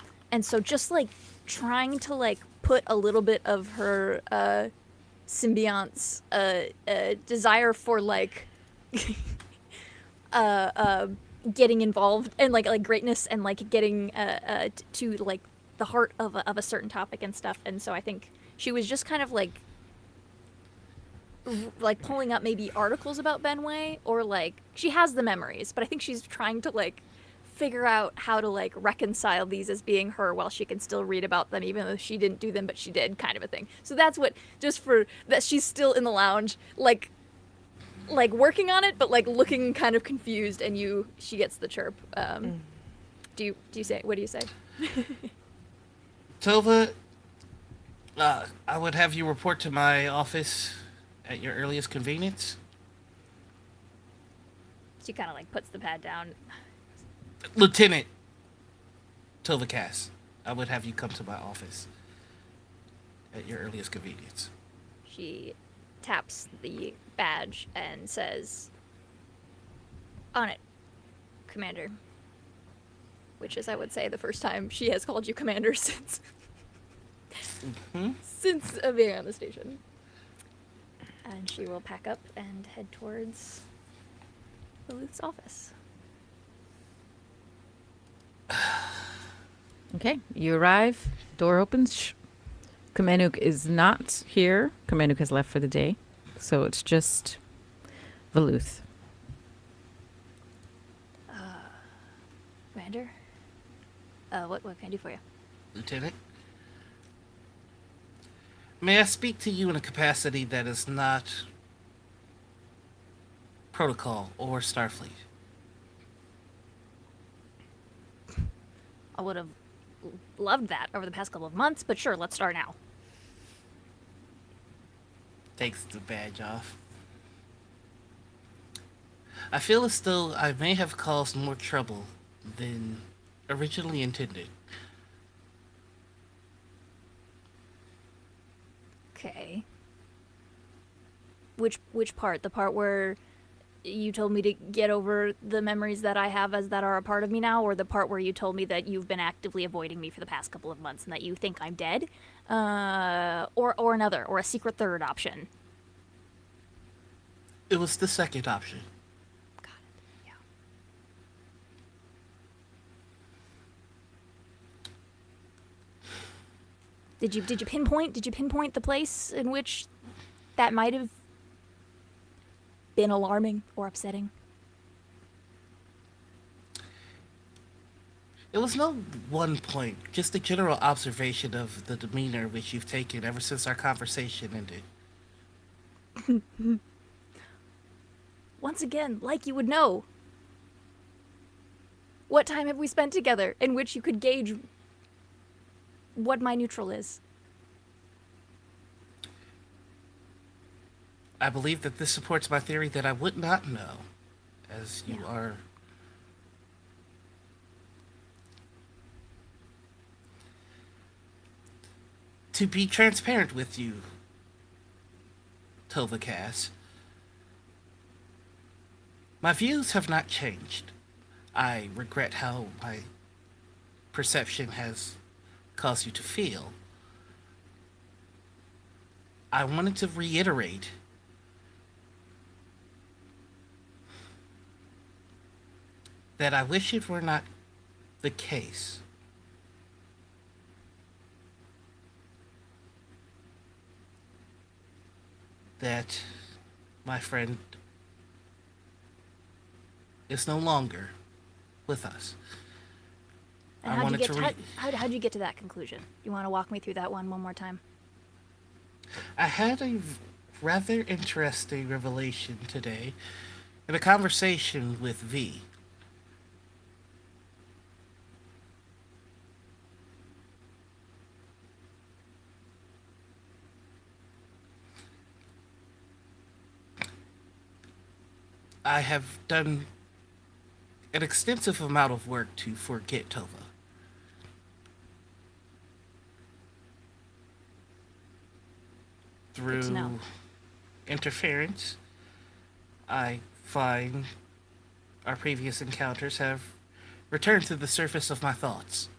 S3: so just like trying to like put a little bit of her symbiont's desire for like getting involved and like greatness and like getting to like the heart of a certain topic and stuff. And so I think she was just kind of like pulling up maybe articles about Benway, or like she has the memories, but I think she's trying to like figure out how to like reconcile these as being her while she can still read about them even though she didn't do them but she did, kind of a thing. So that's what, just for that, she's still in the lounge like working on it but like looking kind of confused, and she gets the chirp. Do you say, what do you say?
S2: Tova, I would have you report to my office at your earliest convenience.
S3: She kind of like puts the pad down.
S2: Lieutenant Tova Cass, I would have you come to my office at your earliest convenience.
S3: She taps the badge and says, "On it, Commander." Which is, I would say, the first time she has called you Commander since since being on the station. And she will pack up and head towards Veluth's office.
S1: Okay, you arrive. Door opens. Kamenuk is not here. Kamenuk has left for the day, so it's just Veluth.
S3: Commander? What can I do for you?
S2: Lieutenant? May I speak to you in a capacity that is not Protocol or Starfleet?
S3: I would have loved that over the past couple of months, but sure, let's start now.
S2: Takes the badge off. I feel as though I may have caused more trouble than originally intended.
S3: Okay. Which part? The part where you told me to get over the memories that I have as that are a part of me now, or the part where you told me that you've been actively avoiding me for the past couple of months and that you think I'm dead? Or another, or a secret third option?
S2: It was the second option.
S3: Got it. Yeah. Did you pinpoint the place in which that might have been alarming or upsetting?
S2: It was no one point, just a general observation of the demeanor which you've taken ever since our conversation ended.
S3: Once again, like you would know. What time have we spent together in which you could gauge what my neutral is?
S2: I believe that this supports my theory that I would not know, as you are... To be transparent with you, Tova Cass, my views have not changed. I regret how my perception has caused you to feel. I wanted to reiterate that I wish it were not the case. That my friend is no longer with us.
S3: And how'd you get to that conclusion? You want to walk me through that one more time?
S2: I had a rather interesting revelation today in a conversation with V. I have done an extensive amount of work to forget Tova. Through interference, I find our previous encounters have returned to the surface of my thoughts.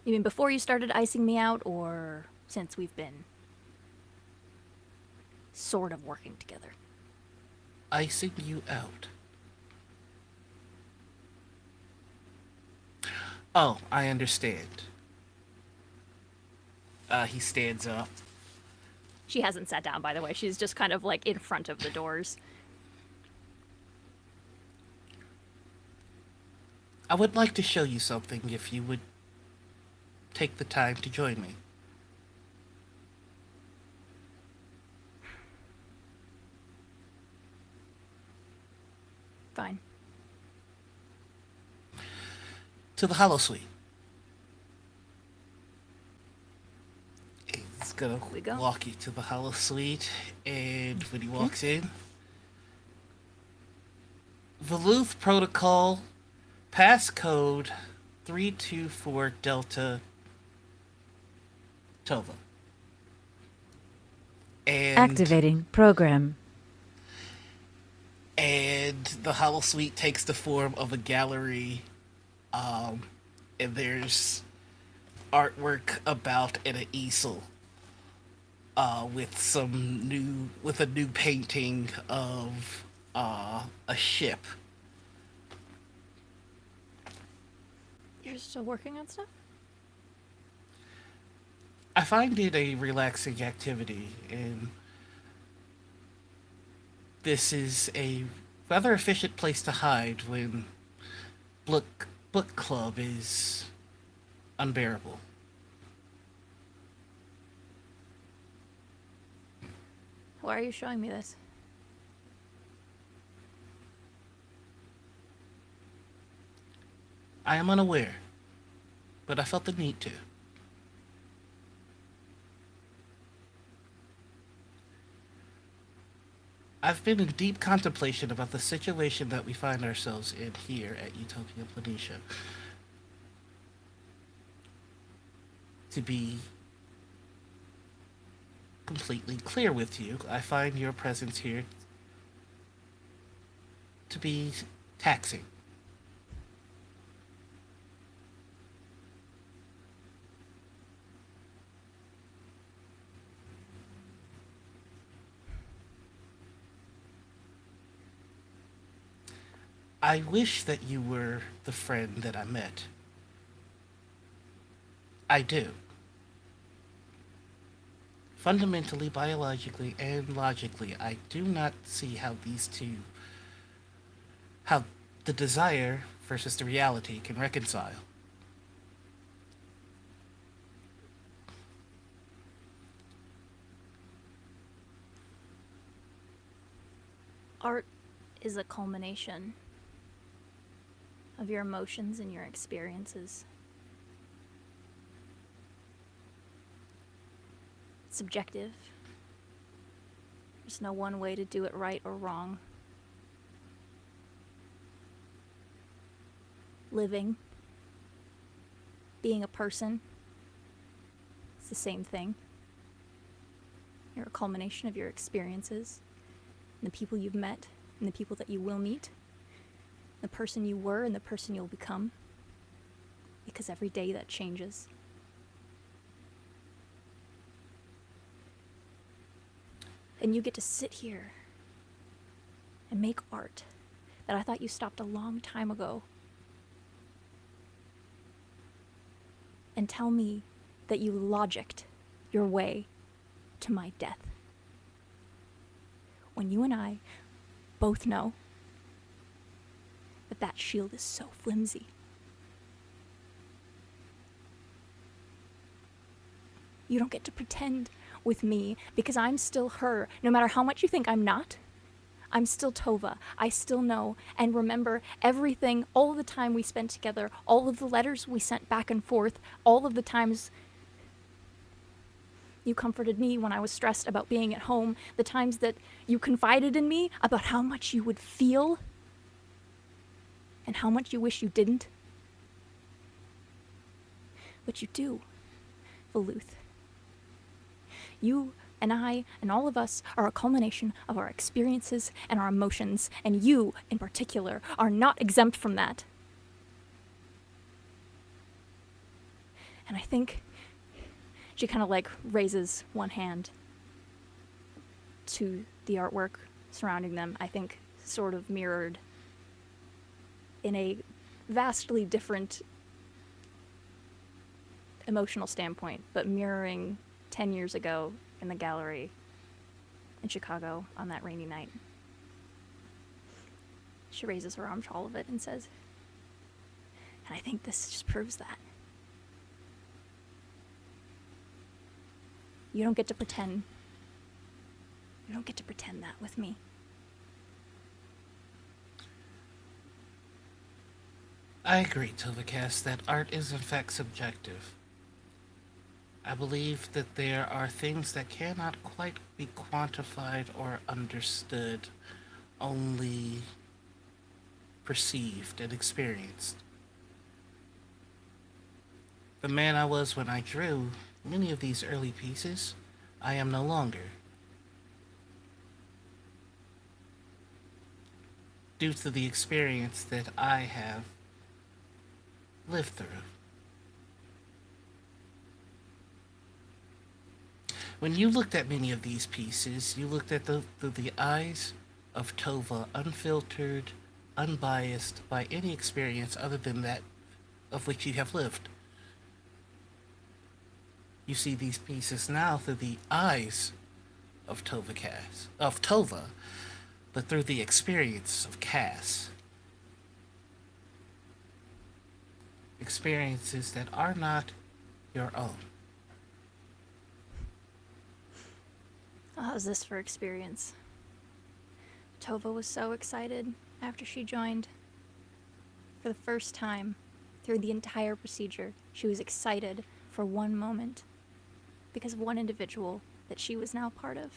S3: You mean before you started icing me out, or since we've been sort of working together?
S2: Icing you out. Oh, I understand. He stands up.
S3: She hasn't sat down, by the way. She's just kind of like in front of the doors.
S2: I would like to show you something if you would take the time to join me.
S3: Fine.
S2: To the Hollow Suite. He's gonna walk you to the Hollow Suite, and when he walks in, Veluth Protocol, passcode 324 Delta Tova. And
S1: Activating program.
S2: And the Hollow Suite takes the form of a gallery, and there's artwork about at an easel, with a new painting of a ship.
S3: You're still working on stuff?
S2: I find it a relaxing activity, and this is a rather efficient place to hide when book club is unbearable.
S3: Why are you showing me this?
S2: I am unaware, but I felt the need to. I've been in deep contemplation about the situation that we find ourselves in here at Utopia Planitia. To be completely clear with you, I find your presence here to be taxing. I wish that you were the friend that I met. I do. Fundamentally, biologically, and logically, I do not see how how the desire versus the reality can reconcile.
S3: Art is a culmination of your emotions and your experiences. It's subjective. There's no one way to do it right or wrong. Living, being a person, it's the same thing. You're a culmination of your experiences, and the people you've met, and the people that you will meet, the person you were and the person you'll become, because every day that changes. And you get to sit here and make art that I thought you stopped a long time ago, and tell me that you logicked your way to my death, when you and I both know that shield is so flimsy. You don't get to pretend with me, because I'm still her. No matter how much you think I'm not, I'm still Tova. I still know and remember everything, all of the time we spent together, all of the letters we sent back and forth, all of the times you comforted me when I was stressed about being at home, the times that you confided in me about how much you would feel and how much you wish you didn't. But you do, Veluth. You and I and all of us are a culmination of our experiences and our emotions, and you, in particular, are not exempt from that. And I think she kind of like raises one hand to the artwork surrounding them, I think sort of mirrored in a vastly different emotional standpoint, but mirroring 10 years ago in the gallery in Chicago on that rainy night. She raises her arm to all of it and says, and I think this just proves that. You don't get to pretend. You don't get to pretend that with me.
S2: I agree, Tovacast, that art is in fact subjective. I believe that there are things that cannot quite be quantified or understood, only perceived and experienced. The man I was when I drew many of these early pieces, I am no longer. Due to the experience that I have lived through. When you looked at many of these pieces, you looked at the eyes of Tova, unfiltered, unbiased by any experience other than that of which you have lived. You see these pieces now through the eyes of Tova, but through the experience of Cass. Experiences that are not your own.
S3: How's this for experience? Tova was so excited after she joined. For the first time, through the entire procedure, she was excited for one moment because of one individual that she was now part of,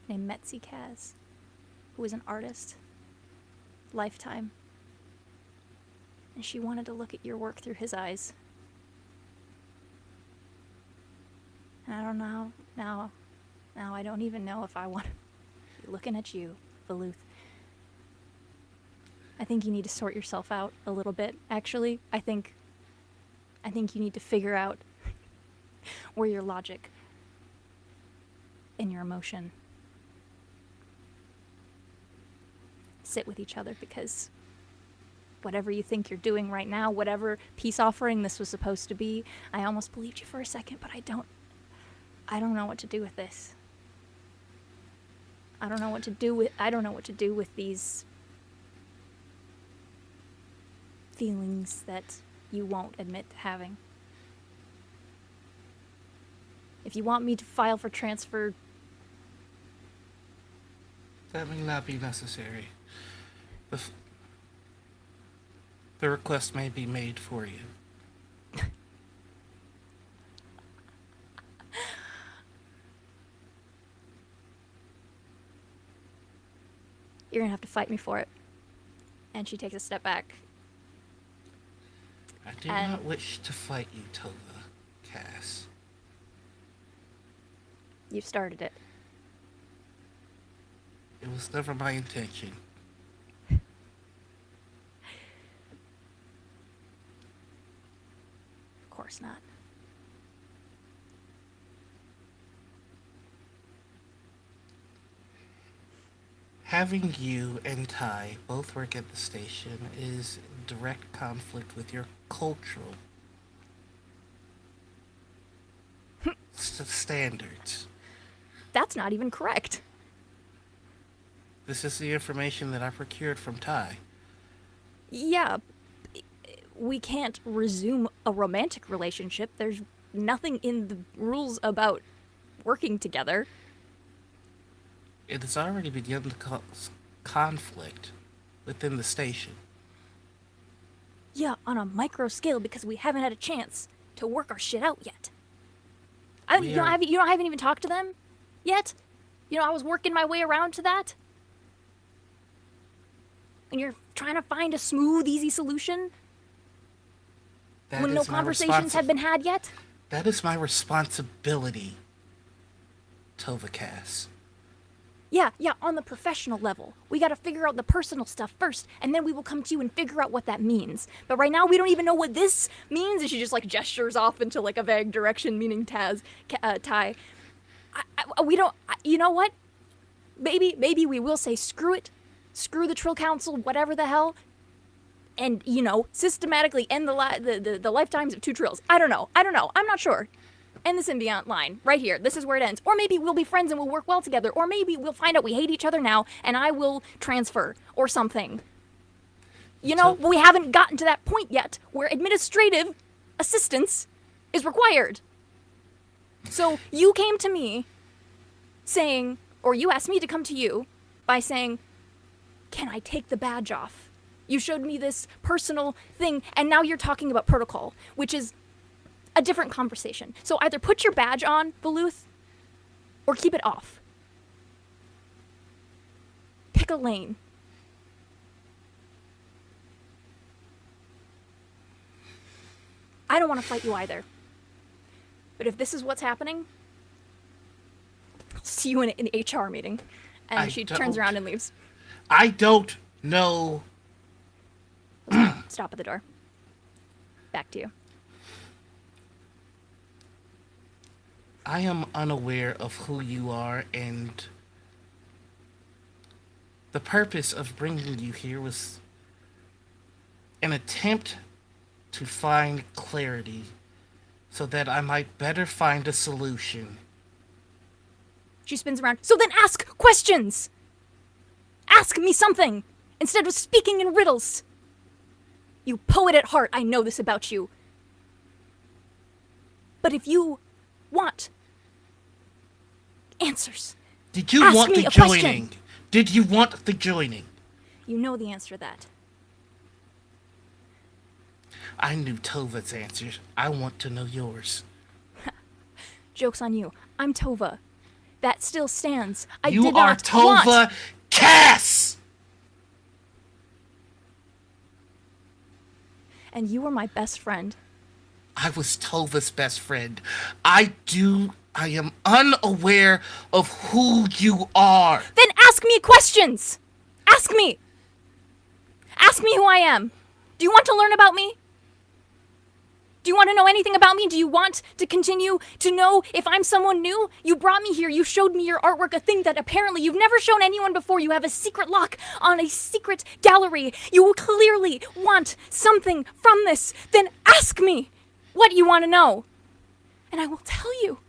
S3: named Metzi Kaz, who was an artist, lifetime. And she wanted to look at your work through his eyes. And I don't know, now I don't even know if I want to be looking at you, Veluth. I think you need to sort yourself out a little bit, actually. I think you need to figure out where your logic and your emotion sit with each other, because whatever you think you're doing right now, whatever peace offering this was supposed to be, I almost believed you for a second, but I don't know what to do with this. I don't know what to do with these feelings that you won't admit to having. If you want me to file for transfer,
S2: that may not be necessary. The request may be made for you.
S3: you're gonna have to fight me for it. And she takes a step back.
S2: I do not wish to fight you, Tova, Cass.
S3: You started it.
S2: It was never my intention.
S3: Of course not.
S2: Having you and Ty both work at the station is in direct conflict with your cultural standards.
S3: That's not even correct.
S2: This is the information that I procured from Ty.
S3: Yeah, we can't resume a romantic relationship. There's nothing in the rules about working together.
S2: It has already begun to cause conflict within the station.
S3: Yeah, on a micro scale, because we haven't had a chance to work our shit out yet. You haven't even talked to them yet? I was working my way around to that. And you're trying to find a smooth, easy solution? When no conversations have been had yet?
S2: That is my responsibility, Tova Cass.
S3: Yeah, on the professional level. We gotta figure out the personal stuff first, and then we will come to you and figure out what that means. But right now, we don't even know what this means, and she just, gestures off into, a vague direction, meaning Ty. We don't... You know what? Maybe we will say, screw it. Screw the Trill Council, whatever the hell. And, systematically end the lifetimes of 2 Trills. I don't know. I'm not sure. End the symbiont line right here. This is where it ends. Or maybe we'll be friends and we'll work well together. Or maybe we'll find out we hate each other now and I will transfer or something. But we haven't gotten to that point yet where administrative assistance is required. So you came to me saying, or you asked me to come to you by saying, can I take the badge off? You showed me this personal thing and now you're talking about protocol, which is a different conversation. So either put your badge on, Veluth, or keep it off. Pick a lane. I don't want to fight you either. But if this is what's happening, I'll see you in an HR meeting. And she turns around and leaves.
S2: I don't know.
S3: Stop at the door. Back to you.
S2: I am unaware of who you are, and the purpose of bringing you here was an attempt to find clarity so that I might better find a solution.
S3: She spins around. So then ask questions! Ask me something instead of speaking in riddles. You poet at heart, I know this about you. But if you want answers,
S2: did you want the joining? Did you want the joining?
S3: You know the answer to that.
S2: I knew Tova's answers. I want to know yours.
S3: Joke's on you. I'm Tova. That still stands.
S2: You are Tova Cass!
S3: And you were my best friend.
S2: I was Tova's best friend. I am unaware of who you are.
S3: Then ask me questions! Ask me! Ask me who I am. Do you want to learn about me? Do you want to know anything about me? Do you want to continue to know if I'm someone new? You brought me here. You showed me your artwork, a thing that apparently you've never shown anyone before. You have a secret lock on a secret gallery. You clearly want something from this. Then ask me what you want to know, and I will tell you.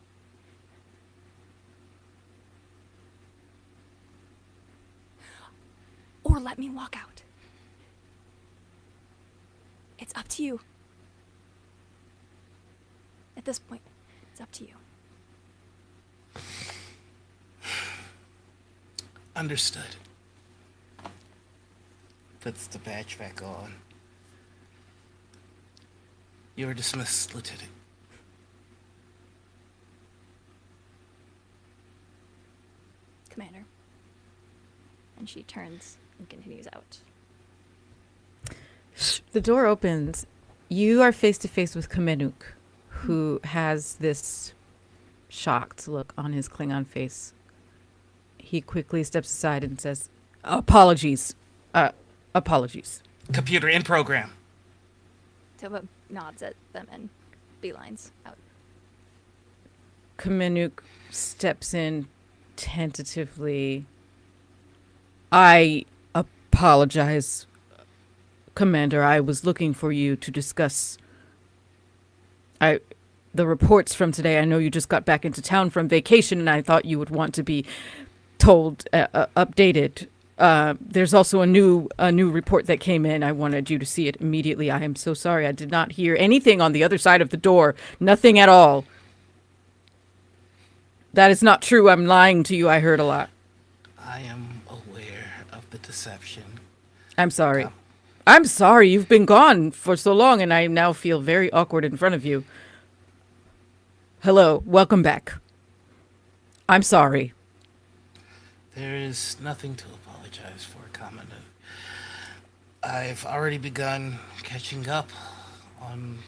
S3: Or let me walk out. It's up to you. At this point, it's up to you.
S2: Understood. Puts the badge back on. You are dismissed, Lieutenant.
S3: Commander. And she turns and continues out.
S1: The door opens. You are face to face with Kamenuk, who has this shocked look on his Klingon face. He quickly steps aside and says, apologies. Apologies.
S2: Computer in program.
S3: Tova nods at them and beelines out.
S1: Kamenuk steps in tentatively. I apologize, Commander. I was looking for you to discuss the reports from today. I know you just got back into town from vacation, and I thought you would want to be told, updated. There's also a new report that came in. I wanted you to see it immediately. I am so sorry. I did not hear anything on the other side of the door. Nothing at all. That is not true. I'm lying to you. I heard a lot.
S2: I am aware of the deception.
S1: I'm sorry. I'm sorry. You've been gone for so long, and I now feel very awkward in front of you. Hello, welcome back. I'm sorry.
S2: There is nothing to apologize for, Commander. I've already begun catching up on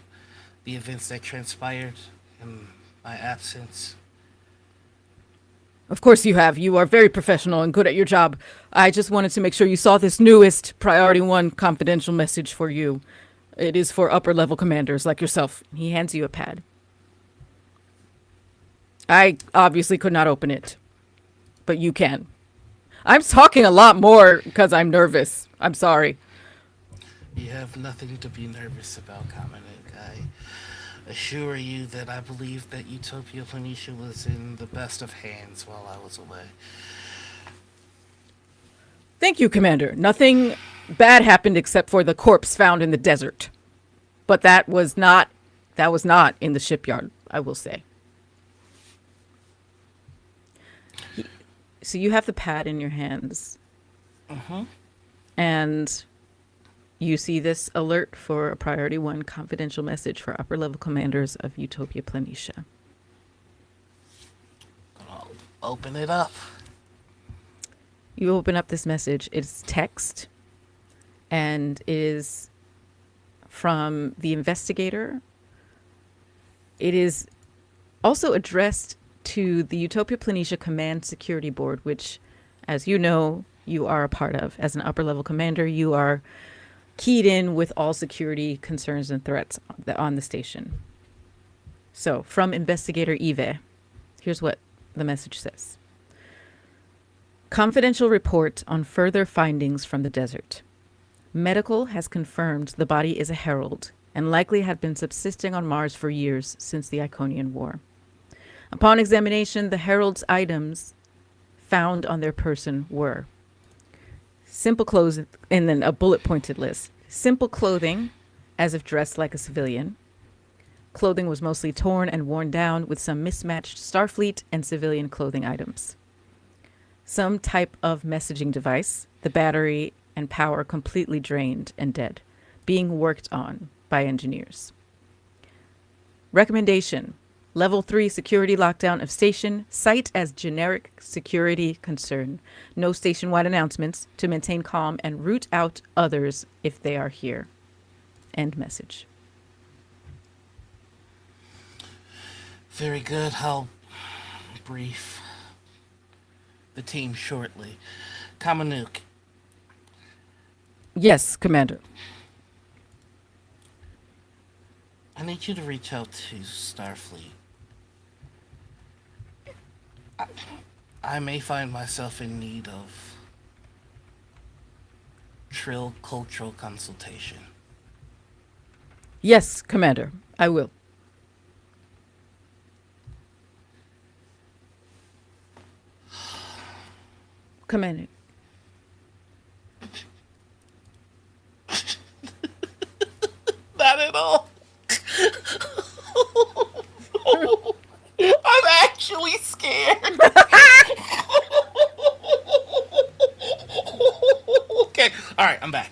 S2: the events that transpired in my absence.
S1: Of course you have. You are very professional and good at your job. I just wanted to make sure you saw this newest Priority 1 confidential message for you. It is for upper level commanders like yourself. He hands you a pad. I obviously could not open it, but you can. I'm talking a lot more because I'm nervous. I'm sorry.
S2: You have nothing to be nervous about, Commander. I assure you that I believe that Utopia Planitia was in the best of hands while I was away.
S1: Thank you, Commander. Nothing bad happened except for the corpse found in the desert. But that was not in the shipyard, I will say. So you have the pad in your hands.
S2: Uh-huh.
S1: And you see this alert for a Priority 1 confidential message for upper level commanders of Utopia Planitia.
S2: I'll open it up.
S1: You open up this message. It's text, and it is from the investigator. It is also addressed to the Utopia Planitia Command Security Board, which, as you know, you are a part of. As an upper level commander, you are keyed in with all security concerns and threats on the station. So, from Investigator Eve, here's what the message says. Confidential report on further findings from the desert. Medical has confirmed the body is a herald and likely had been subsisting on Mars for years since the Iconian War. Upon examination, the herald's items found on their person were simple clothes, and then a bullet-pointed list. Simple clothing, as if dressed like a civilian. Clothing was mostly torn and worn down with some mismatched Starfleet and civilian clothing items. Some type of messaging device, the battery and power completely drained and dead, being worked on by engineers. Recommendation: Level 3 security lockdown of station. Cite as generic security concern. No station-wide announcements to maintain calm and root out others if they are here. End message.
S2: Very good. I'll brief the team shortly. Kamanuk.
S1: Yes, Commander.
S2: I need you to reach out to Starfleet. I may find myself in need of Trill cultural consultation.
S1: Yes, Commander. I will. Commander.
S2: Not at all. I'm actually scared. Okay, all right, I'm back.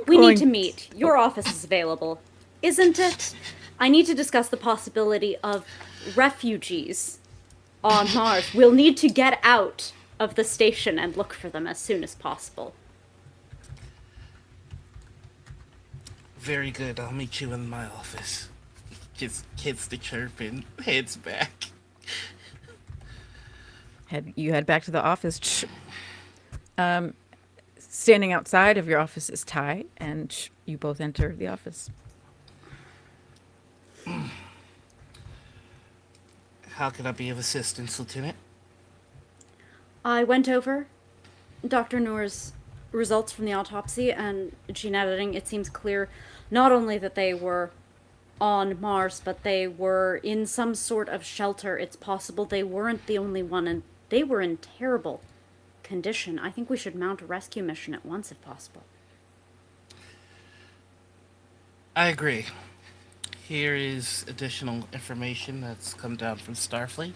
S5: We need to meet. Your office is available, isn't it? I need to discuss the possibility of refugees on Mars. We'll need to get out of the station and look for them as soon as possible.
S2: Very good. I'll meet you in my office. Just kids to chirping, heads back.
S1: You head back to the office. Standing outside of your office is Ty, and you both enter the office.
S2: How can I be of assistance, Lieutenant?
S5: I went over Dr. Noor's results from the autopsy and gene editing. It seems clear not only that they were on Mars, but they were in some sort of shelter. It's possible they weren't the only one, and they were in terrible condition. I think we should mount a rescue mission at once if possible.
S2: I agree. Here is additional information that's come down from Starfleet.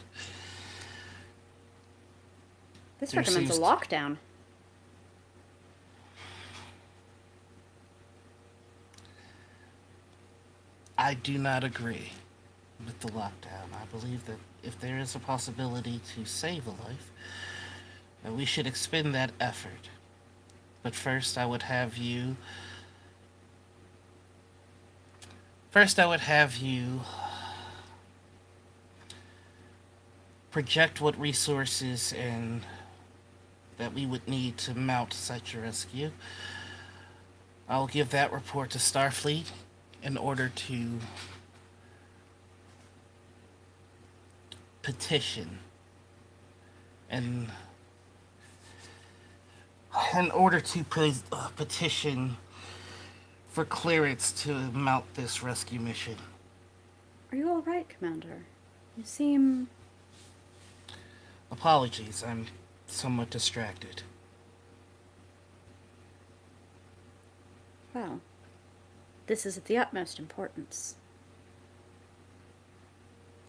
S5: This recommends a lockdown.
S2: I do not agree with the lockdown. I believe that if there is a possibility to save a life, that we should expend that effort. But first, I would have you project what resources and that we would need to mount such a rescue. I'll give that report to Starfleet in order to petition and petition for clearance to mount this rescue mission.
S5: Are you all right, Commander? You seem...
S2: Apologies, I'm somewhat distracted.
S5: Well, this is of the utmost importance.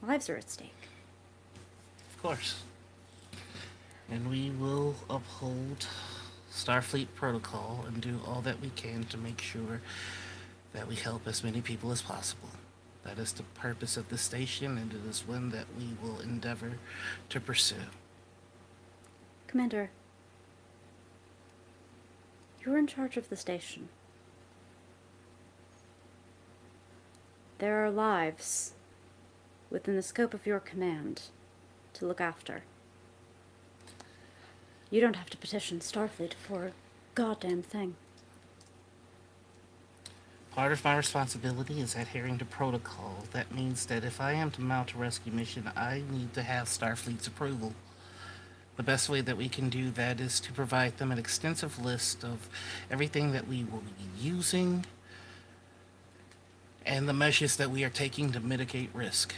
S5: Lives are at stake.
S2: Of course. And we will uphold Starfleet protocol and do all that we can to make sure that we help as many people as possible. That is the purpose of the station, and it is one that we will endeavor to pursue.
S5: Commander, you're in charge of the station. There are lives within the scope of your command to look after. You don't have to petition Starfleet for a goddamn thing.
S2: Part of my responsibility is adhering to protocol. That means that if I am to mount a rescue mission, I need to have Starfleet's approval. The best way that we can do that is to provide them an extensive list of everything that we will be using and the measures that we are taking to mitigate risk.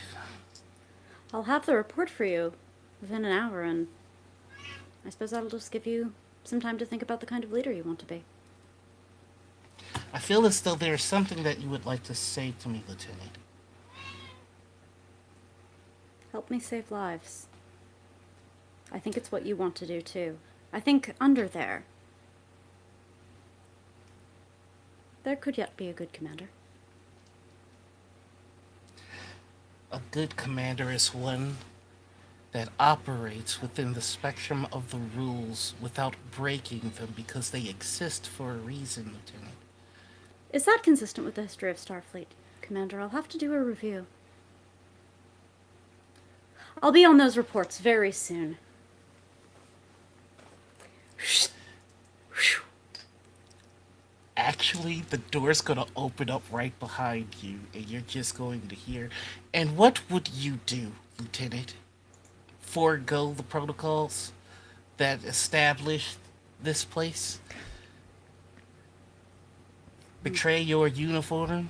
S5: I'll have the report for you within an hour, and I suppose that'll just give you some time to think about the kind of leader you want to be.
S2: I feel as though there is something that you would like to say to me, Lieutenant.
S5: Help me save lives. I think it's what you want to do, too. I think under there could yet be a good commander.
S2: A good commander is one that operates within the spectrum of the rules without breaking them because they exist for a reason, Lieutenant.
S5: Is that consistent with the history of Starfleet, Commander? I'll have to do a review. I'll be on those reports very soon.
S2: Actually, the door's gonna open up right behind you, and you're just going to hear. And what would you do, Lieutenant? Forego the protocols that established this place? Betray your uniform?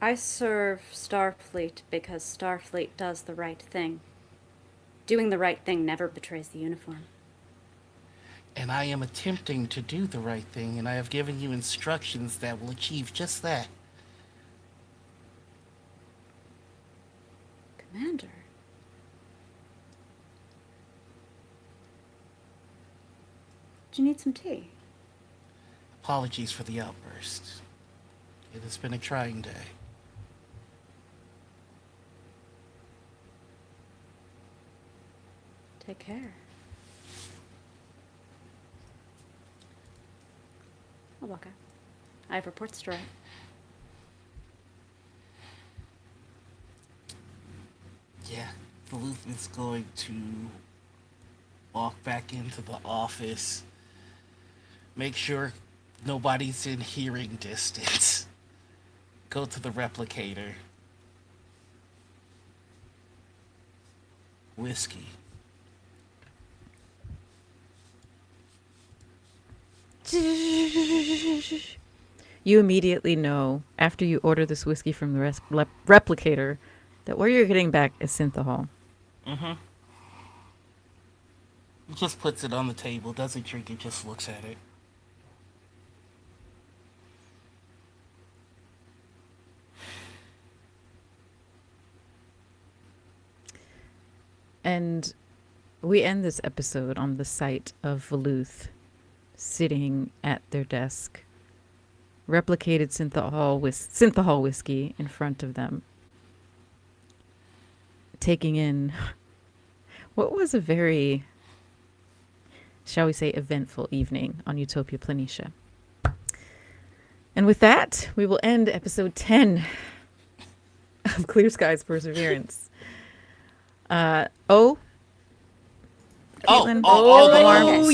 S5: I serve Starfleet because Starfleet does the right thing. Doing the right thing never betrays the uniform.
S2: And I am attempting to do the right thing, and I have given you instructions that will achieve just that.
S5: Commander? Do you need some tea?
S2: Apologies for the outburst. It has been a trying day.
S5: Take care. I'll walk out. I have reports to write.
S2: Yeah, Veluth is going to walk back into the office. Make sure nobody's in hearing distance. Go to the replicator. Whiskey.
S1: You immediately know, after you order this whiskey from the replicator, that what you're getting back is synthahol.
S2: Mm-hmm. He just puts it on the table, doesn't drink it, just looks at it.
S1: And we end this episode on the sight of Veluth sitting at their desk, replicated synthahol whiskey in front of them, taking in what was a very, shall we say, eventful evening on Utopia Planitia. And with that, we will end episode 10 of Clear Skies Perseverance. Caitlin?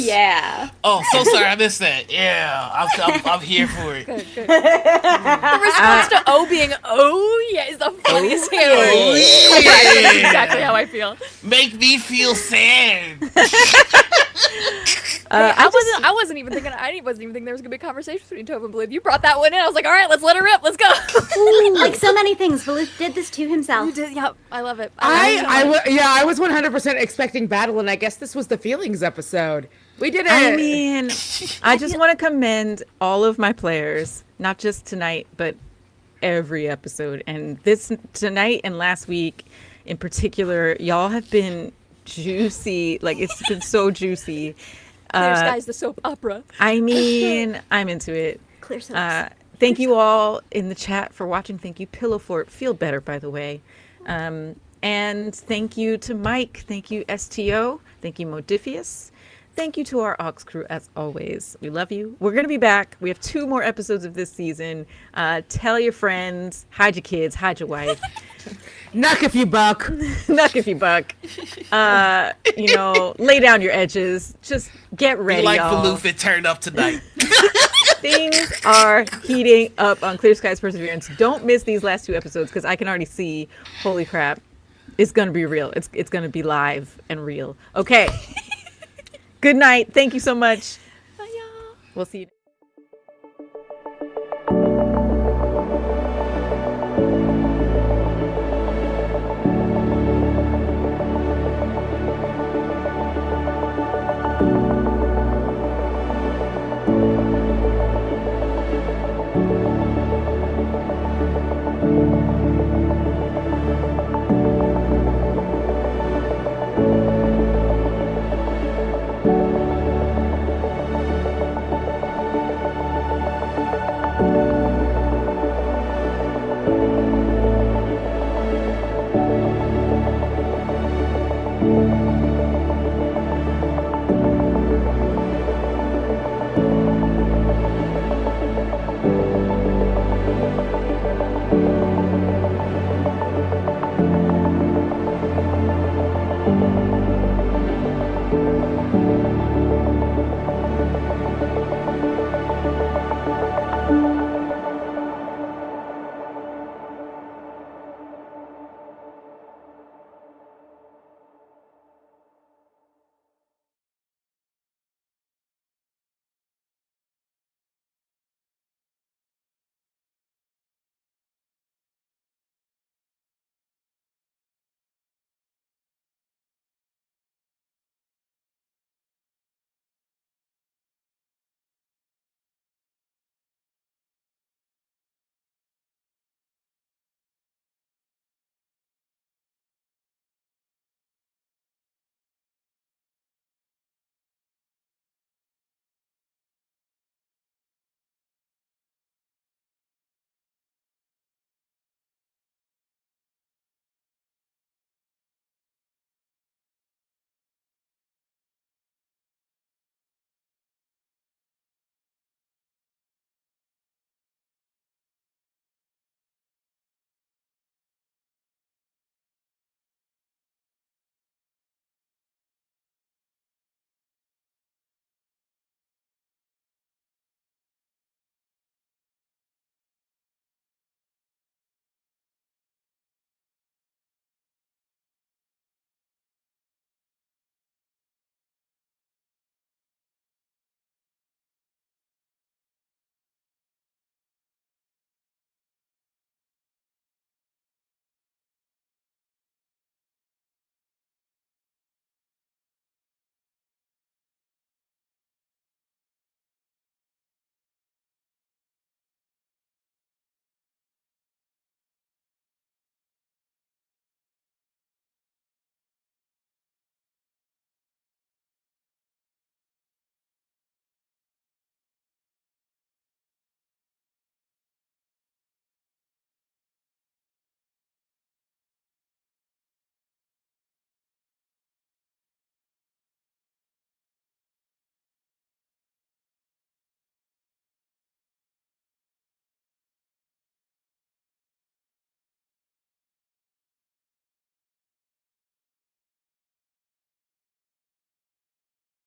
S5: Yeah.
S2: Oh, so sorry, I missed that. Yeah, I'm here for it.
S3: Good. The response to O being is the funniest thing ever. That's exactly how I feel.
S2: Make me feel sad.
S3: I wasn't even thinking there was gonna be a conversation between Tova and Veluth. You brought that one in. I was like, all right, let's let her rip. Let's go.
S5: Like so many things, Veluth did this to himself.
S3: You did, yep. I love it.
S10: I was 100% expecting battle, and I guess this was the feelings episode. We did it.
S1: I mean, I just want to commend all of my players, not just tonight, but every episode. And tonight and last week in particular, y'all have been juicy. Like, it's been so juicy.
S3: Clear Skies, the soap opera.
S1: I mean, I'm into it.
S5: Clear Skies.
S1: Thank you all in the chat for watching. Thank you, Pillow Fort. Feel better, by the way. And thank you to Mike. Thank you, STO. Thank you, Modiphius. Thank you to our Aux crew, as always. We love you. We're going to be back. We have 2 more episodes of this season. Tell your friends. Hide your kids. Hide your wife.
S10: Knuck if you buck.
S1: Knuck if you buck. Lay down your edges. Just get ready,
S2: Like
S1: y'all.
S2: Veluth, it turned up tonight.
S1: Things are heating up on Clear Skies Perseverance. Don't miss these last 2 episodes because I can already see, holy crap, it's going to be real. It's going to be live and real. Okay. Good night. Thank you so much.
S3: Bye, y'all.
S1: We'll see you.